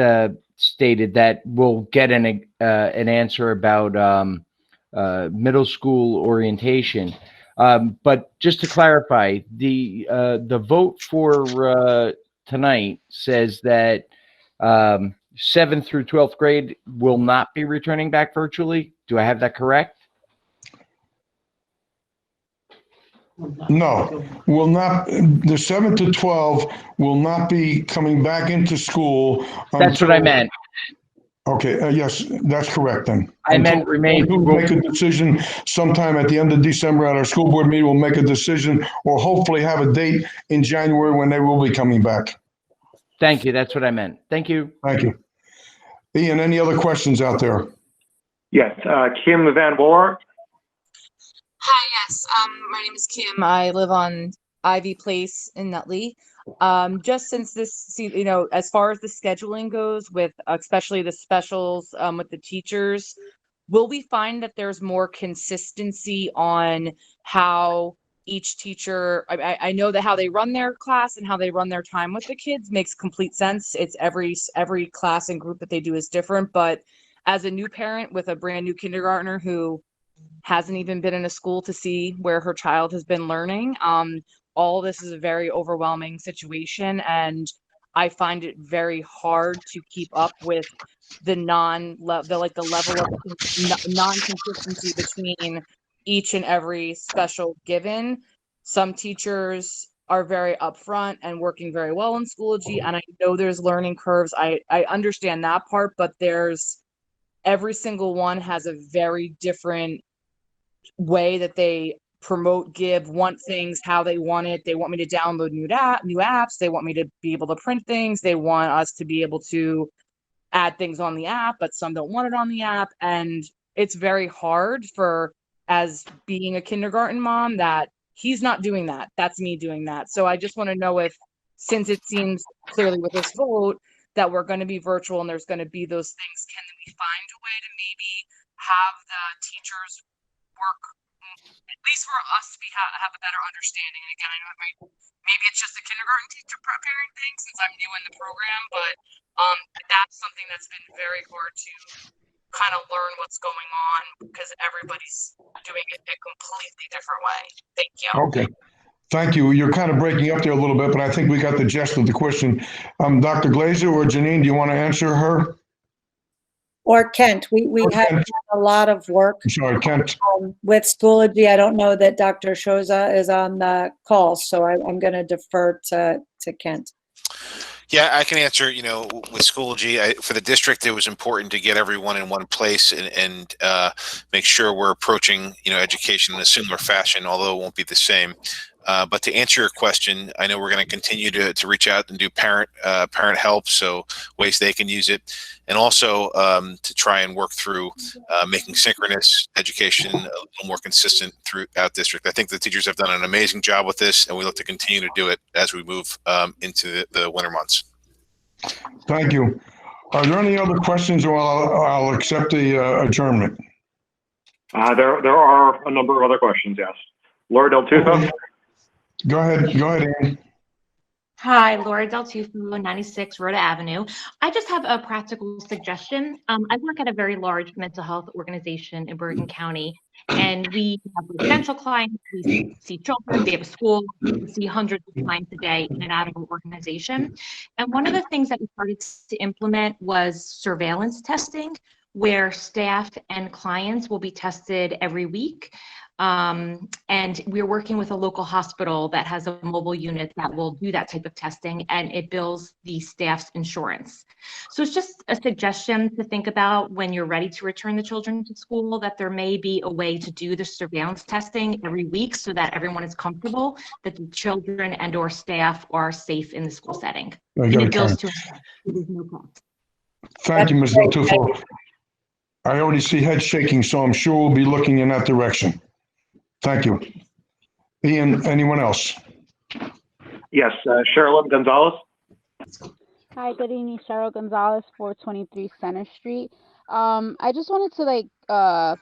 stated that we'll get an answer about middle school orientation. But just to clarify, the vote for tonight says that 7th through 12th grade will not be returning back virtually. Do I have that correct? No, will not. The 7 to 12 will not be coming back into school. That's what I meant. Okay, yes, that's correct then. I meant remain. Until we make a decision sometime at the end of December at our school board meeting, we'll make a decision or hopefully have a date in January when they will be coming back. Thank you. That's what I meant. Thank you. Thank you. Ian, any other questions out there? Yes, Kim Van Boer. Hi, yes. My name is Kim. I live on Ivy Place in Nutley. Just since this, as far as the scheduling goes, with especially the specials with the teachers, will we find that there's more consistency on how each teacher? I know that how they run their class and how they run their time with the kids makes complete sense. It's every class and group that they do is different. But as a new parent with a brand new kindergartner who hasn't even been in a school to see where her child has been learning, all this is a very overwhelming situation, and I find it very hard to keep up with the level of non-consistency between each and every special given. Some teachers are very upfront and working very well in Schoology, and I know there's learning curves. I understand that part, but every single one has a very different way that they promote, want things how they want it. They want me to download new apps. They want me to be able to print things. They want us to be able to add things on the app, but some don't want it on the app. And it's very hard as being a kindergarten mom, that he's not doing that. That's me doing that. So I just want to know since it seems clearly with this vote that we're going to be virtual and there's going to be those things, can we find a way to maybe have the teachers work, at least for us, have a better understanding? And again, I know maybe it's just a kindergarten teacher preparing things since I'm new in the program, but that's something that's been very hard to kind of learn what's going on because everybody's doing it a completely different way. Thank you. Okay. Thank you. You're kind of breaking up there a little bit, but I think we got the gist of the question. Dr. Glazer or Janine, do you want to answer her? Or Kent, we have done a lot of work. I'm sorry, Kent. With Schoology. I don't know that Dr. Shoza is on the call, so I'm going to defer to Kent. Yeah, I can answer. With Schoology, for the district, it was important to get everyone in one place and make sure we're approaching education in a similar fashion, although it won't be the same. But to answer your question, I know we're going to continue to reach out and do parent help, so ways they can use it, and also to try and work through making synchronous education a little more consistent throughout district. I think the teachers have done an amazing job with this, and we look to continue to do it as we move into the winter months. Thank you. Are there any other questions, or I'll accept the adjournment? There are a number of other questions, yes. Laura Del Tufo. Go ahead, Ann. Hi, Laura Del Tufo, 96 Rhoda Avenue. I just have a practical suggestion. I work at a very large mental health organization in Bergen County, and we have residential clients, we see children, we have a school, we see hundreds of clients a day in and out of our organization. And one of the things that we started to implement was surveillance testing, where staff and clients will be tested every week. And we're working with a local hospital that has a mobile unit that will do that type of testing, and it bills the staff's insurance. So it's just a suggestion to think about when you're ready to return the children to school, that there may be a way to do the surveillance testing every week so that everyone is comfortable that the children and or staff are safe in the school setting. And it bills to there's no cost. Thank you, Ms. Del Tufo. I already see head shaking, so I'm sure we'll be looking in that direction. Thank you. Ian, anyone else? Yes, Sherilyn Gonzalez. Hi, good evening, Cheryl Gonzalez, 423 Center Street. I just wanted to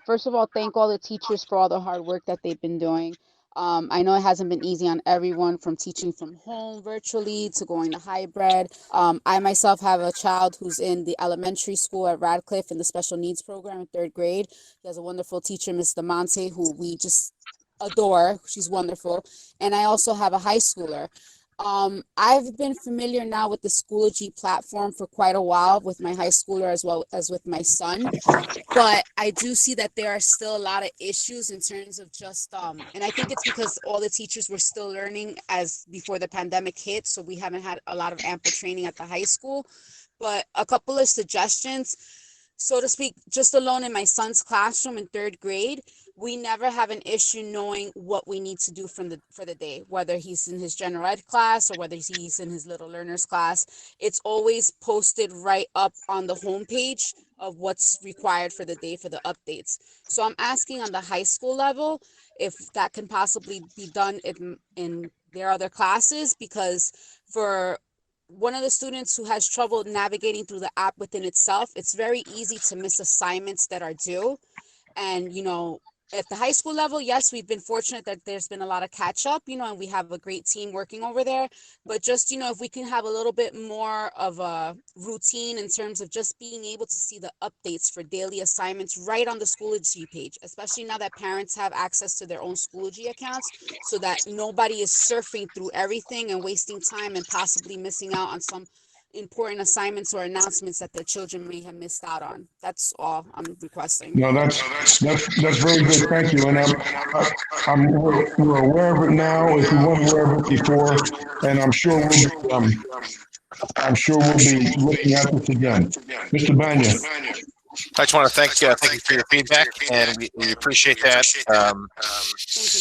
first of all, thank all the teachers for all the hard work that they've been doing. I know it hasn't been easy on everyone from teaching from home virtually to going to hybrid. I myself have a child who's in the elementary school at Radcliffe in the special needs program in 3rd grade. He has a wonderful teacher, Ms. Damonte, who we just adore. She's wonderful. And I also have a high schooler. I've been familiar now with the Schoology platform for quite a while with my high schooler as well as with my son, but I do see that there are still a lot of issues in terms of just and I think it's because all the teachers were still learning as before the pandemic hit, so we haven't had a lot of ample training at the high school. But a couple of suggestions, so to speak, just alone in my son's classroom in 3rd grade, we never have an issue knowing what we need to do for the day, whether he's in his general ed class or whether he's in his little learners class. It's always posted right up on the homepage of what's required for the day for the updates. So I'm asking on the high school level if that can possibly be done in their other classes, because for one of the students who has trouble navigating through the app within itself, it's very easy to miss assignments that are due. And, at the high school level, yes, we've been fortunate that there's been a lot of catch up, and we have a great team working over there. But just, if we can have a little bit more of a routine in terms of just being able to see the updates for daily assignments right on the Schoology page, especially now that parents have access to their own Schoology accounts, so that nobody is surfing through everything and wasting time and possibly missing out on some important assignments or announcements that their children may have missed out on. That's all I'm requesting. No, that's very good. Thank you. And we're aware of it now. If we weren't aware of it before, and I'm sure we'll be looking at this again. Mr. Banya. I just want to thank you for your feedback, and we appreciate that. Thank you,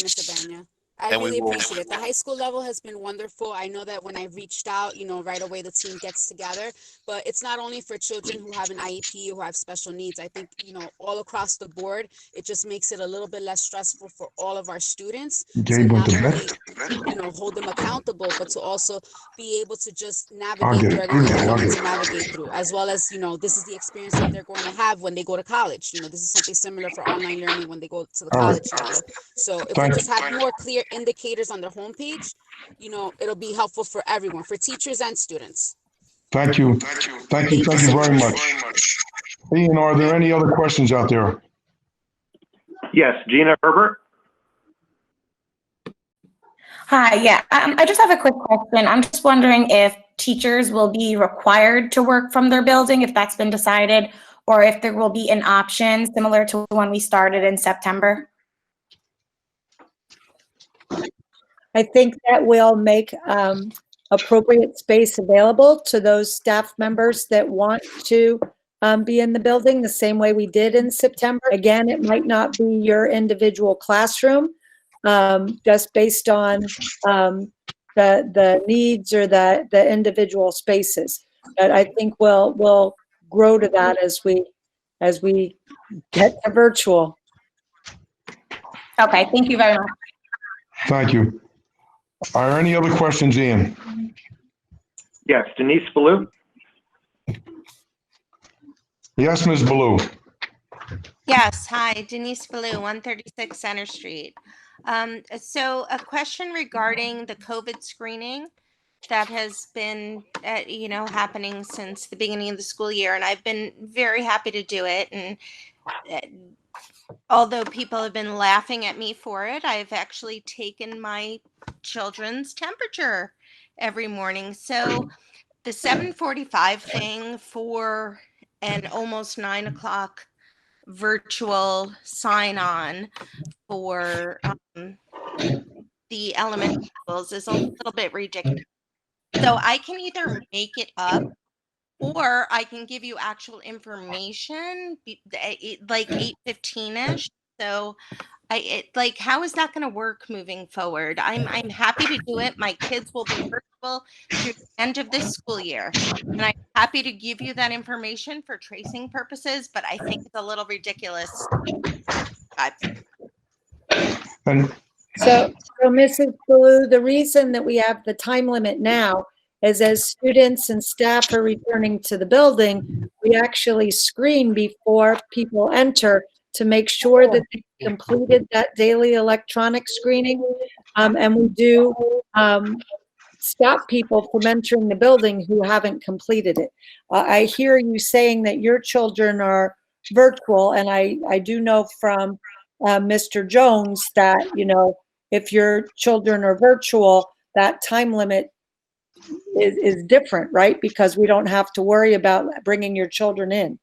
Mr. Banya. I And we really will- appreciate it. The high school level has been wonderful. I know that when I reached out, right away the team gets together, but it's not only for children who have an IEP or who have special needs. I think, all across the board, it just makes it a little bit less stressful for all of our students to not only, hold them accountable, but to also be able to just navigate through everything that they need to navigate through, as well as, this is the experience that they're going to have when they go to college. This is something similar for online learning when they go to the college level. So if we just have more clear indicators on the homepage, it'll be helpful for everyone, for teachers and students. Thank you. Thank you very much. Ian, are there any other questions out there? Yes, Gina Herbert. Hi, yeah. I just have a quick question. I'm just wondering if teachers will be required to work from their building, if that's been decided, or if there will be an option similar to when we started in September. I think that will make appropriate space available to those staff members that want to be in the building the same way we did in September. Again, it might not be your individual classroom, just based on the needs or the individual spaces. But I think we'll grow to that as we get to virtual. Okay, thank you very much. Thank you. Are there any other questions, Ian? Yes, Denise Ballou. Yes, Ms. Ballou. Yes, hi, Denise Ballou, 136 Center Street. So a question regarding the COVID screening that has been, happening since the beginning of the school year, and I've been very happy to do it. And although people have been laughing at me for it, I've actually taken my children's temperature every morning. So the 7:45 thing for an almost 9 o'clock virtual sign on for the elementary schools is a little bit ridiculous. So I can either make it up or I can give you actual information like 8:15ish. So how is that going to work moving forward? I'm happy to do it. My kids will be virtual through the end of this school year. And I'm happy to give you that information for tracing purposes, but I think it's a little ridiculous. So Mrs. Ballou, the reason that we have the time limit now is as students and staff are returning to the building, we actually screen before people enter to make sure that they completed that daily electronic screening. And we do stop people from entering the building who haven't completed it. I hear you saying that your children are virtual, and I do know from Mr. Jones that, you know, if your children are virtual, that time limit is different, right? Because we don't have to worry about bringing your children in.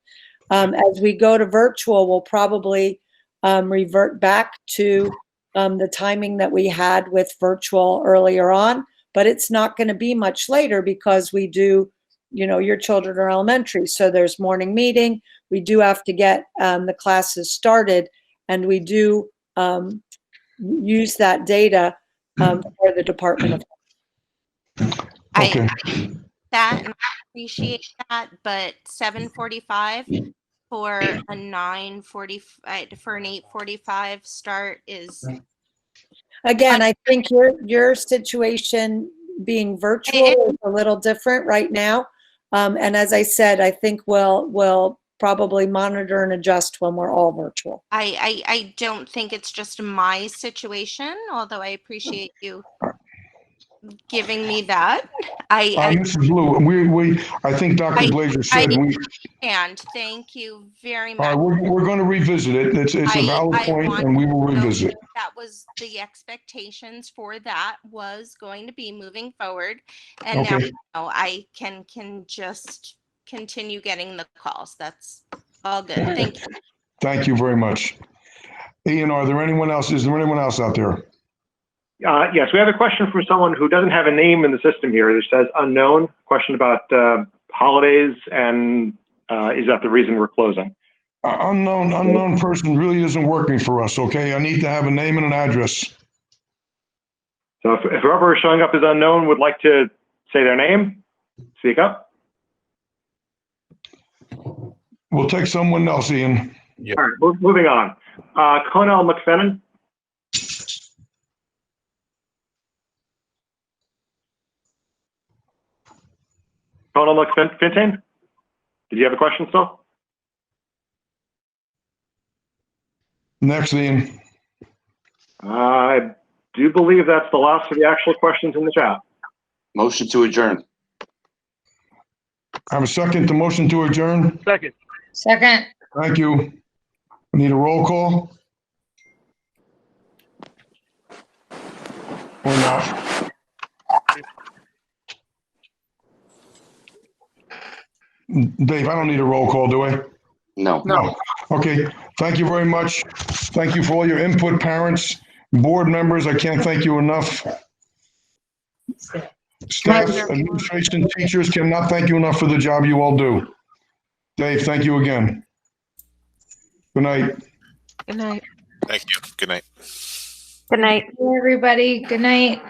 As we go to virtual, we'll probably revert back to the timing that we had with virtual earlier on, but it's not going to be much later because we do, you know, your children are elementary, so there's morning meeting. We do have to get the classes started, and we do use that data for the Department of I that and I appreciate that, but 7:45 for a 9:45 for an 8:45 start is Again, I think your situation being virtual is a little different right now. And as I said, I think we'll probably monitor and adjust when we're all virtual. I don't think it's just my situation, although I appreciate you giving me that. Mrs. Blue, I think Dr. Glazer said we. And thank you very All much. right, we're going to revisit it. It's a valid point, and we will revisit. That was the expectations for that was going to be moving forward, and now, Okay. you know, I can just continue getting the calls. That's all good. Thank you. Thank you very much. Ian, is there anyone else out there? Yes, we have a question from someone who doesn't have a name in the system here. It says unknown. Question about holidays, and is that the reason we're closing? Unknown person really isn't working for us, okay? I need to have a name and an address. So if whoever is showing up as unknown would like to say their name, speak up. We'll take someone else, Ian. All right, moving on. Conell McFennan. Conell McFenton, did you have a question still? Next, Ian. I do believe that's the last of the actual questions in the chat. Motion to adjourn. I have a second to motion to adjourn. Second. Second. Thank you. I need a roll call. Or not. Dave, I don't need a roll call, do I? No. No. Okay. Thank you very much. Thank you for all your input, parents, board members. I can't thank you enough. Staff, administration, teachers cannot thank you enough for the job you all do. Dave, thank you again. Good night. Good night. Thank you. Good night. Good night. Everybody, good night.